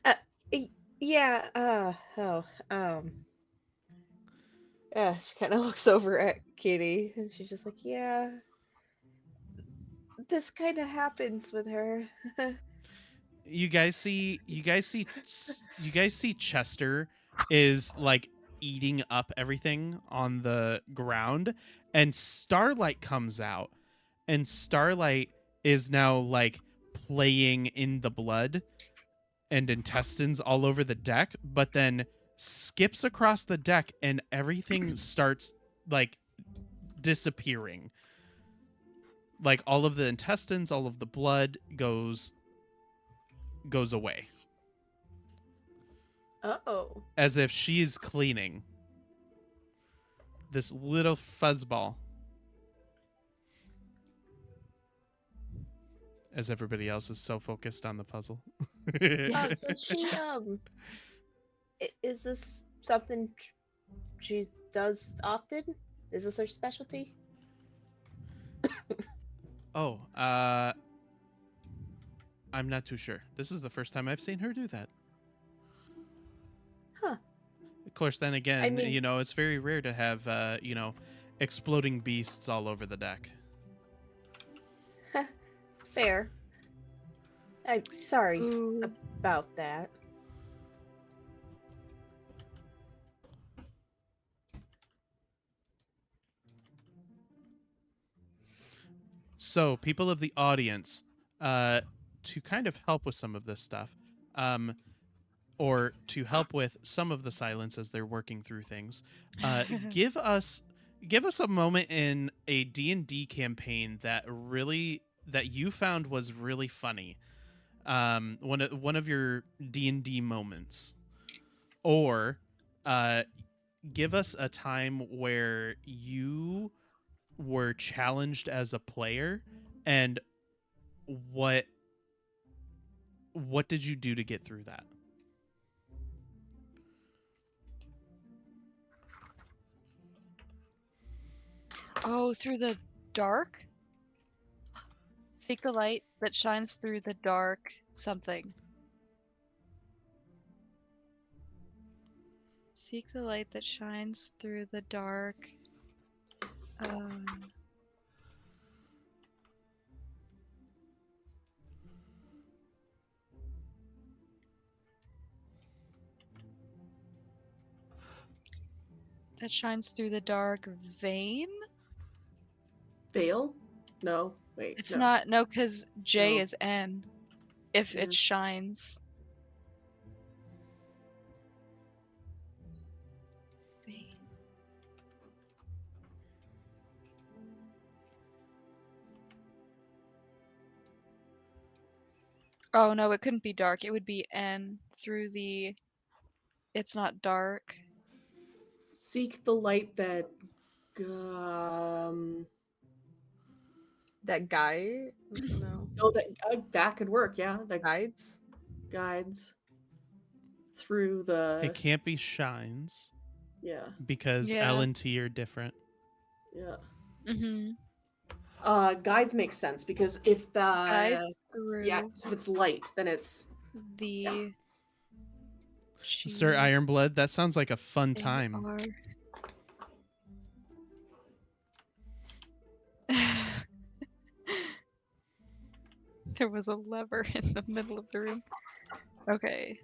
Uh, yeah. Oh. She kind of looks over at Kitty, and she's just like, "Yeah, this kind of happens with her." you guys see Chester is like eating up everything on the ground, and Starlight comes out, and Starlight is now like playing in the blood and intestines all over the deck, but then skips across the deck and everything starts like disappearing. Like all of the intestines, all of the blood goes away Oh. as if she's cleaning this little fuzzball as everybody else is so focused on the puzzle. Does she is this something she does often? Is this her specialty? Oh, I'm not too sure. This is the first time I've seen her do that. Huh. Of course, then I again, mean, it's very rare to have, exploding beasts all over the deck. fair. I'm sorry Ooh. about that. So, people of the audience, to kind of help with some of this stuff, um, or to help with some of the silence as they're working through things, give us a moment in a D&D campaign that you found was really funny. One of your D&D moments, or uh, give us a time where you were challenged as a player, and what what did you do to get through that? Oh, through the dark? Seek the light that shines through the dark something. Seek the light that shines through the dark. Um, that shines through the dark vein? Veil? No. Wait. It's No. not, no, because J No. is N. If Yeah. it shines. Vein. Oh no, it couldn't be dark. It would be N through it's not dark. Seek the light that Um, That guy? No. oh, that could work. Yeah, that Guides? guides through It the. can't be shines Yeah, because L Yeah. and T are different. yeah. Mm-hmm. Guides make sense because if the Guides yeah, through 'cause if it's light, then it's the Sir G Ironblood, that sounds like a fun A time. R. There was a lever in the middle of the room. Okay.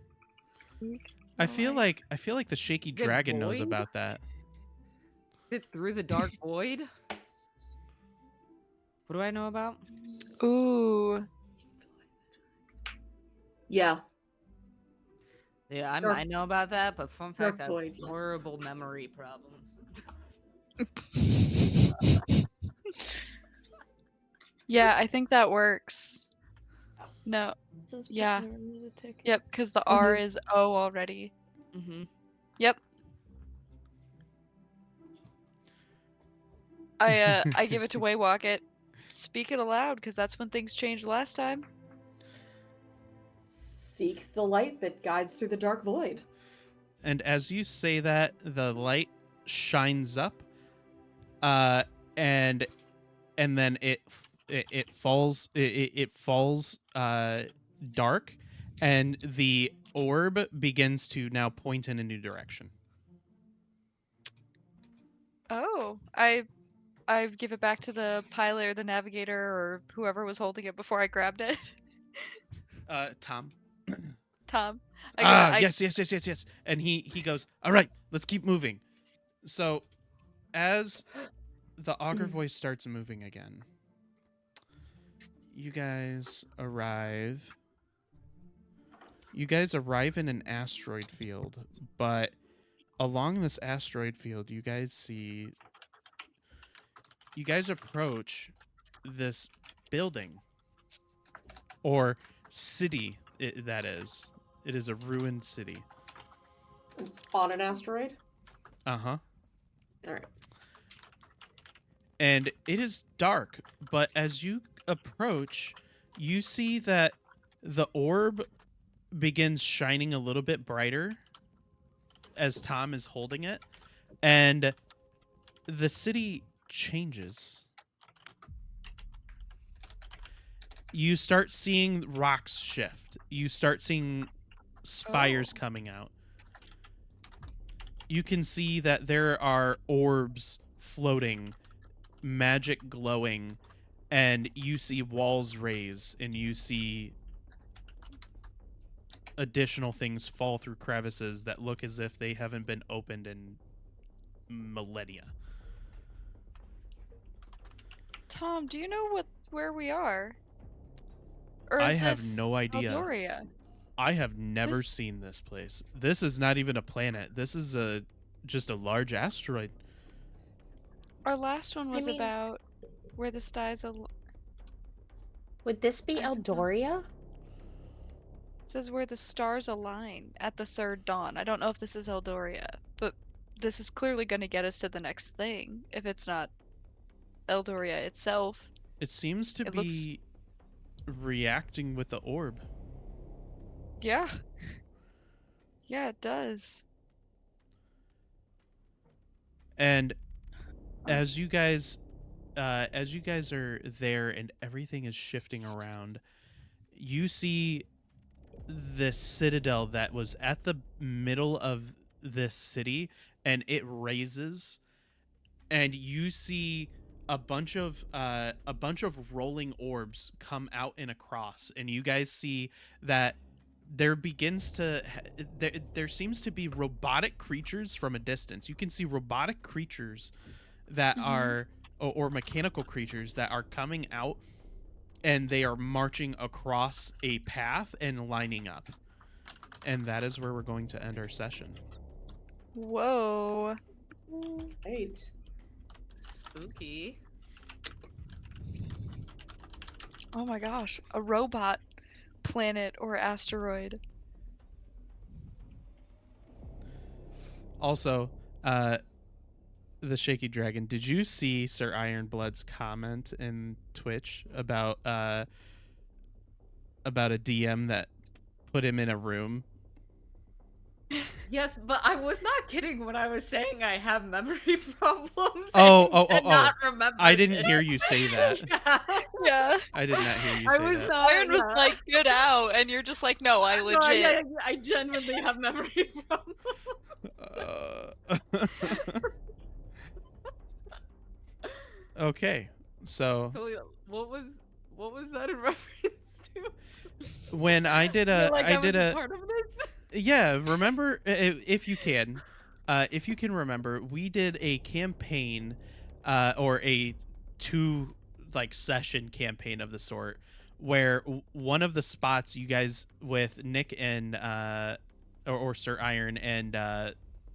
Seek I feel light. like the shaky Good dragon knows void? about that. Is it through the dark void? What do I know about? Ooh. yeah. Yeah, I Dark- might know about that, but fun dark fact, I have void, yeah. horrible memory problems. Yeah, I think that works. No. Says Yeah. person to remove the ticket. Yep, because the R is O already. Mm-hmm. Yep. I give it to Waywalk. Speak it aloud, because that's when things changed last time. Seek the light that guides through the dark void. And as you say that, the light shines up, and then it falls dark, and the orb begins to now point in a new direction. Oh, I give it back to the pilot or the navigator or whoever was holding it before I grabbed it. Tom. Tom. Yes. And he goes, all right, let's keep moving. So as the augur voice starts moving again, you guys arrive in an asteroid field, but along this asteroid field you guys approach this building or city. That is, it is a ruined city. It's on an asteroid. Uh-huh. All right. And it is dark, but as you approach, you see that the orb begins shining a little bit brighter as Tom is holding it, and the city changes. You start seeing rocks shift. You start seeing spires coming out. You can see that there are orbs floating, magic glowing, and you see walls raise, and you see additional things fall through crevices that look as if they haven't been opened in millennia. Tom, do you know where we are? Or I is have this no idea. Eldoria? I have never This- seen this place. This is not even a planet. This is just a large asteroid. Our last one was mean- about where the stars Would this be I don't know. Eldoria? It says where the stars align at the third dawn. I don't know if this is Eldoria, but this is clearly going to get us to the next thing if it's not Eldoria itself. It seems to It looks- be reacting with the orb. Yeah. Yeah, it does. And as you guys are there and everything is shifting around, you see this citadel that was at the middle of this city, and it raises, and you see a bunch of rolling orbs come out in a cross, and you guys see that there seems to be robotic creatures from a distance. You can see robotic creatures that are or mechanical creatures that are coming out, and they are marching across a path and lining up. And that is where we're going to end our session. Whoa. Right. Spooky. Oh my gosh. A robot planet or asteroid. Also, the Shaky Dragon, did you see Sir Ironblood's comment in Twitch about a DM that put him in a room? Yes, but I was not kidding when I was saying I have memory problems. Oh. Cannot remember. I didn't this. hear you say that. Yeah. Yeah. I did not hear you I say was that. not. Iron was yeah. like, "Get out," and you're just like, "No, I No, legit." I genuinely have memory problems. Okay, so So what was that in reference to? when I did Feel a, like I was did a a, part of this. yeah, remember if you can, remember, we did a campaign, or a two like session campaign of the sort, where one of the spots you guys with Nick and or Sir Iron and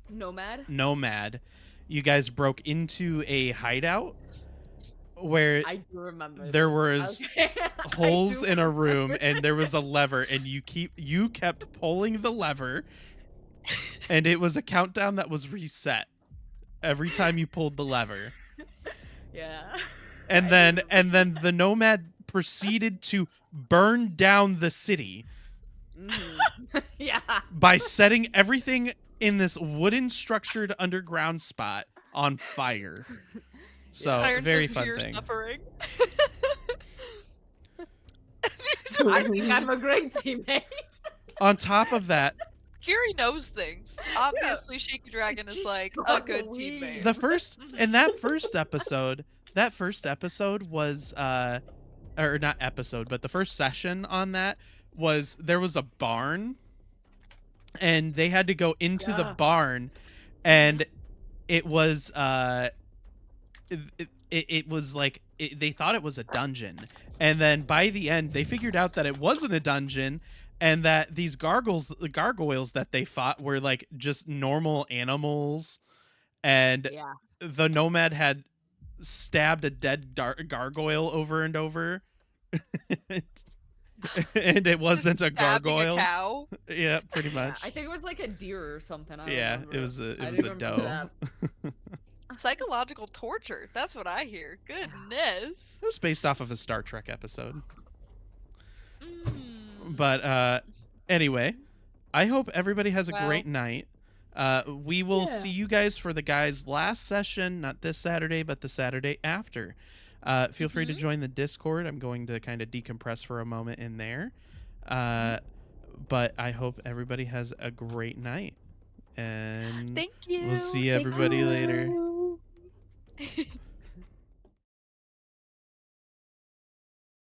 Nomad, you guys broke into a hideout where I do remember. there this. was Okay. holes I do in a room remember and there was a lever and you kept pulling the lever and it was a countdown that was reset every time you pulled the lever. Yeah. And I then remember. the Nomad proceeded to burn down the city Yeah. by setting everything in this wooden structured underground spot on fire. So, Iron very says, fun "You're thing. suffering." I think I'm a great teammate. On top of that, Kiri knows things. Obviously, Shaky Dragon is Just like so a I good believe. teammate. the first in that first episode was or not episode, but the first session on that was there was a barn and they had to go into the Yeah. barn and it was it was like they thought it was a dungeon, and then by the end they figured out that it wasn't a dungeon and that these gargoyles that they fought were like just normal animals, and Yeah. the Nomad had stabbed a dead gargoyle over and over. And it wasn't Just a stabbing a gargoyle. cow. Yeah, pretty Yeah, much. I think it was like a deer or something. I don't Yeah, remember. it was I a didn't remember doe. that. Psychological torture. That's what I hear. Goodness. It was based off of a Star Trek episode. Mm. But anyway, I hope everybody has a Well. great night. We will see you guys for the guys' last session, not this Saturday, but the Saturday after. Feel free to join the Discord. I'm going to kind of decompress for a moment in there. But I hope everybody has a great night. And Thank you. we'll see everybody later. you.